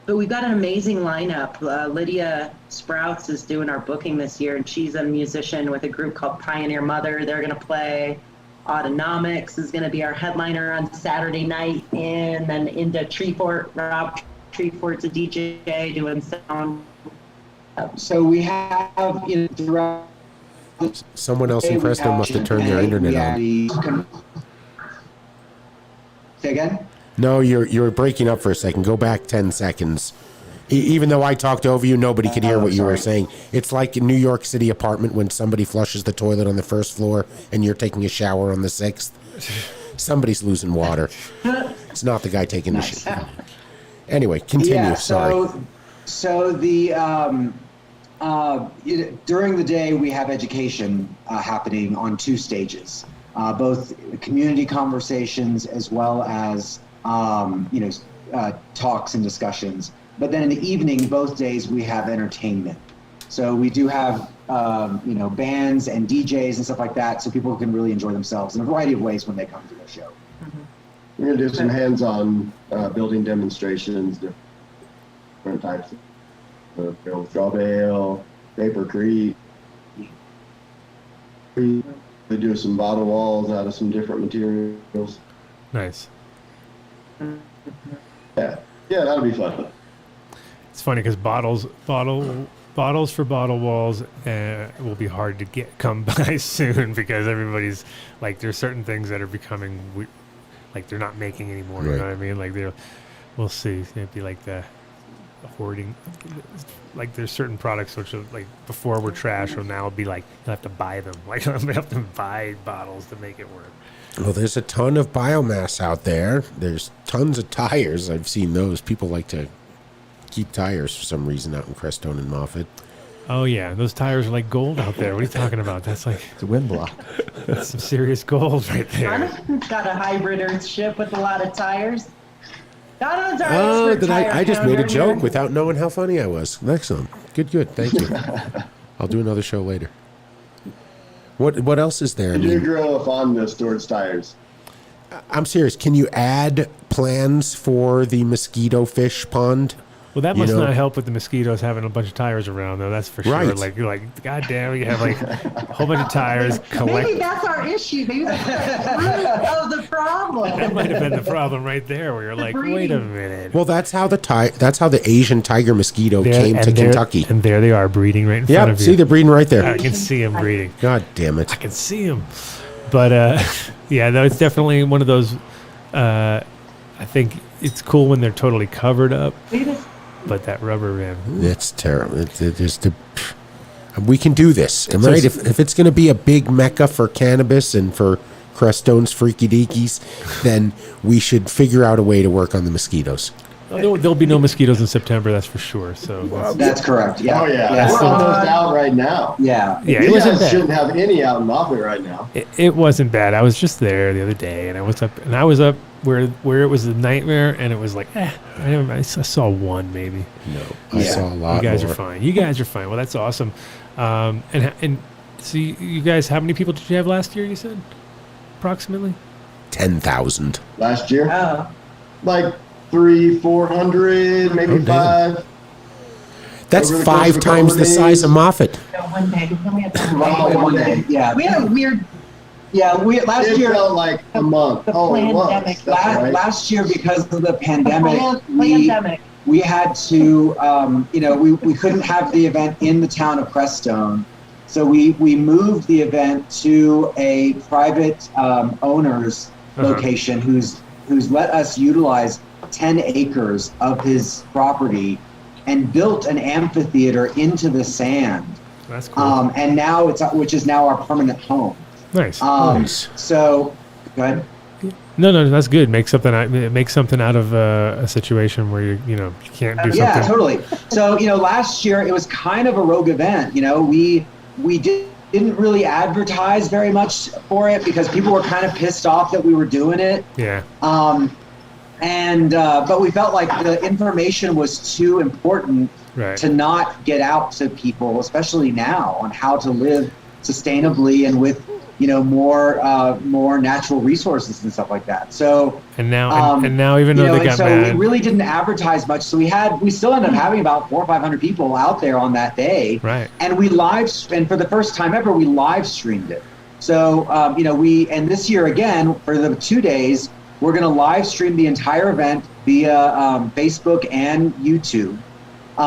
But we've got an amazing lineup. Lydia Sprouts is doing our booking this year, and she's a musician with a group called Pioneer Mother. They're going to play. Autonomics is going to be our headliner on Saturday night, and then into Treefort. Rob Treefort's a DJ doing sound. So we have throughout. Someone else in Crestone must have turned their internet on. Say again? No, you're breaking up for a second. Go back 10 seconds. Even though I talked over you, nobody could hear what you were saying. It's like a New York City apartment when somebody flushes the toilet on the first floor and you're taking a shower on the 6th. Somebody's losing water. It's not the guy taking the shit. Anyway, continue. Yeah, Sorry. So during the day we have education happening on 2 stages, both community conversations as well as talks and discussions. But then in the evening, both days, we have entertainment. So we do have, bands and DJs and stuff like that, so people can really enjoy themselves in a variety of ways when they come to the show. We're gonna do some hands-on building demonstrations, different types of straw bale, papercrete. We do some bottle walls out of some different materials. Nice. Yeah, that'll be fun. It's funny because bottles for bottle walls will be hard to come by soon because everybody's like, there's certain things that are becoming like they're not making anymore. You know what I mean? Like we'll see. It'd be like the hoarding. Like there's certain products which are like before were trash, or now it'll be like you'll have to buy them. Like you have to buy bottles to make it work. Well, there's a ton of biomass out there. There's tons of tires. I've seen those. People like to keep tires for some reason out in Crestone and Moffat. Oh yeah, those tires are like gold out there. What are you talking about? That's like It's a wind block. that's some serious gold right there. Donovan's got a hybrid Earthship with a lot of tires. Donovan's our Oh, expert then tire I just made a pounder joke here. without knowing how funny I was. Excellent. Good. Thank you. I'll do another show later. What else is there? I You mean, grow a fondness towards tires. I'm serious. Can you add plans for the mosquito fish pond? Well, that You must know- not help with the mosquitoes having a bunch of tires around, though. That's for sure. Right. Like you're like, God damn, you have like a whole bunch of tires. Maybe that's our issue. Maybe that's the root of the problem. That might have been the problem right there, where you're like, wait a minute. Well, that's how the Asian tiger mosquito came to Kentucky. And there they are breeding right in front Yeah, of you. see, they're breeding right there. I can see them breeding. God damn it. I can see them. But yeah, no, it's definitely one of those. I think it's cool when they're totally covered up. But that rubber, man. It's terrible. We can do this, right? If it's going to be a big mecca for cannabis and for Crestone's freaky deekies, then we should figure out a way to work on the mosquitoes. There'll be no mosquitoes in September, that's for sure. So That's correct. Yeah. Oh yeah, Yeah. we're almost out right now. Yeah. yeah, it You wasn't guys bad. shouldn't have any out in Moffat right now. It wasn't bad. I was just there the other day, and I was up where it was a nightmare, and it was like, I saw one maybe. No, I saw a lot You guys more. are fine. You guys are fine. Well, that's awesome. And so you guys, how many people did you have last year? You said approximately 10,000. Last year, Oh. like 300-400, maybe Oh, damn. 5. That's Over the course 5 of a couple times of the size days. of Moffat. One day. Then we had to One day. Yeah. We had a weird Last It year. felt like a month. the Oh, it was. pandemic. That's right. Last year, because of the pandemic, pandemic. we had to, we couldn't have the event in the town of Crestone. So we moved the event to a private owner's location who's let us utilize 10 acres of his property and built an amphitheater into the sand. That's cool. And now which is now our permanent home. Nice. Nice. So, go ahead. No, that's good. Make something out of a situation where you can't do something. Yeah, totally. So, last year it was kind of a rogue event. We didn't really advertise very much for it because people were kind of pissed off that we were doing it. Yeah. But we felt like the information was too important Right. to not get out to people, especially now, on how to live sustainably and with more natural resources and stuff like that. So And now even though they got so mad, we really didn't advertise much. So we still ended up having about 400 or 500 people out there on that day. right? And and for the first time ever, we live streamed it. So, and this year again, for the 2 days, we're going to live stream the entire event via Facebook and YouTube.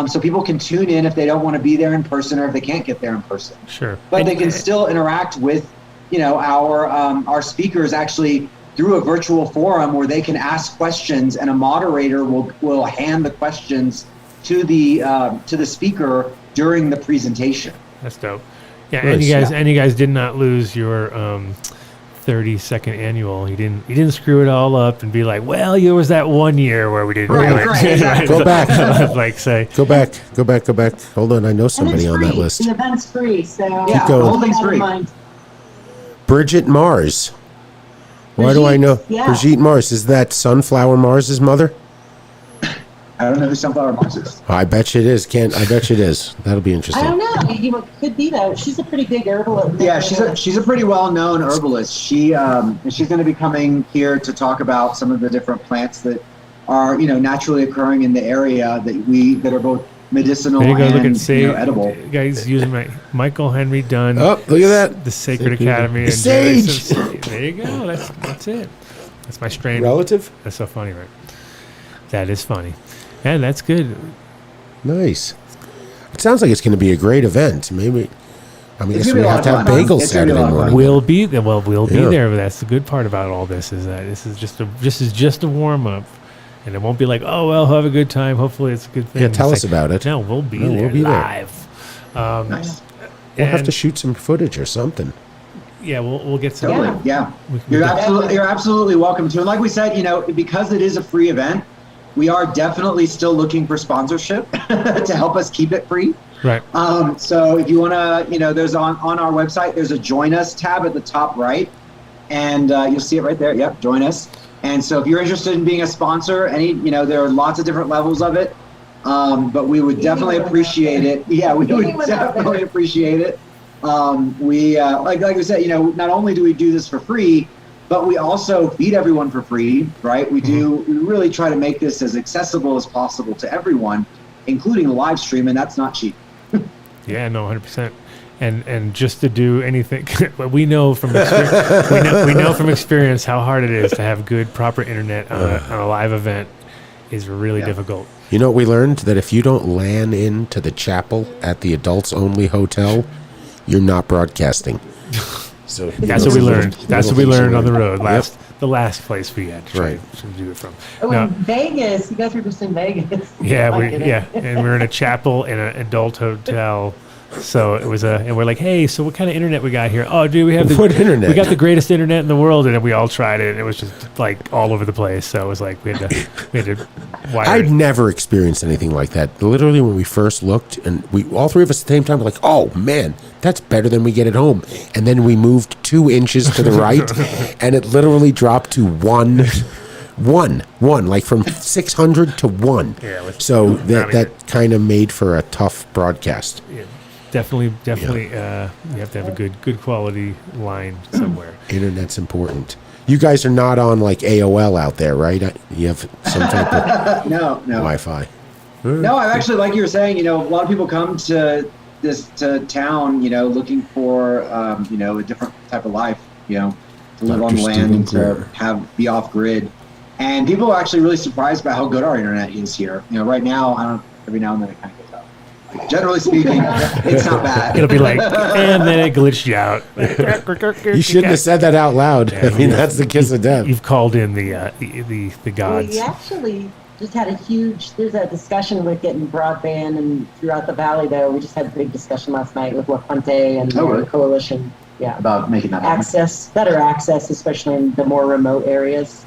So people can tune in if they don't want to be there in person or if they can't get there in person. Sure. But And- they can still interact with, our speakers actually through a virtual forum where they can ask questions and a moderator will hand the questions to the speaker during the presentation. That's dope. Yeah, Nice. and you guys did not lose your 32nd annual. You didn't screw it all up and be like, well, there was that 1 year where we didn't do it. Right, exactly. Go back. Like say, Go back. Hold on, I know somebody on that list. The event's free, so Yeah, going. the whole thing's keep that in free. mind. Bridget Mars. Why do I know? Brigitte, yeah. Brigitte Mars. Is that Sunflower Mars's mother? I don't know who Sunflower Moms is. I bet you it is. I bet you it is. That'll be interesting. I don't know. You could be though. She's a pretty big herbalist. Yeah, she's a pretty well-known herbalist. She's going to be coming here to talk about some of the different plants that are, naturally occurring in the area that are both medicinal and edible. Guys using my Michael Henry Dunn. Oh, look at that! The Sacred Academy. The sage. There you go. That's it. That's my strain. Relative. That's so funny, right? That is funny. Yeah, that's good. Nice. It sounds like it's going to be a great event. Maybe. I guess we have to have bagels Saturday morning. We'll be there. Well, we'll be there. But that's the good part about all this is that this is just a warm up, and it won't be like, oh well, have a good time. Hopefully, it's a good thing. Yeah, tell us about it. No, we'll be there. We'll be live. Nice. We'll have to shoot some footage or something. Yeah, we'll get some. Totally. Yeah. You're absolutely welcome to. And like we said, because it is a free event, we are definitely still looking for sponsorship to help us keep it free. Right. So if you want to, there's on our website, there's a Join Us tab at the top right, and you'll see it right there. Yep, Join Us. And so if you're interested in being a sponsor, there are lots of different levels of it, but we would definitely appreciate it. Yeah, we would definitely appreciate it. We like we said, not only do we do this for free, but we also feed everyone for free, right? We really try to make this as accessible as possible to everyone, including the live stream, and that's not cheap. Yeah, no, 100%. And just to do anything, we know from experience, we know from experience how hard it is to have good, proper internet on a live event is really difficult. You know what we learned? That if you don't LAN into the chapel at the adults only hotel, you're not broadcasting. So that's what we learned. That's what we learned on the road. The last place we had to try to do it from. Oh, in Vegas, you guys were just in Vegas. Yeah, and we're in a chapel in an adult hotel. So it was and we're like, hey, so what kind of internet we got here? Oh, dude, we have what internet? We got the greatest internet in the world, and we all tried it, and it was just like all over the place. So it was like we had to wire. I'd never experienced anything like that. Literally, when we first looked, and we all three of us at the same time were like, oh man, that's better than we get at home. And then we moved 2 inches to the right, and it literally dropped to one, like from 600 to 1. Yeah, so that kind of made for a tough broadcast. Yeah. Definitely. You have to have a good quality line somewhere. Internet's important. You guys are not on like AOL out there, right? You have some type of no Wi-Fi. No, I'm actually, like you were saying, a lot of people come to town, looking for a different type of life, to live on land, to be off grid. And people are actually really surprised by how good our internet is here. Right now, every now and then it kind of goes out. Generally speaking, it's not bad. It'll be like, and then it glitched you out. You shouldn't have said that out loud. Yeah, that's the kiss of death. You've called in the gods. We actually just had there's a discussion with getting broadband and throughout the valley there. We just had a big discussion last night with La Fuente and the coalition. Yeah. About making that better access, especially in the more remote areas.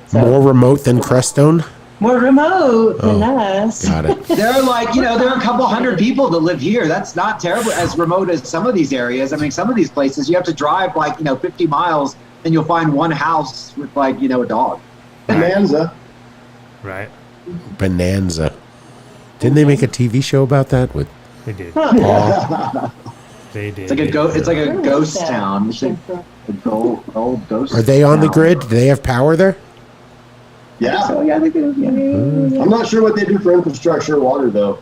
So, more remote than Crestone? More remote than us. Got it. There are a couple hundred people that live here. That's not terrible as remote as some of these areas. I mean, some of these places you have to drive 50 miles and you'll find one house with a dog. Bonanza. Right. Bonanza. Didn't they make a TV show about that? They did. They did. It's like a ghost town. It's like a old ghost. Are they on the grid? Do they have power there? Yeah. So yeah, they do. Yeah. I'm not sure what they do for infrastructure or water though.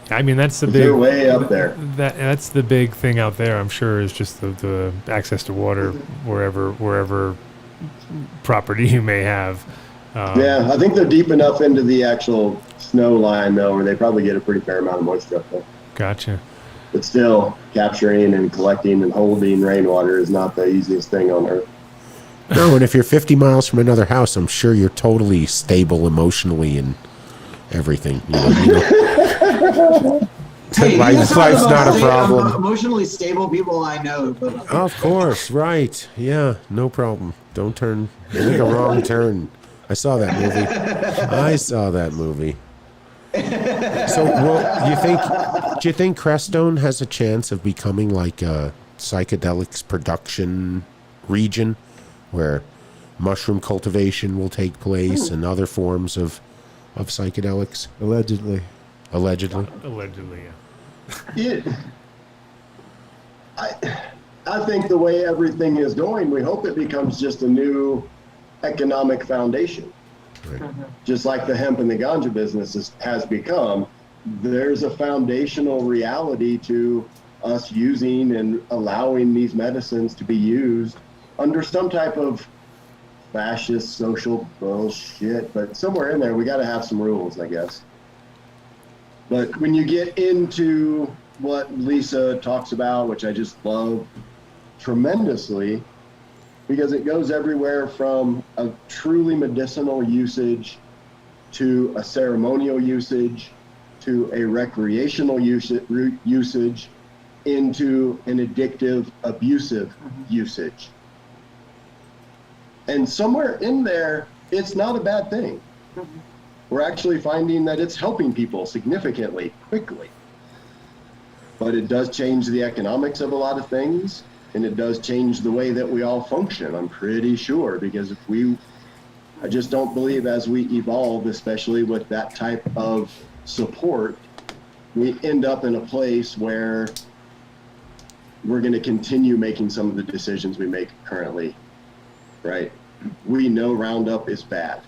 I mean, that's the big. They're way up there. That's the big thing out there. I'm sure is just the access to water wherever property you may have. Yeah, I think they're deep enough into the actual snow line though, where they probably get a pretty fair amount of moisture up there. Gotcha. But still, capturing and collecting and holding rainwater is not the easiest thing on earth. No, and if you're 50 miles from another house, I'm sure you're totally stable emotionally and everything. Life's not a problem. Emotionally stable people I know. Of course, right. Yeah, no problem. Don't make a wrong turn. I saw that movie. So, do you think Crestone has a chance of becoming like a psychedelics production region? Where mushroom cultivation will take place and other forms of psychedelics. Allegedly. Allegedly. Allegedly, yeah. I think the way everything is going, we hope it becomes just a new economic foundation. Right. Just like the hemp and the ganja business has become, there's a foundational reality to us using and allowing these medicines to be used under some type of fascist social bullshit, but somewhere in there we got to have some rules, I guess. But when you get into what Lisa talks about, which I just love tremendously, because it goes everywhere from a truly medicinal usage to a ceremonial usage to a recreational usage into an addictive, abusive usage. And somewhere in there, it's not a bad thing. We're actually finding that it's helping people significantly, quickly. But it does change the economics of a lot of things, and it does change the way that we all function, I'm pretty sure, because I just don't believe as we evolve, especially with that type of support, we end up in a place where we're going to continue making some of the decisions we make currently, right? We know Roundup is bad.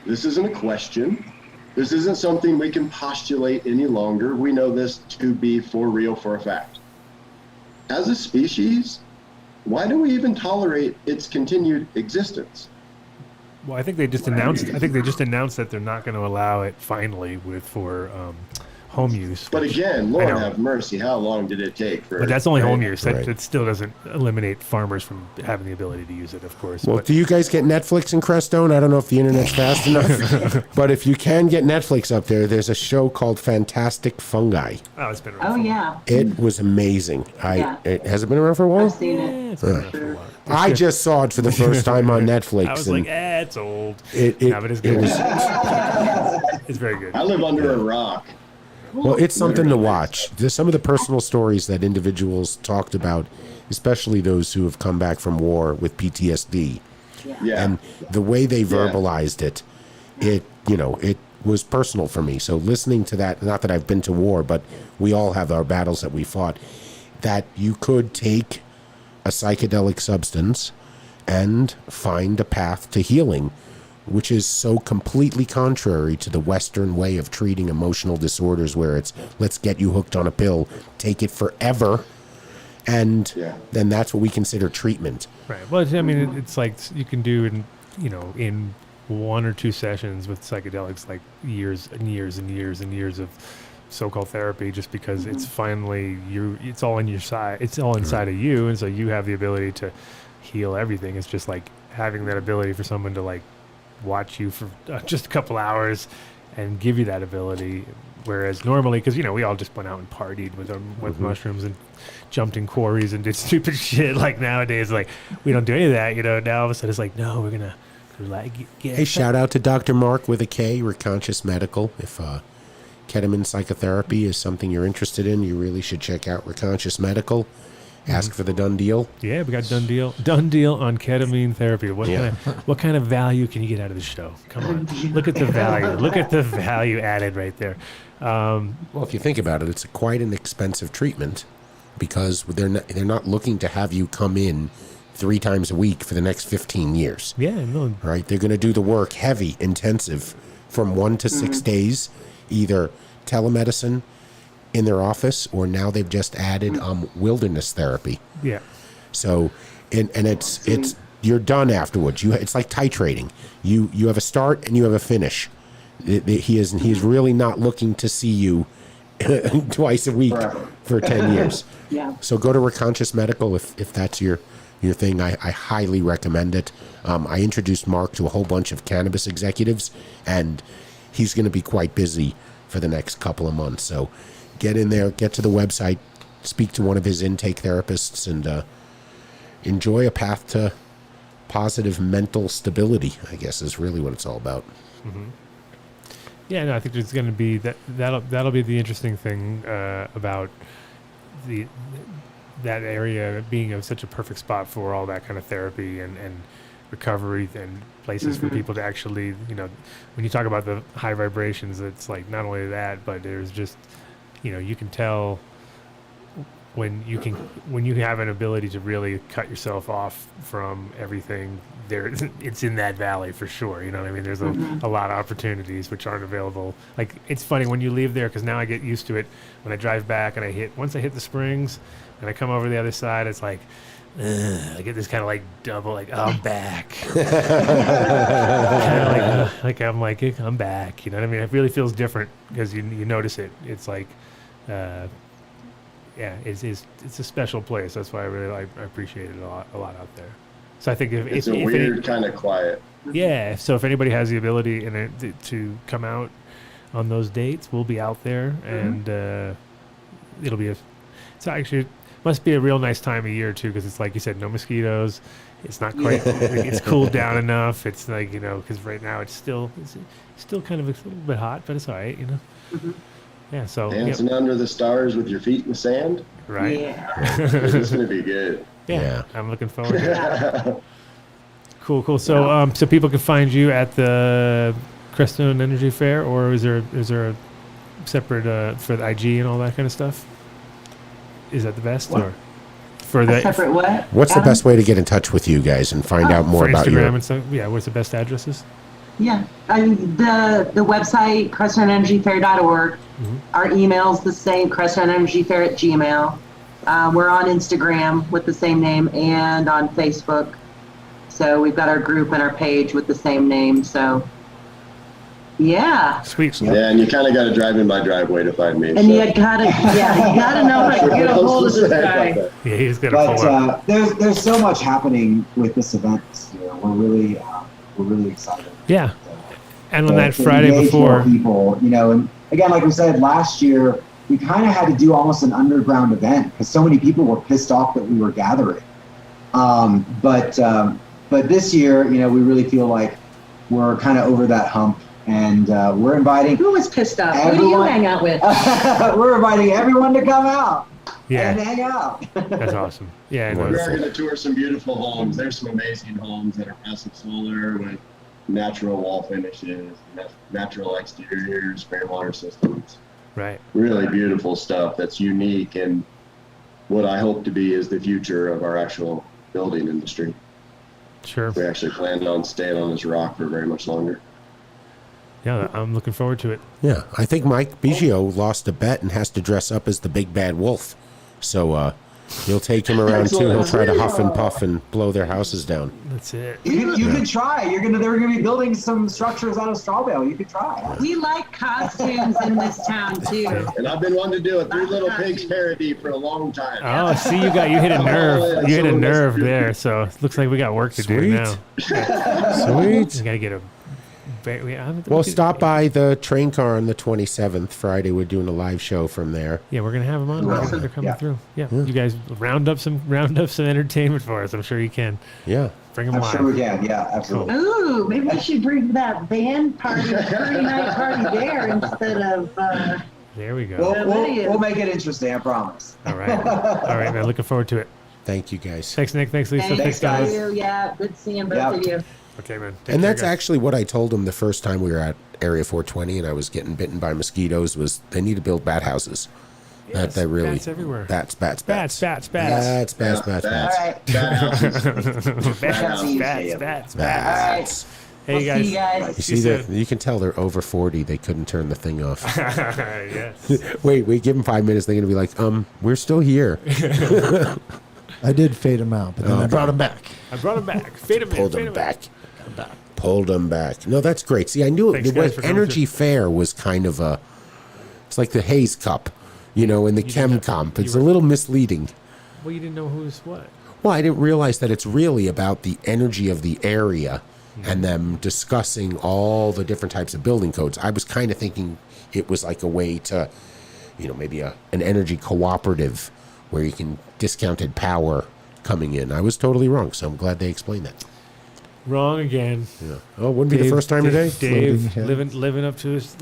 This isn't a question. This isn't something we can postulate any longer. We know this to be for real, for a fact. As a species, why do we even tolerate its continued existence? Well, I think they just announced that they're not going to allow it finally for home use. But again, Lord have mercy, how long did it take for? But that's only home use. Right. That still doesn't eliminate farmers from having the ability to use it, of course. Well, but do you guys get Netflix in Crestone? I don't know if the internet's fast enough, but if you can get Netflix up there's a show called Fantastic Fungi. Oh, it's been around. Oh, for a yeah. It was amazing. Yeah. Has it been around for a while? I've seen while. it. Yeah, it's been around for a while. I just saw it for the first time on Netflix. I was and like, it's old. no, but it's good. It's very good. I live under a rock. Well, it's something to watch. There's some of the personal stories that individuals talked about, especially those who have come back from war with PTSD. Yeah. And the way they verbalized it was personal for me. So listening to that, not that I've been to war, but we all have our battles that we fought, that you could take a psychedelic substance and find a path to healing, which is so completely contrary to the Western way of treating emotional disorders, where it's, let's get you hooked on a pill, take it forever, and then that's what we consider treatment. Right. Well, I mean, it's like you can do in 1 or 2 sessions with psychedelics, like years and years and years and years of so-called therapy, just because it's finally it's all in your side, it's all inside of you, and so you have the ability to heal everything. It's just like having that ability for someone to like watch you for just a couple hours and give you that ability, whereas normally, because we all just went out and partied with mushrooms and jumped in quarries and did stupid shit. Like nowadays, like we don't do any of that. Now all of a sudden it's like, no, we're gonna Hey, shout out to Dr. Mark with a K, Reconscious Medical. If ketamine psychotherapy is something you're interested in, you really should check out Reconscious Medical. Ask for the Dunn deal. Yeah, we got Dunn deal on ketamine therapy. What kind of value can you get out of the show? Come on, look at the value. Look at the value added right there. Well, if you think about it, it's quite an expensive treatment, because they're not looking to have you come in 3 times a week for the next 15 years. Yeah, no. Right? They're going to do the work heavy, intensive, from 1 to 6 days, either telemedicine in their office, or now they've just added wilderness therapy. Yeah. So, and it's you're done afterwards. It's like titrating. You have a start and you have a finish. He's really not looking to see you twice a week for 10 years. Yeah. So go to Reconscious Medical if that's your thing. I highly recommend it. I introduced Mark to a whole bunch of cannabis executives, and he's going to be quite busy for the next couple of months. So get in there, get to the website, speak to one of his intake therapists, and enjoy a path to positive mental stability, I guess, is really what it's all about. Mm-hmm. Yeah, no, I think there's going to be that'll be the interesting thing about that area being such a perfect spot for all that kind of therapy, and recovery and places for people to actually, when you talk about the high vibrations, it's like not only that, but there's just, you can tell when you have an ability to really cut yourself off from everything there, it's in that valley for sure. You know what I mean? There's a lot of opportunities which aren't available. Like, it's funny when you leave there, because now I get used to it. When I drive back and once I hit the springs and I come over the other side, it's like, I get this kind of like double, like, oh, I'm back. I'm back. You know what I mean? It really feels different because you notice it. It's like, it's a special place. That's why I appreciate it a lot out there. So I think it's a weird kind of quiet. Yeah. So if anybody has the ability to come out on those dates, we'll be out there, and must be a real nice time of year too, because it's like you said, no mosquitoes. It's not quite. It's cooled down enough. It's like, because right now it's still kind of a little bit hot, but it's all right. Yeah. So dancing under the stars with your feet in the sand. Right. Yeah. This is gonna be good. Yeah. I'm looking forward to it. Cool. So so people can find you at the Crestone Energy Fair, or is there a separate for the IG and all that kind of stuff? Is that the best, or for the separate what? What's the best way to get in touch with you guys and find out more about Instagram and stuff? Yeah, what's the best addresses? Yeah, the website CrestoneEnergyFair.org. Our email's the same, CrestoneEnergyFair@gmail. We're on Instagram with the same name and on Facebook. So we've got our group and our page with the same name. So yeah. Sweet. Yeah, and you kind of got to drive in my driveway to find me. And you gotta know how to get a hold of this guy. Yeah, he's gonna pull up. There's so much happening with this event this year. We're really excited. Yeah. And on that Friday before, people, and again, like we said last year, we kind of had to do almost an underground event because so many people were pissed off that we were gathering. But this year, we really feel like we're kind of over that hump. And we're inviting. Who was pissed off? Who do you hang out with? We're inviting everyone to come out. Yeah. And hang out. That's awesome. Yeah. We are going to tour some beautiful homes. There's some amazing homes that are passive solar with natural wall finishes, natural exteriors, fair water systems. Right. Really beautiful stuff that's unique, and what I hope to be is the future of our actual building industry. Sure. We actually plan on staying on this rock for very much longer. Yeah, I'm looking forward to it. Yeah, I think Mike Biggio lost a bet and has to dress up as the big bad wolf. So you'll take him around too. He'll try to huff and puff and blow their houses down. That's it. You can try. They're gonna be building some structures out of straw bale. You could try. We like costumes in this town too. And I've been wanting to do a Three Little Pigs parody for a long time. Oh, see, you hit a nerve. You hit a nerve there. So it looks like we got work to do now. Sweet. We gotta get a. Well, stop by the train car on the 27th. Friday, we're doing a live show from there. Yeah, we're gonna have them on. They're coming through. Yeah, you guys round up some entertainment for us. I'm sure you can. Yeah, bring them I'm live. sure we can. Yeah, absolutely. Ooh, maybe we should bring that band party, Curry night party there instead of. There we go. We'll make it interesting. I promise. All right, man. Looking forward to it. Thank you, guys. Thanks, Nick. Thanks, Lisa. Thanks, guys. Yeah, good seeing both of you. Okay, man. And that's actually what I told them the first time we were at Area 420 and I was getting bitten by mosquitoes was they need to build bat houses. Yes, that really bats everywhere. Bats. Bats. Bats. All right. Hey, guys. See you guys. You see that? You can tell they're over 40. They couldn't turn the thing off. Yes. Wait, give them 5 minutes. They're going to be like, we're still here. I did fade him out, but then I brought him back. Fade him in. Pulled them back. Pulled them back. No, that's great. See, I knew the Energy Fair was kind of it's like the Haze Cup, in the Chem Comp. It's a little misleading. Well, you didn't know who's what. Well, I didn't realize that it's really about the energy of the area and them discussing all the different types of building codes. I was kind of thinking it was like a way to, maybe an energy cooperative where you can discounted power coming in. I was totally wrong, so I'm glad they explained that. Wrong again. Yeah. Oh, wouldn't be the first time today. Dave living up to his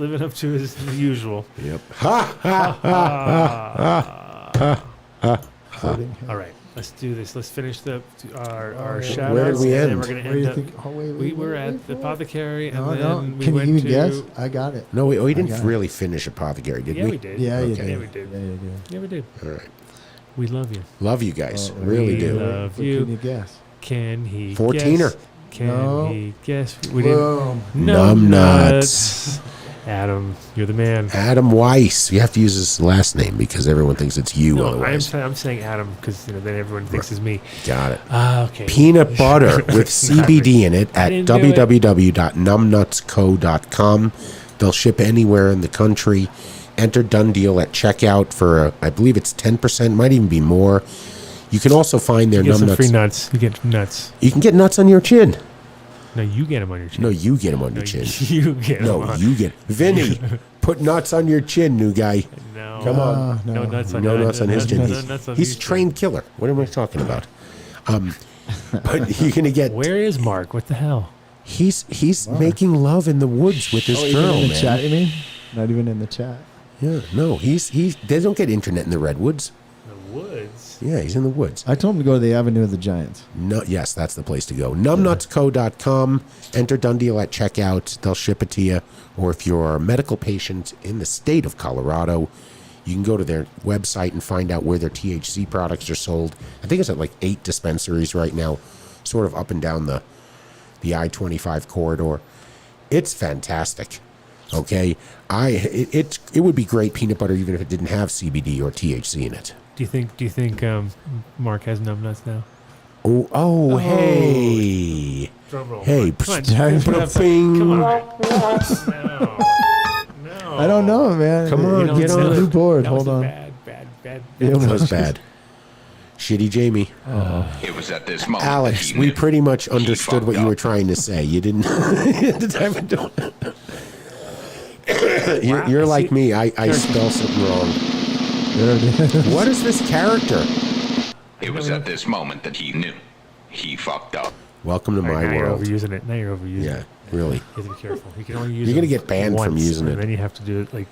usual. Yep. All right. Let's do this. Let's finish our shout Where did outs. we and then end? we're going to Where do end you up. think? Oh, We were at the apothecary, and No, then no. we Can went you even to. guess? I got it. No, we I didn't got it. really finish Apothecary, did Yeah, we? we did. Yeah, you Okay. did. Yeah, we did. Yeah, you did. Yeah, we did. All right. We love you. Love you guys. Oh, really we do. love What you. can you guess? Can he 14er. guess? Can No. he guess? We didn't. Boom. Numb nuts. Adam, you're the man. Adam Weiss. You have to use his last name because everyone thinks it's you. No, Otherwise, I'm saying Adam because then everyone thinks it's me. got it. Okay. Peanut butter with CBD in it at didn't do it. www.numbnutsco.com. They'll ship anywhere in the country. Enter Dunn deal at checkout for I believe it's 10%, might even be more. You can also find their You get numb some nuts. free nuts. You get nuts. You can get nuts on your chin. No, you get them on your chin. No, you get them on No, your chin. You get them No, on. you get Vinny. Put nuts on your chin, new guy. No. Come on. No nuts on No nuts on his chin. No He's, nuts on he's his a trained killer. What am I talking about? But you're gonna get. Where is Mark? What the hell? He's making love in the woods with this Even girl, in the man. chat, you mean? Not even in the chat. Yeah, no, he's they don't get internet in the redwoods. The woods. Yeah, he's in the woods. I told him to go to the Avenue of the Giants. No, yes, that's the place to go. Numbnutsco.com. Enter Dunn deal at checkout. They'll ship it to you. Or if you're a medical patient in the state of Colorado, you can go to their website and find out where their THC products are sold. I think it's at like 8 dispensaries right now, sort of up and down the I-25 corridor. It's fantastic. Okay, it would be great peanut butter even if it didn't have CBD or THC in it. Do you think Mark has numb nuts now? Oh, hey. Drum roll. Hey, Come on. bing. Come on. No. I don't know, man. Come on, You get know, on New it. board. That was Hold a on. bad. It was bad. Shitty Jamie. It was at this moment. Alex, that he we knew. pretty much understood fucked what you up. were trying to say. You didn't. You're like me. I spell something wrong. There it is. What is this character? It was at this moment that he knew. He fucked up. Welcome to All right, my now you're world. overusing it. Now you're overusing Yeah, it. really. You have to be careful. You can only use You're gonna it get banned from once, using and it. then you have to do it like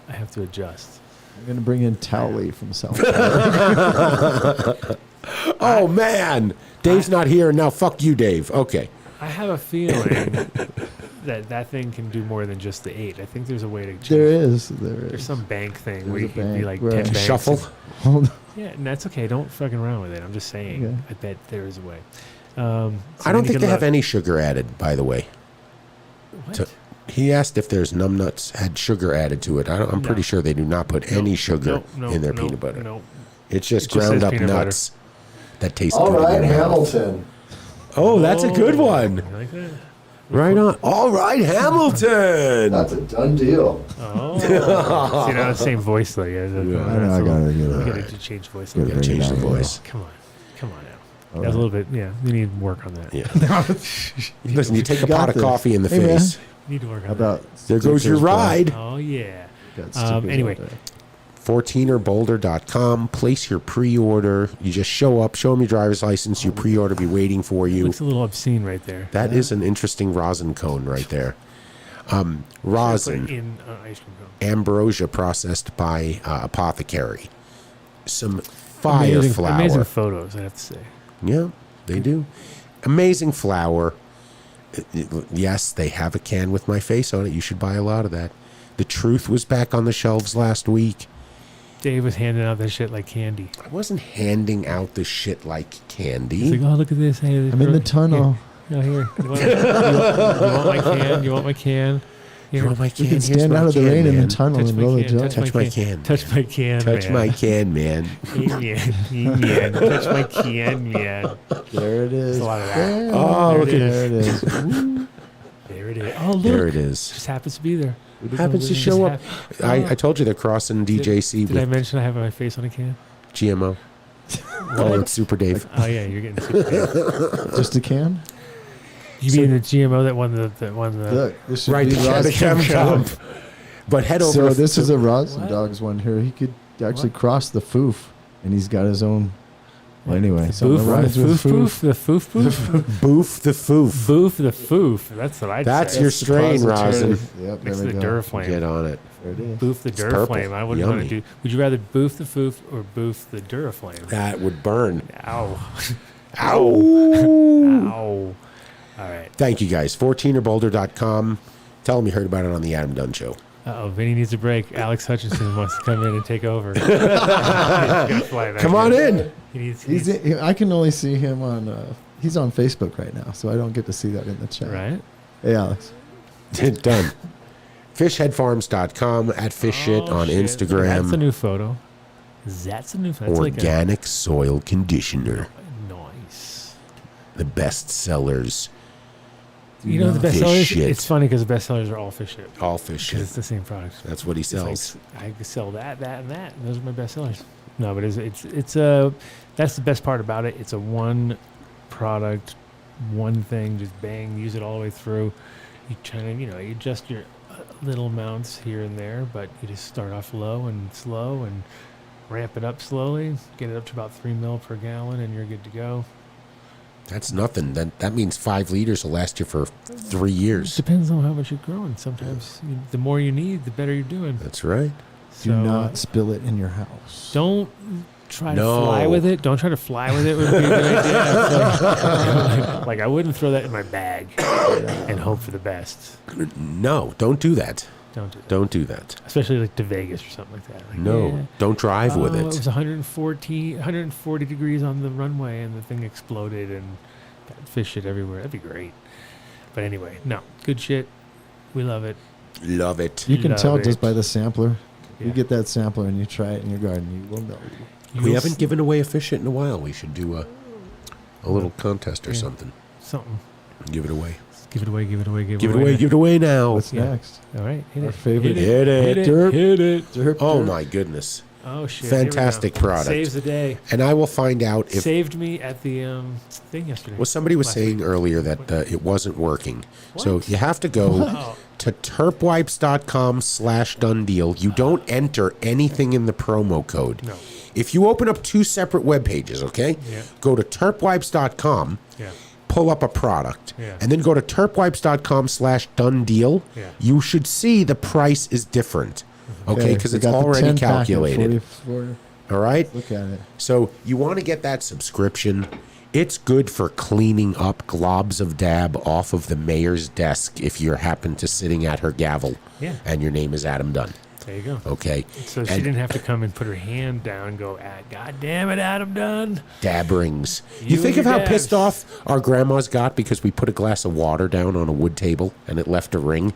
I have to adjust. I'm going to bring in Towley from South Carolina. Oh man, Dave's not here now. Fuck you, Dave. Okay. I have a feeling that thing can do more than just the 8. I think there's a way to change. There is. There's some bank thing There's where a you can be bank, like right. 10 banks. Shuffle. Hold on. Yeah, and that's okay. Don't fucking around with it. I'm just saying. Okay. I bet there is a way. I So don't then you think can they have look- any sugar added, by the way. What? He asked if there's numb nuts had sugar added to it. I'm pretty sure they do not put any sugar in their peanut butter. No. It's just It just ground says up peanut butter. nuts that taste All good. right, in your mouth. Hamilton. Oh, that's a good one. You like that? Right on. All right, Hamilton. That's a done deal. Oh. See, now it's the same voice though. Yeah, I know, I got it. You All gotta right. change voice. You gotta change the voice. Come on now. That's a little bit. Yeah, we need work on that. Yeah. Listen, you take a got pot of this. coffee in the Hey, man. face. Need to work on How about There goes your stickers, bro? ride. that. Oh yeah. Got stickers Anyway. out there. 14erboulder.com. Place your pre-order. You just show up, show them your driver's license. Your pre-order be waiting for you. Looks a little obscene right there. That is an interesting rosin cone right there. Rosin. Put it in ice cream cone. Ambrosia processed by Apothecary. Some fire Amazing, flour. amazing photos, I have to say. Yeah, they do. Amazing flour. Yes, they have a can with my face on it. You should buy a lot of that. The Truth was back on the shelves last week. Dave was handing out that shit like candy. I wasn't handing out the shit like He's candy. like, oh, look at this. Hey, I'm in the tunnel. Here. You want my can? You want my can? Here. You want my can? You can Here's stand my out of the can, rain in man. the tunnel Touch and my roll a can, joint. Touch my can. Touch my can, Touch man. my can, man. Hey, man. Touch my can, man. There it is. There's a lot of that. There, Oh, look at there it is. There it is. Oh, look. There it is. Just happens to be there. Happens to Just show up. hap- I told you they're crossing DJC Did I with mention I have my face on a can? GMO. Oh, it's Super Dave. Oh, yeah, you're getting super. Just a can? You mean the GMO that won the Look, this should Right, be the Rosin Chem Comp. But head over So to this is a Rosin What? Dogs one here. He could actually cross the foof, and he's got his own Well, anyway, so Boof, the foof, Boof the foof. Boof the foof. That's what I'd That's say. your strain, Rosin. Yep, Mix there the we go. Duraflame. Get on it. There it is. Boof the It's purple. Duraflame. I wouldn't want to Yummy. do. Would you rather boof the foof or boof the Duraflame? That would burn. Ow. Ow. Ow. All right. Thank you guys. 14erboulder.com. Tell them you heard about it on the Adam Dunn Show. Uh-oh, Vinny needs a break. Alex Hutchinson wants to come in and take over. He's gonna fly back Come on in. He needs, I can only see him on. He's on Facebook right now, so I don't get to see that in the chat. right? Hey, Alex. Done. Fishheadfarms.com at fishshit on shit. Instagram. That's a new photo. That's a new photo. That's Organic soil conditioner. Nice. The best sellers. You know the Fish bestsellers. shit. It's funny because the bestsellers are all fish shit. All fish 'Cause shit. it's the same product. That's what he It's sells. like, I sell that, and that. And those are my bestsellers. No, but it's that's the best part about it. It's a one product, one thing, just bang, use it all the way through. You try to, you adjust your little amounts here and there, but you just start off low and slow and ramp it up slowly, get it up to about 3 ml per gallon, and you're good to go. That's nothing. That means 5 liters will last you for 3 years. Depends on how much you're growing. Sometimes the more you need, the better you're doing. That's right. Do not spill it in your house. Don't try to No. fly with it. Don't try to fly with it. Would be a good idea. Like I wouldn't throw that in my bag and hope for the best. No, don't do that. Don't do that. Don't do that. Especially like to Vegas or something like that. Like, No, yeah. don't drive with It it. was 140 degrees on the runway and the thing exploded and got fish shit everywhere. That'd be great. But anyway, no. Good shit. We love it. Love it. You can Love tell it. just by the sampler. Yeah. You get that sampler and you try it in your garden, you will know. We haven't given away a fish shit in a while. We should do a little contest or Yeah. something. Something. Give it away. Give it away, give it away, give Give it it away. away. Give it away now. What's next? All right. Hit Our it. favorite. Hit it. Hit it. Derp. Hit it. Derp, Oh derp. my goodness. Oh, shit. Here we go. Fantastic product. Saves the day. And I will find out if Saved me at the thing yesterday. well, somebody was Last saying week. earlier that it wasn't working. So What? you have to go Oh. to terpwipes.com/donedeal. You don't enter anything in the promo code. No. If you open up 2 separate web pages, okay? Yeah. Go to terpwipes.com, Yeah. pull up a product, Yeah. and then go to terpwipes.com/donedeal. Yeah. You should see the price is different. Okay, because we it's got the already 10 pack at calculated. 44. All right? Look at it. So you want to get that subscription. It's good for cleaning up globs of dab off of the mayor's desk if you happen to sitting at her gavel Yeah. and your name is Adam Dunn. There you go. Okay? So she And didn't have to come and put her hand down and go, God damn it, Adam Dunn. dab rings. You You think and of how your pissed dabs. off our grandmas got because we put a glass of water down on a wood table and it left a ring?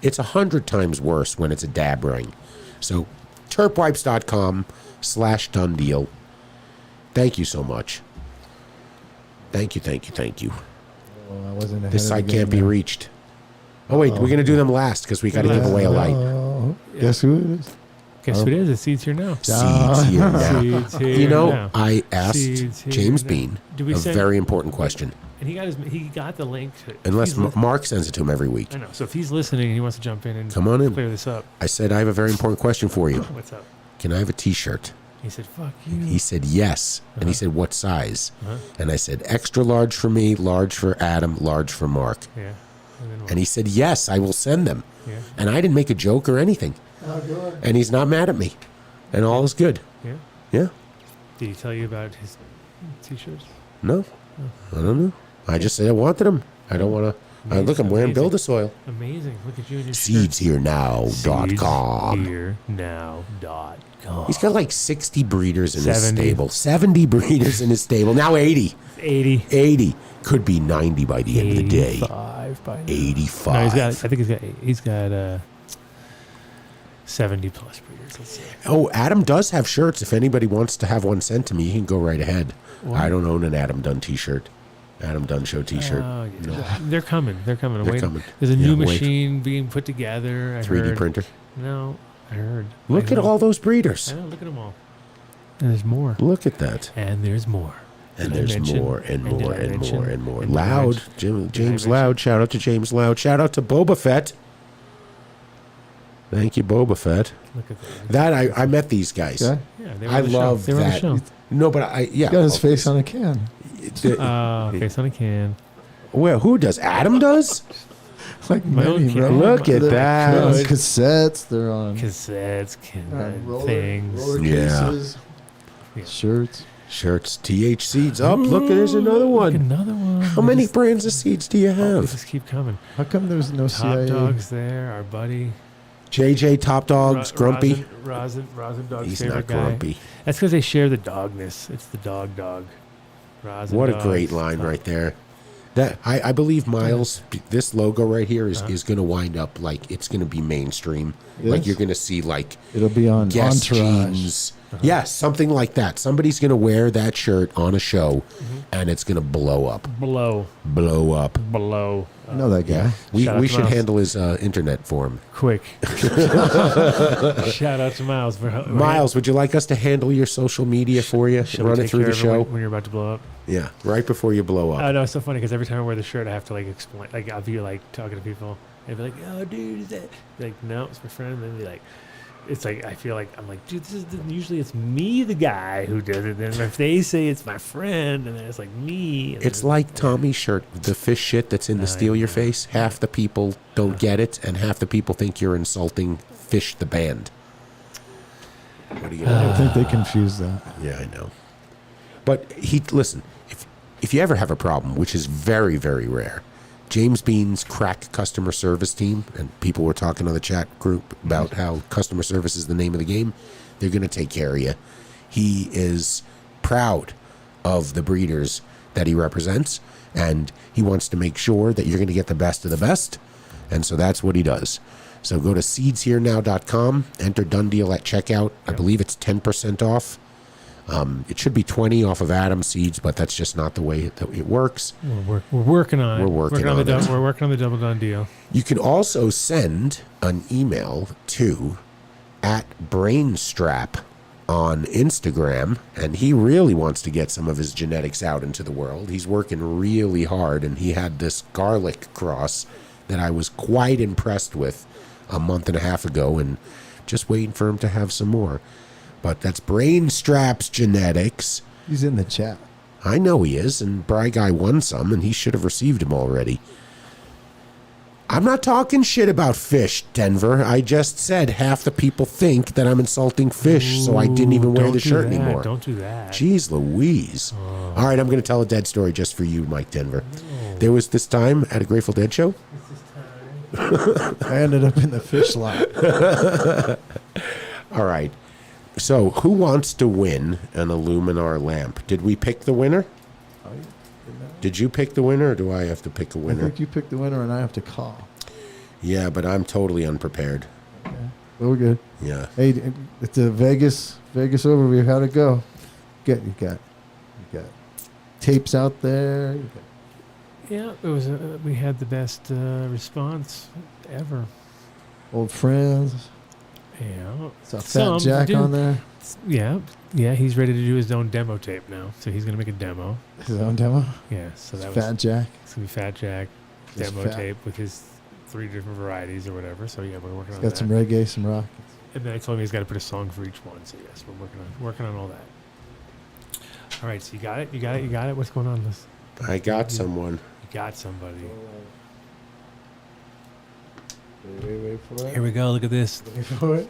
It's 100 times worse when it's a dab ring. So terpwipes.com/donedeal. Thank you so much. Thank you. Oh, I wasn't ahead This of site the can't game be now. reached. Oh, wait, we're going to do them last because we got to give away a light. Oh, guess who it is? Guess who it is? It's Seeds Here Now. Seeds here now. Seeds Here You know, Now. I asked Seeds here James now. Bean Did we a send- very important question. And he got the link. To, Unless he's li- Mark sends it to him every week. I know. So if he's listening and he wants to jump in and Come on in. clear this up. I said, I have a very important question for you. What's up? Can I have a T-shirt? He said, fuck you. He said, yes. And he said, what size? Uh-huh. And I said, extra large for me, large for Adam, large for Mark. Yeah. And then what? And he said, yes, I will send them. Yeah. And I didn't make a joke or anything. And he's not mad at me. And all is good. Yeah. Yeah. Did he tell you about his t-shirts? No. I don't know. I just said I wanted them. I don't want to. Look, I'm wearing Amazing. Build a Soil. Amazing. Look at you and your shirts. SeedsHereNow.com. SeedsHereNow.com. He's got like 60 breeders in his 70. stable. 70 breeders in his stable. Now 80. 80. 80. Could be 90 by the end of the day. 85 by now. 85. No, I think he's got 70 plus breeders. Let's see. Oh, Adam does have shirts. If anybody wants to have one sent to me, you can go right ahead. What? I don't own an Adam Dunn T-shirt. Adam Dunn Show T-shirt. Oh, yeah. No. They're coming. They're coming. They're Wait. coming. There's a Yeah, new wait. machine being put together. I 3D heard. printer. No, I heard. Look I at know. all those breeders. I know. Look at them all. And there's more. Look at that. And there's more. And Did I there's mention- more and and did more I and mention- more and more. and did I Loud. mention- James mention- Loud. Shout out to James Loud. Shout out to Boba Fett. Thank you, Boba Fett. Look at that. I met these guys. Okay. Yeah, they were I on the show. love They were on the that. show. No, but He got his face on a can. Face on a can. Well, who does? Adam does? Like My own many, can. bro. Look at They're that. on cassettes. They're on Cassettes, roller things. Yeah. cases, shirts. Shirts, TH seeds up. Look, there's another one. Another one. How many brands of seeds do you They have? just keep coming. How come there's no Top CIA? Dog's there. Our buddy. JJ, Top Dogs, Grumpy. Rosin Dog's He's favorite not guy. grumpy. That's because they share the dogness. It's the dog. Rosin What a Dogs, great line Top- right there. That I believe, Miles, this logo right here is going to wind up like it's going to be mainstream. Like Yes. you're going to see like It'll be on Guess Entourage. jeans. Yes, something like that. Somebody's going to wear that shirt on a show, and it's going to blow up. Blow. Blow up. I know that guy. Shout out We to should Miles. handle his internet for him. Quick. Shout out to Miles. Miles, would you like us to handle your social media for you? Shall we Run it take through care the of it show? when you're about to blow up? Yeah, right before you blow up. I know, it's so funny because every time I wear the shirt, I have to like explain. Like I'll be like talking to people, and be like, "Oh, dude, is that?" Like, no, it's my friend. And then be like, it's like I feel like I'm like, dude, this is usually it's me, the guy who does it. Then if they say it's my friend, and then it's like me. And It's then, like Tommy's shirt, the fish shit that's in the Steal Your Face. Half the people don't get it, and half the people think you're insulting Fish the band. What are you I gonna think they confuse that. do? Yeah, I know. But listen, if you ever have a problem, which is very, very rare, James Bean's crack customer service team, and people were talking on the chat group about how customer service is the name of the game, they're going to take care of you. He is proud of the breeders that he represents, and he wants to make sure that you're going to get the best of the best, and so that's what he does. So go to seedsherenow.com, enter Dunn Deal at checkout. I believe it's 10% off. It should be 20 off of Adam's seeds, but that's just not the way that it works. we're working on it. We're working on it. We're working on the double Dunn deal. You can also send an email to @brainstrap on Instagram, and he really wants to get some of his genetics out into the world. He's working really hard, and he had this garlic cross that I was quite impressed with a month and a half ago, and just waiting for him to have some more. But that's Brainstrap's Genetics. He's in the chat. I know he is, and Bry Guy won some, and he should have received him already. I'm not talking shit about Fish, Denver. I just said half the people think that I'm insulting Fish, so I didn't even wear Don't the do shirt that. anymore. Don't do that. Jeez Louise. All right, I'm going to tell a dead story just for you, Mike Denver. There was this time at a Grateful Dead show. I ended up in the fish lot. All right. So, who wants to win an Illuminar lamp? Did we pick the winner? Did you pick the winner, or do I have to pick a I winner? think you picked the winner, and I have to call. Yeah, but I'm totally unprepared. Okay. Well, we're good. Yeah. Hey, it's a Vegas overview. How'd it go? You got tapes out there. Yeah, it was. We had the best response ever. Old friends. Yeah. It's a Fat Jack on there. Yeah, he's ready to do his own demo tape now. So he's gonna make a demo. His own demo. Yeah. So that Fat Jack. It's gonna be Fat Jack Just demo fat. tape with his 3 different varieties or whatever. So yeah, we're working on Got that. some reggae, some rock. And then I told him he's got to put a song for each one. So yes, we're working on all that. All right. So you got it. You got it. What's going on, Liz? I got someone. You got somebody. Wait for it. Here we go. Look at this. Wait for it.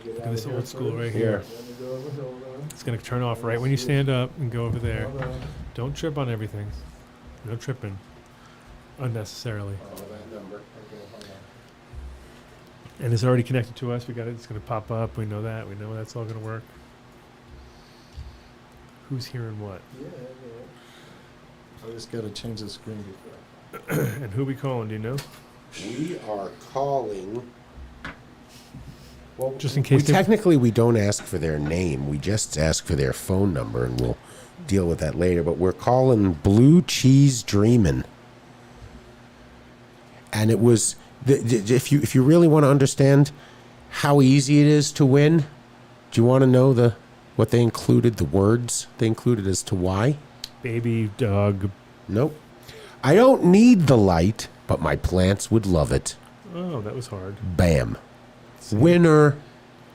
Look at this old school right here. It's going to turn off right when you stand up and go over there. Don't trip on everything. No tripping unnecessarily. And it's already connected to us. We got it. It's going to pop up. We know that. We know that's all going to work. Who's hearing what? I just got to change the screen. And who we calling? Do you know? We are calling. Well, Just in case. technically we don't ask for their name. We just ask for their phone number, and we'll deal with that later. But we're calling Blue Cheese Dreamin'. And it was, if you really want to understand how easy it is to win, do you want to know what they included, the words they included as to why? Baby dog. Nope. I don't need the light, but my plants would love it. Oh, that was hard. Bam. Winner.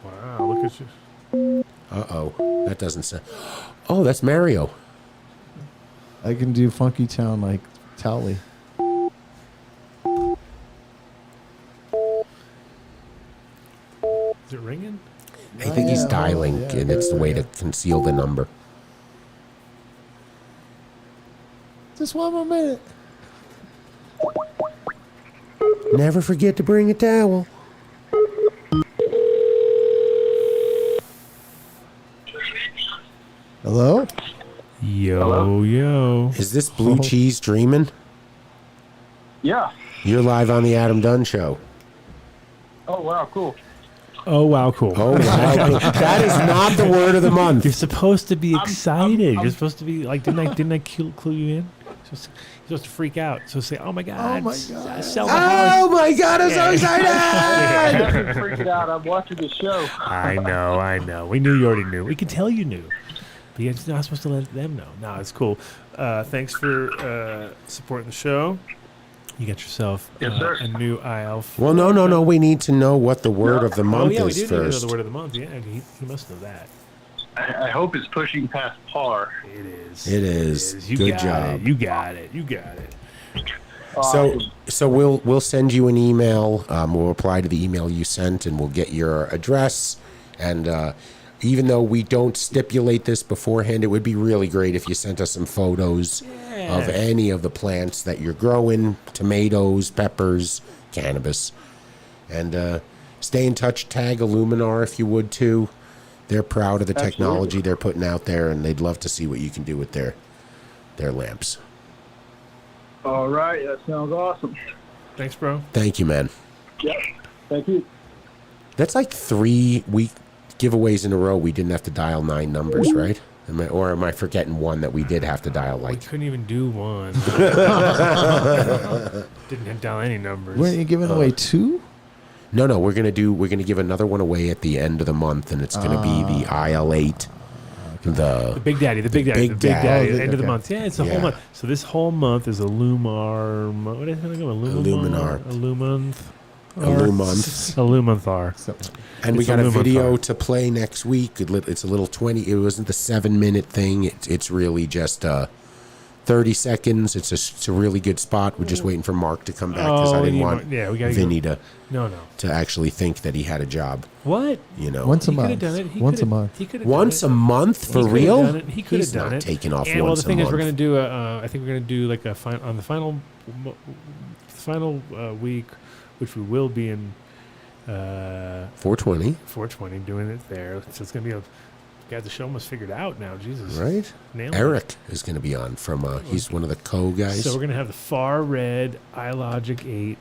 Wow, look at you. Uh-oh. That doesn't sound... Oh, that's Mario. I can do Funky Town like Tally. Is it ringing? I think he's dialing, and it's the way to conceal the number. Just one more minute. Never forget to bring a towel. Hello? Yo. Is this Blue Cheese dreaming? Yeah. You're live on the Adam Dunn Show. Oh, wow, cool. Oh, wow, cool. Oh, wow. That is not the word of the month. You're supposed to be excited. You're supposed to be like, didn't I clue you in? You're supposed to freak out. So say, oh my God. Oh my God. Sell the house. Oh, my God, I'm so excited. I'm freaking out. I'm watching the show. I know. We knew you already knew. We could tell you knew. But you're not supposed to let them know. No, it's cool. Thanks for supporting the show. You got yourself a new IELF. Well, no. We need to know what the word of the month we is do need to know first. the word of the month. Yeah, he must know that. I hope it's pushing past par. It is. It is. You Good got job. It. You got it. So we'll send you an email. We'll reply to the email you sent, and we'll get your address. And even though we don't stipulate this beforehand, it would be really great if you sent us some photos of any of the plants that you're growing: tomatoes, peppers, cannabis. And stay in touch. Tag Illuminar if you would too. They're proud of the technology they're putting out there, and they'd love to see what you can do with their lamps. All right. That sounds awesome. Thanks, bro. Thank you, man. Yeah. Thank you. That's like 3 week giveaways in a row. We didn't have to dial 9 numbers, right? Am I forgetting one that we did have to dial? We Like, couldn't even do one. Didn't dial any numbers. Weren't you giving away 2? no, we're gonna give another one away at the end of the month, and it's gonna be the IL8. The Big Daddy. Big Daddy. End of the month. Yeah, it's a whole month. So this whole month is Illumar. What is it going to go? Illuminar. Illumanthar. And we It's got a Illuminthar. video to play next week. It's a little 20. It wasn't the 7-minute thing. It's really just 30 seconds. It's a really good spot. We're just waiting for Mark to come back because I didn't want Vinny to actually think that he had a job. What? You know, Once a He month. could've done it. Once a month. He could've once done a it. month for He could've real. done it. He could have He's done not it. taking off and, once well, the thing a is, we're month. going to do I think we're going to do like on the final week, which we will be in 420. 420 doing it there. So it's going to be the show almost figured out now. Jesus. Right? Nailed it. Eric is going to be on from, he's one of the guys. So we're going to have the Far Red iLogic 8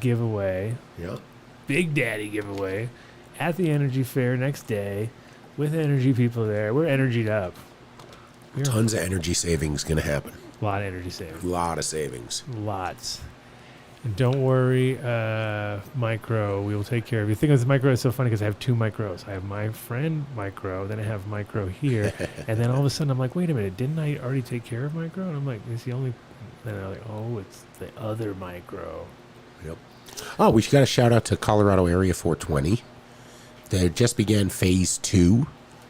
giveaway. Yeah. Big Daddy giveaway at the Energy Fair next day with energy people there. We're energied up. Tons of energy savings going to happen. A lot of energy savings. A lot of savings. Lots. And don't worry, Micro, we will take care of you. The thing with Micro is so funny because I have 2 Micros. I have my friend Micro, then I have Micro here, and then all of a sudden I'm like, wait a minute, didn't I already take care of Micro? And I'm like, it's the only... Then I'm like, oh, it's the other Micro. Yep. Oh, we got a shout out to Colorado Area 420. They just began phase 2,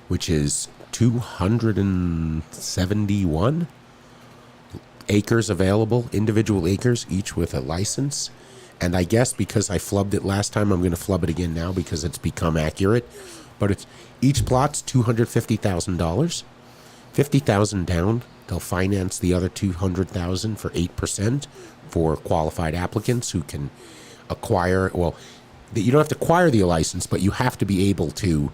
which is 271 acres available, individual acres, each with a license. And I guess because I flubbed it last time, I'm going to flub it again now because it's become accurate. But it's each plot's $250,000, $50,000 down. They'll finance the other $200,000 for 8% for qualified applicants who can acquire. Well, you don't have to acquire the license, but you have to be able to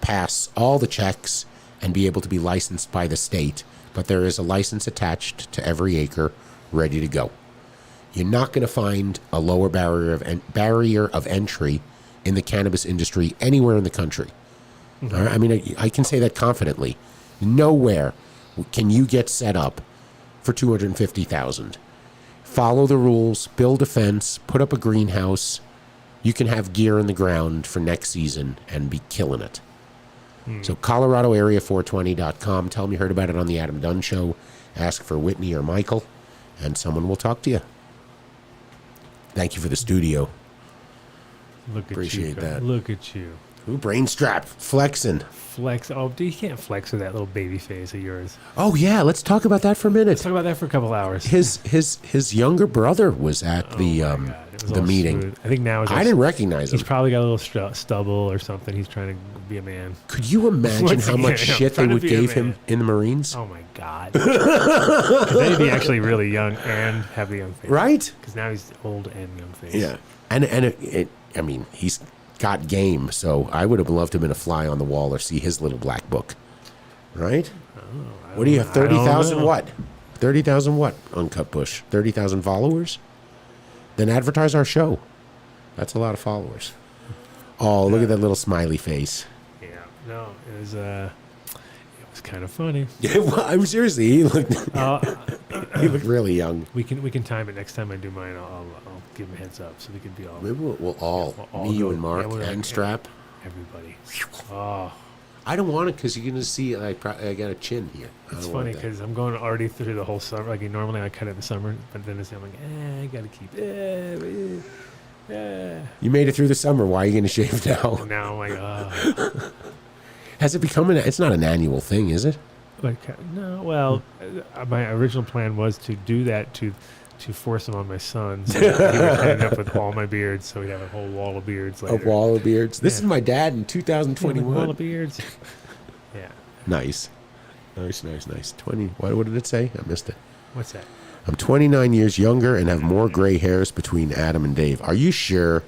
pass all the checks and be able to be licensed by the state. But there is a license attached to every acre, ready to go. You're not going to find a lower barrier of entry in the cannabis industry anywhere in the country. Mm-hmm. All right? I mean, I can say that confidently. Nowhere can you get set up for $250,000. Follow the rules, build a fence, put up a greenhouse. You can have gear in the ground for next season and be killing it. So ColoradoArea420.com. Tell them you heard about it on the Adam Dunn Show. Ask for Whitney or Michael, and someone will talk to you. Thank you for the studio. Look at Appreciate you. that. Look at you. Ooh, brain strap. Flexing. Flex. Oh, dude, you can't flex with that little baby face of yours. Oh, yeah. Let's talk about that for a minute. Let's talk about that for a couple hours. His younger brother was at the meeting. Smooth. I think now I didn't recognize him. He's probably got a little stubble or something. He's trying to be a man. Could you imagine Once how much again, shit they trying to would be a give him man. in the Marines? Oh my God! 'Cause then he'd be actually really young and have the young face, Right? Because now he's old and young face. Yeah, and I mean, he's got game. So I would have loved him in a fly on the wall or see his little black book, right? What do you have? 30,000 what? 30,000 what? Uncut Bush. 30,000 followers. Then advertise our show. That's a lot of followers. Oh, look at that little smiley face. Yeah. No, it was kind of funny. Yeah, well, I'm seriously. He looked really young. We can time it next time I do mine. I'll give him a heads up so we can be all. Maybe we'll all me, you, and Mark, and Strap. Everybody. Oh. I don't want it because you're gonna see I got a chin here. It's funny because I'm going already through the whole summer. Like normally I cut it in the summer, but then I'm like, I gotta keep. You made it through the summer. Why are you gonna shave now? Now I'm like, oh. Has it become it's not an annual thing, is it? Like no. Well, my original plan was to do that to force him on my son, so that he would end up with all my beards, so we'd have a whole wall of beards later. A wall of beards. This is my dad in 2021. Wall of beards. Yeah. Nice. 20. What did it say? I missed it. What's that? I'm 29 years younger and have more gray hairs between Adam and Dave. Are you sure?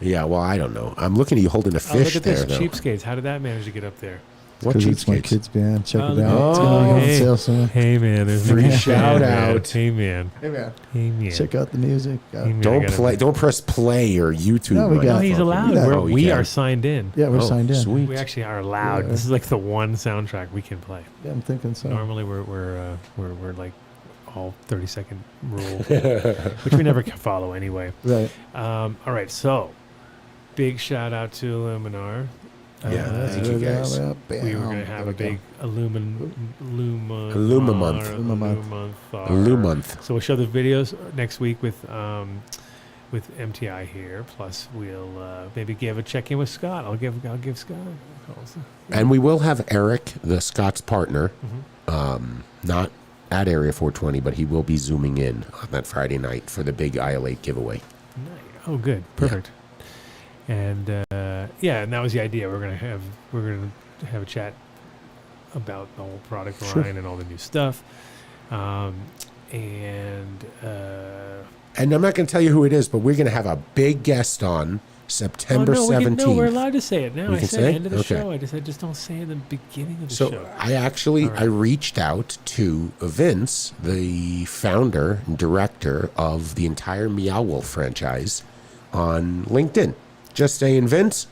Yeah, well, I don't know. I'm looking at you holding a fish look at there, this. though. Cheapskates. How did that manage to get up there? What it's my cheapskates? kids' band. Check it look out. at It's that. going to be on Hey. sale soon. Hey, man. There's Free a shout man. out. Hey, man. Hey, man. Hey, man. Check out the music. Hey, man, I Don't gotta- play. Don't press play or YouTube. No, we my got- No, he's fucking- allowed. Yeah. Oh, you We can. are signed in. Yeah, we're Oh, signed in. sweet. We actually are allowed. Yeah. This is like the one soundtrack we can play. Yeah, I'm thinking so. Normally we're like all 30-second rule, which we never can follow anyway. Right. All right, so big shout out to Illuminar. Yeah, thank you guys. We were going to have a big Illumimonth. Illumonth. So we'll show the videos next week with MTI here. Plus, we'll maybe give a check in with Scott. I'll give Scott a call. And we will have Eric, the Scott's partner, Mm-hmm. not at Area 420, but he will be zooming in on that Friday night for the big IL8 giveaway. Nice. Oh, good, perfect. And and that was the idea. We're gonna have a chat about the whole product line and all the new stuff. And I'm not going to tell you who it is, but we're going to have a big guest on September 17th. We're allowed to say it now. We I can said say? end of the Okay. show. I just don't say it in the beginning of the So show. I reached out to Vince, the founder and director of the entire Meow Wolf franchise, on LinkedIn. Just saying, Vince,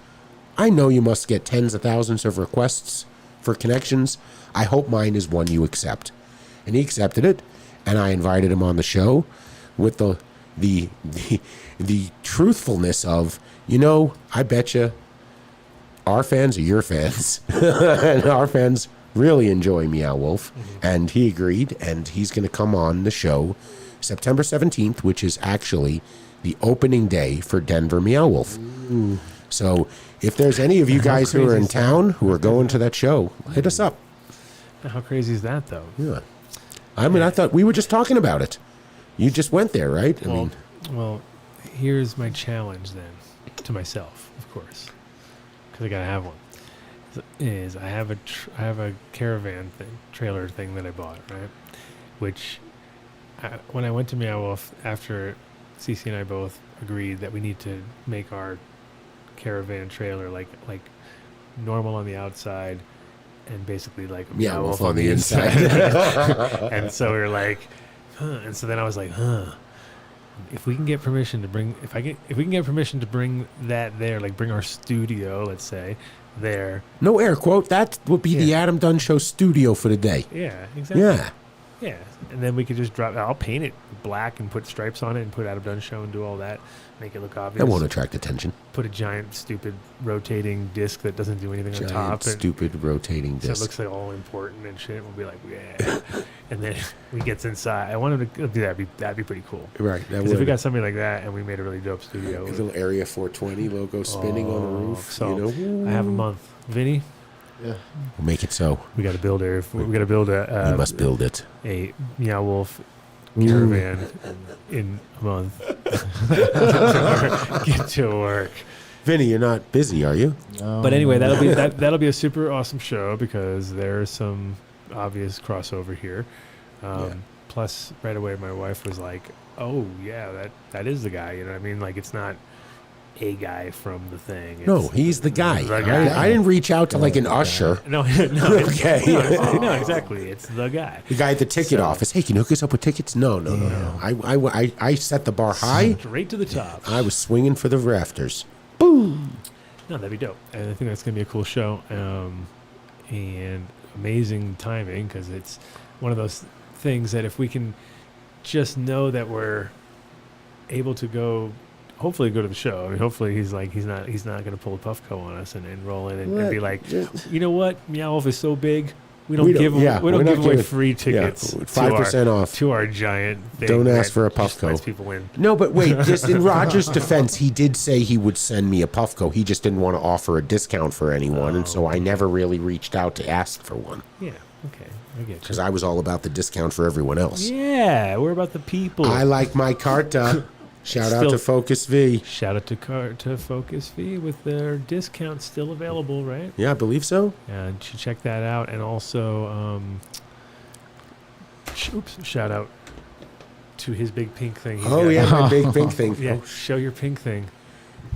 I know you must get tens of thousands of requests for connections. I hope mine is one you accept. And he accepted it, and I invited him on the show with the truthfulness of, I bet you our fans are your fans. And our fans really enjoy Meow Wolf. Mm-hmm. And he agreed, and he's going to come on the show September 17th, which is actually the opening day for Denver Meow Wolf. Ooh. So if there's any of you guys who are in town who are going to that show, hit us up. How crazy is that, though? Yeah. I mean, I thought we were just talking about it. You just went there, right? Well, here's my challenge then to myself, of course, because I gotta have one. Is I have a caravan trailer thing that I bought, right? Which when I went to Meow Wolf, after CC and I both agreed that we need to make our caravan trailer like normal on the outside and basically like Meow Wolf on the inside. And so we were like, and so then I was like, if we can get permission to bring that there, like bring our studio, let's say, there. No air quote. That would be the Adam Dunn Show studio for the day. Yeah, exactly. Yeah. Yeah, and then we could just drop. I'll paint it black and put stripes on it and put out a Dunn show and do all that. Make it look obvious. That won't attract attention. Put a giant, stupid, rotating disc that doesn't do anything on top. Stupid rotating So disc. it looks like all important and shit. We'll be like, yeah. And then we gets inside. I want him to do that. That'd be pretty cool. Right. That If we would. got something like that and we made a really dope studio. A little Area 420 logo spinning on the roof. So you know? I have a month. Vinny, Yeah. We'll make it so. we got to build a. We got to build a. You must build it. A Meow Wolf caravan in a month. Get to work. Vinny, you're not busy, are you? But anyway, that'll be a super awesome show because there's some obvious crossover here. Plus, right away, my wife was like, "Oh yeah, that is the guy." You know what I mean? Like it's not a guy from the thing. It's No, he's the guy. The guy. I didn't reach out to like an usher. No, Okay. no, exactly. It's the guy. The guy at the ticket office. Hey, can you hook us up with tickets? No. I set the bar high. Straight to the top. I was swinging for the rafters. Boom. No, that'd be dope. And I think that's going to be a cool show. And amazing timing because it's one of those things that if we can just know that we're able to hopefully go to the show. I mean, hopefully he's not going to pull a Puffco on us and roll in and be like, you know what? Meow Wolf is so big. We don't give away free tickets. 5% off to our giant thing. Don't ask for a Puffco. Lets people win. No, but wait. Just in Roger's defense, he did say he would send me a Puffco. He just didn't want to offer a discount for anyone, and so I never really reached out to ask for one. Yeah. Okay. I get you. Because I was all about the discount for everyone else. Yeah, we're about the people. I like my Carta. Shout out to Focus V. Shout out to Focus V with their discount still available, right? Yeah, I believe so. Yeah, you should check that out. And also, shout out to his big pink thing. My big pink thing. Yeah, show your pink thing.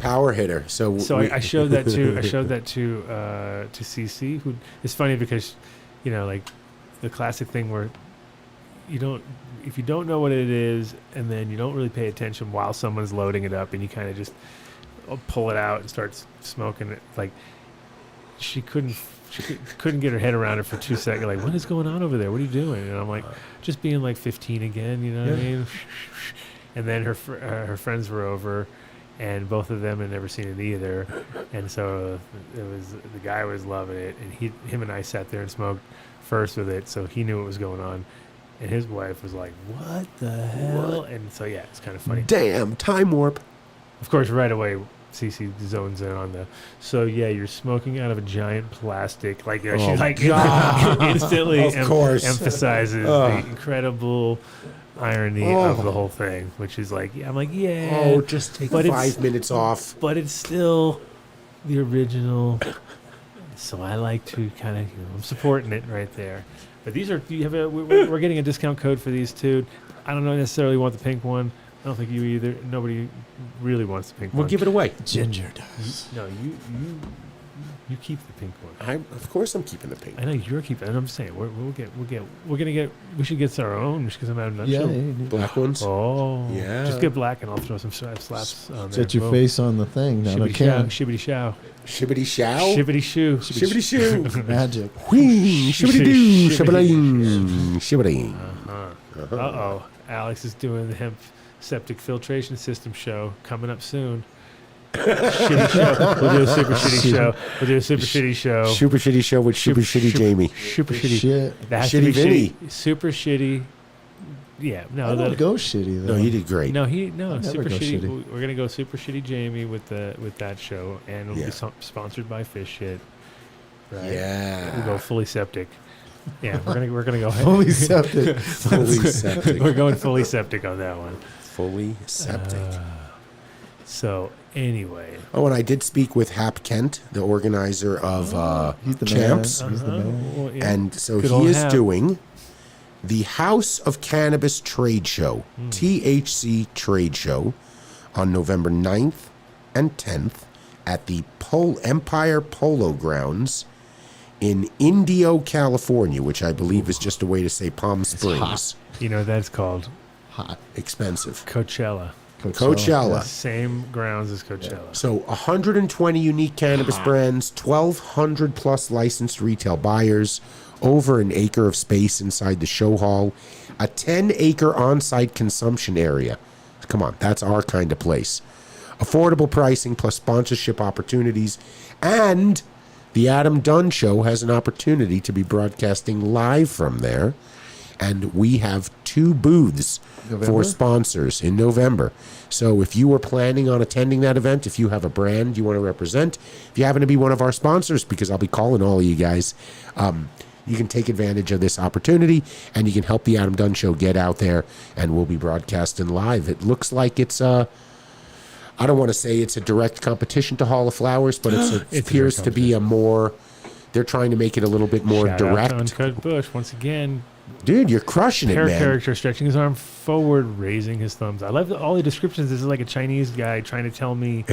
Power hitter. So I showed that to CC. Who it's funny because, like the classic thing where if you don't know what it is and then you don't really pay attention while someone's loading it up and you kind of just pull it out and start smoking it, like she couldn't get her head around it for 2 seconds. Like, what is going on over there? What are you doing? And I'm like, just being like 15 again, you know what I mean? And then her friends were over, and both of them had never seen it either, and so the guy was loving it, and him and I sat there and smoked first with it, so he knew what was going on. And his wife was like, "What the hell?" And so yeah, it's kind of funny. Damn, time warp. Of course, right away, Cece zones in on so yeah, you're smoking out of a giant plastic. Like, she instantly emphasizes the incredible irony of the whole thing, which is like, I'm like, yeah. Oh, just take 5 minutes off. But it's still the original. So I like to kind of, I'm supporting it right there. But these are, we're getting a discount code for these two. I don't necessarily want the pink one. I don't think you either. Nobody really wants the pink one. We'll give it away. Ginger does. No, you keep the pink one. Of course I'm keeping the pink. I know you're keeping it. I'm saying we should get our own. We should get some out of nutshell. Black ones. Oh yeah. Just get black and I'll throw some slaps on there. Set your face on the thing, not a can. Shibbity show. Shibbity show. Shibbity shoo. Shibbity shoo. Magic. Whee. Shibbity doo. Shibbaling. Shibbaling. Uh-oh. Alex is doing the hemp septic filtration system show coming up soon. Shitty show. We'll do a super shitty show. Super shitty show with super shitty Jamie. Super shitty. That has to Shitty be Vinny. Super shitty. Yeah, no. I don't go shitty though. No, you did great. No, super shitty. shitty. We're gonna go super shitty Jamie with that show, and it'll be sponsored by Fish Shit. Right? Yeah. We'll go fully septic. Yeah, we're gonna go fully septic. Fully septic. We're going fully septic on that one. Fully septic. So anyway. Oh, and I did speak with Hap Kent, the organizer of Champs. He's the man. Well, yeah. And so Good he old is Hap. doing the House of Cannabis Trade Show, THC Trade Show, on November 9th and 10th at the Empire Polo Grounds in Indio, California, which I believe is just a way to say Palm Springs. You know, that's called Hot. Expensive. Coachella. Coachella. Same grounds as Coachella. So 120 unique cannabis brands, 1,200 plus licensed retail buyers, over an acre of space inside the show hall, a 10-acre on-site consumption area. Come on, that's our kind of place. Affordable pricing plus sponsorship opportunities, and the Adam Dunn Show has an opportunity to be broadcasting live from there. And we have 2 booths for sponsors in November. So if you were planning on attending that event, if you have a brand you want to represent, if you happen to be one of our sponsors, because I'll be calling all of you guys, you can take advantage of this opportunity and you can help the Adam Dunn Show get out there, and we'll be broadcasting live. It looks like it's I don't want to say it's a direct competition to Hall of Flowers, but it appears to be a more, they're trying to make it a little bit more direct. Shout out to Uncut Bush once again. Dude, you're crushing it, man. Character stretching his arm forward, raising his thumbs. I love all the descriptions. This is like a Chinese guy trying to tell me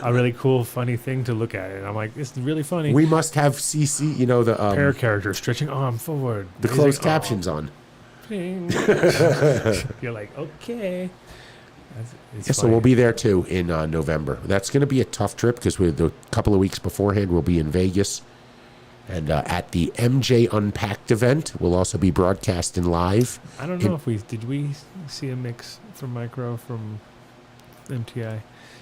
a really cool, funny thing to look at. And I'm like, this is really funny. We must have CC, the... character, stretching arm forward. The closed captions on. You're like, okay. So we'll be there, too, in November. That's going to be a tough trip because a couple of weeks beforehand, we'll be in Vegas. And at the MJ Unpacked event, we'll also be broadcasting live. I don't know if did we see a mix from Micro from MTI?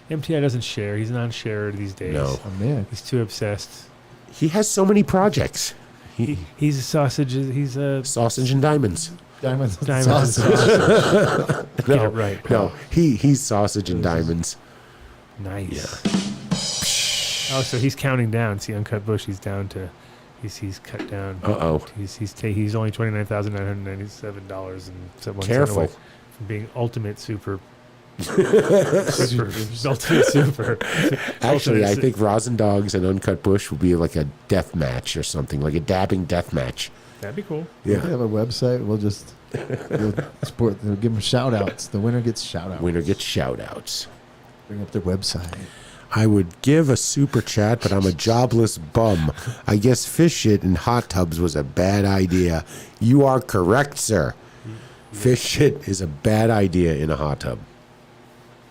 MTI doesn't share. He's non-sharer these days. No. Oh, man. He's too obsessed. He has so many projects. He's a sausage. He's a... Sausage and diamonds. Diamonds. No, Get it right. No, he's sausage and diamonds. Nice. Yeah. Oh, so he's counting down. See, Uncut Bush, he's down to... He's cut down. He's only $29,997 Careful. from being ultimate super. Ultimate super. Actually, I think Rosin Dogs and Uncut Bush will be like a death match or something, like a dabbing death match. That'd be cool. Yeah. If they have a website, we'll give them shout outs. The winner gets shout outs. Winner gets shout outs. Bring up their website. I would give a super chat, but I'm a jobless bum. I guess fish shit in hot tubs was a bad idea. You are correct, sir. Fish shit is a bad idea in a hot tub.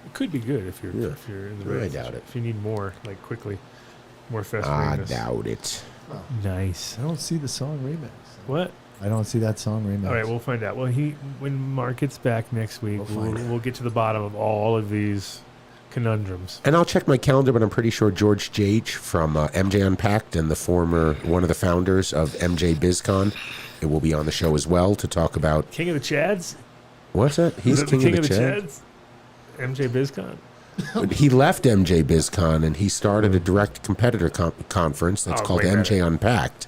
It could be good if you're in the right. I doubt it. If you need more, like quickly, more fast. I doubt it. Oh. Nice. I don't see the song remix. What? I don't see that song remix. All right, we'll find out. Well, when Mark gets back next week, we'll get to the bottom of all of these conundrums. And I'll check my calendar, but I'm pretty sure George Jage from MJ Unpacked and one of the founders of MJ BizCon, it will be on the show as well to talk about... King of the Chads? What's that? He's King of the Chads? MJ BizCon? He left MJ BizCon and he started a direct competitor conference that's called MJ Unpacked.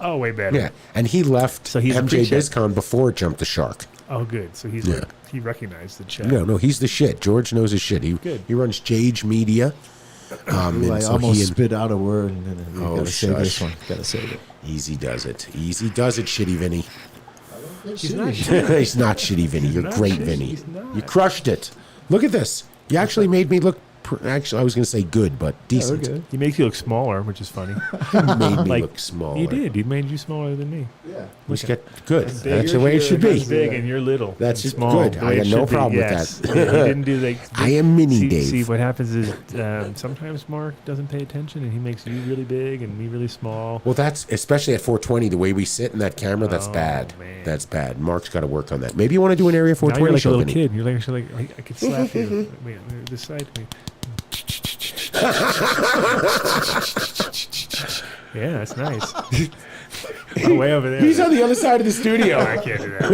Oh, way better. Yeah, and he left MJ BizCon before it jumped the shark. Oh, good. So he's he recognized the chat. No, he's the shit. George knows his shit. He runs Jage Media. I almost spit out a word, and then gotta save this one. Gotta save it. Easy does it. Easy does it, Shitty Vinny. He's not shitty. He's not Shitty Vinny. You're great, Vinny. You crushed it. Look at this. You actually made me look. Actually, I was going to say good, but decent. Yeah, good. He makes you look smaller, which is funny. He made me look smaller. He did. He made you smaller than me. Yeah. We should get good. That's the way it should be. Big and you're little. That's and small. good. I got no problem with that. Yeah, he didn't do like. I am mini Dave. See, what happens is sometimes Mark doesn't pay attention and he makes you really big and me really small. Well, that's especially at 420. The way we sit in that camera, that's bad. Man. That's bad. Mark's got to work on that. Maybe you want to do an Area 420 now you're like show, a little Vinny. kid. You're like actually like I could slap you. Wait, this side to me. Yeah, that's nice. Oh, way over there. He's on the other side of the studio. I can't do that.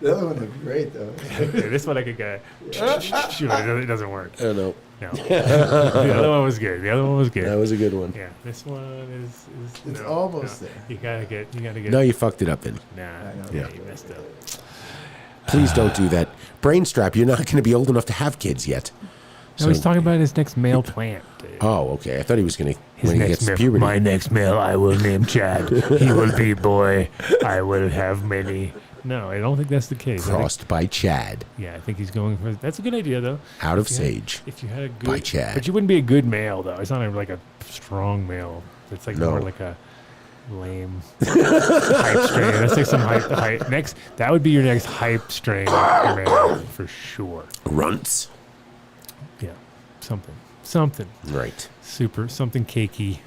The other one looked great, though. This one I could go. It doesn't work. Oh, no. No. The other one was good. That was a good one. Yeah, this one is It's almost there. You gotta get. No, you fucked it up, then. Nah, Yeah. you messed up. Please don't do that. Brainstrap, you're not going to be old enough to have kids yet. No, he's talking about his next male plant. Dude. Oh, okay. I thought he was going to, when he gets puberty. My next male, I will name Chad. He will be boy. I will have many. No, I don't think that's the case. Crossed by Chad. Yeah, I think he's going for. That's a good idea, though. Out of Sage. If you had a good. By Chad. But you wouldn't be a good male, though. It's not like a strong male. It's like more like a lame hype strain. That's like some hype. Next, that would be your next hype strain male for sure. Runts. Yeah, something. Right. Super something cakey.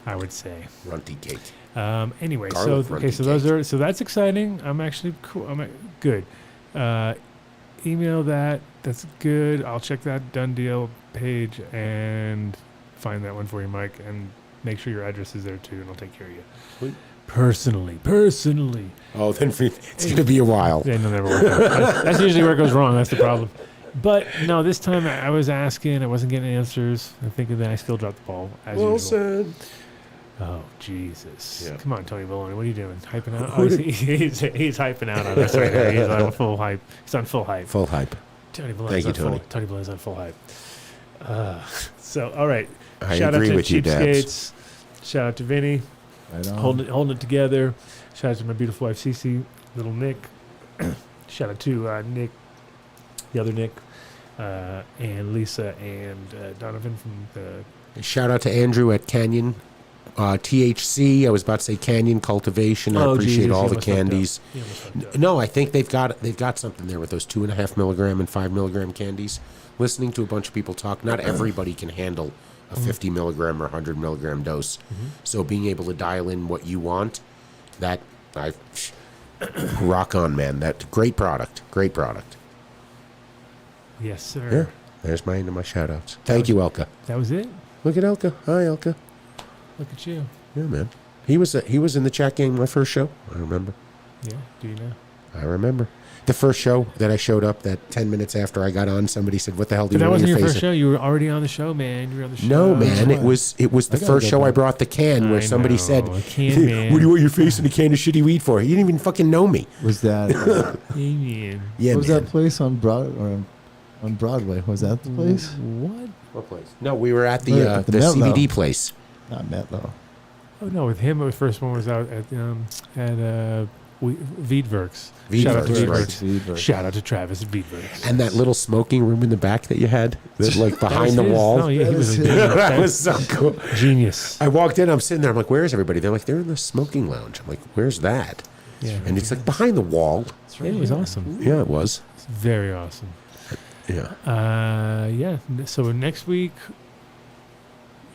I would say. Runty cake. Anyway, Garlic so runty those cake. are that's exciting. I'm actually cool. Good. Email that. That's good. I'll check that done deal page and find that one for you, Mike, and make sure your address is there too, and I'll take care of you. Sweet. Personally. Oh, then it's going to be a while. Yeah, no, never work out. That's usually where it goes wrong. That's the problem. But no, this time I was asking, I wasn't getting answers. I'm thinking that I still dropped the ball as usual. Said. Oh Jesus! Yeah. Come on, Tony Baloney, what are you doing? Hyping out? Oh, he's hyping out on us right now. He's on full hype. He's on full hype. Full hype. Tony Baloney's Thank you, on Tony. Tony Baloney's on full hype. So all right. I Shout agree out to with you, Cheapskates. Shout out to Vinny. Right on. Holding it together. Shout out to my beautiful wife Cece, little Nick. Shout out to Nick, the other Nick, and Lisa and Donovan from the. Shout out to Andrew at Canyon THC. I was about to say Canyon Cultivation. I appreciate Jesus, all you the almost fucked up. candies. You almost fucked up. No, I think they've got something there with those 2.5 milligram and 5 milligram candies. Listening to a bunch of people talk, not everybody can handle a 50 milligram or 100 milligram dose. So being able to dial in what you want, that I rock on, man. That great product. Yes, sir. Yeah, there's my shout outs. Thank you, Elka. That was it. Look at Elka. Hi, Elka. Look at you. Yeah, man. He was in the chat game my first show. I remember. Yeah. Do you know? I remember. The first show that I showed up, that 10 minutes after I got on, somebody said, "What the hell do But you that want wasn't in your your first face?" show. You were already on the show, man. You were on the show. No, man. It was the gotta first go show I back. brought the can where I somebody know, said, a can man. "What do you want your face in a can of shitty weed for?" He didn't even fucking know me. Was that Hey, man. Yeah, what was man. that place on on Broadway? Was that the place? What? What place? No, we were at the Where? At the Mellow. CBD place. Not Metlo. Oh no, with him, the first one was out at Wiedwerks. Wiedwerks, Shout out to right. Wiedwerks. Shout out to Travis at Wiedwerks. And that little smoking room in the back that you had, that, like behind the wall. Oh yeah, he was a That was so cool. genius. I walked in, I'm sitting there, I'm like, "Where's everybody?" They're like, "They're in the smoking lounge." I'm like, "Where's that?" Yeah, And it's like behind the wall. it was awesome. Yeah, it was. It's very awesome. Yeah. Yeah. So next week,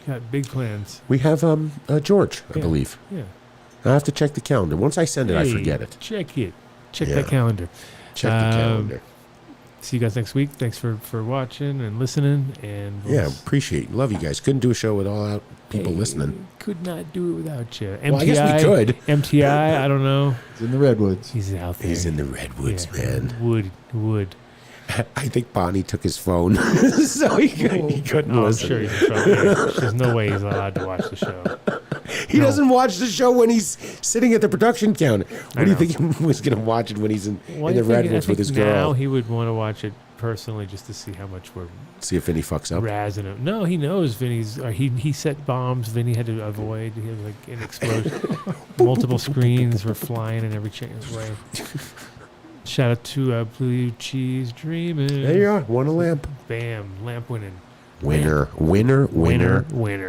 we got big plans. We have George, I Yeah. believe. Yeah. I have to check the calendar. Once I send it, I Hey, forget it. Check it. Check Yeah. that calendar. Check the calendar. See you guys next week. Thanks for watching and listening. And we'll Yeah, appreciate. Love you guys. Couldn't do a show with all out people listening. Could not do it without you. Well, I guess we could. MTI, I don't know. It's in the Redwoods. He's out there. He's in the Redwoods, man. Wood. I think Bonnie took his phone, so he couldn't Oh, I'm listen. sure he's in trouble. There's no way he's allowed to watch the show. He doesn't watch the show when he's sitting at the production counter. I What do you know. think he was going to watch it when he's in Well, the I think Redwoods with his now girl? he would want to watch it personally just to see how much we're See if any fucks up. razzing him. No, he knows Vinny's. He set bombs. Vinny had to avoid. He had like an explosion. Multiple screens were flying in every way. Shout out to Blue Cheese Dreaming. There you are. Won a lamp. Bam, lamp winning. Winner.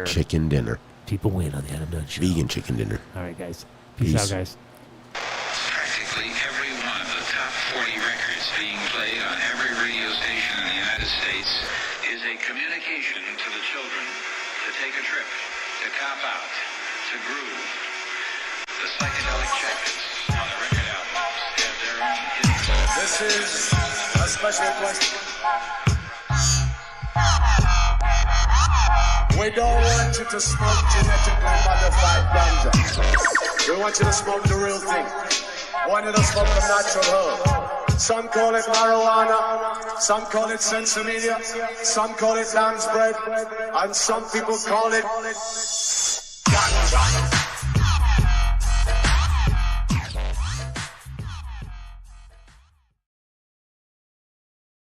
Chicken dinner. People win on the Adam Dunn Show. Vegan chicken dinner. All right, guys. Peace out, guys. Practically every one of the top 40 records being played on every radio station in the United States is a communication to the children to take a trip, to cop out, to groove. The psychedelic jackets on the record albums have their own hidden code. This is a special question. We don't want you to smoke genetically modified ganja. We want you to smoke the real thing. We want you to smoke the natural herb. Some call it marijuana, some call it sensimedia, some call it lamb's bread, and some people call it ganja.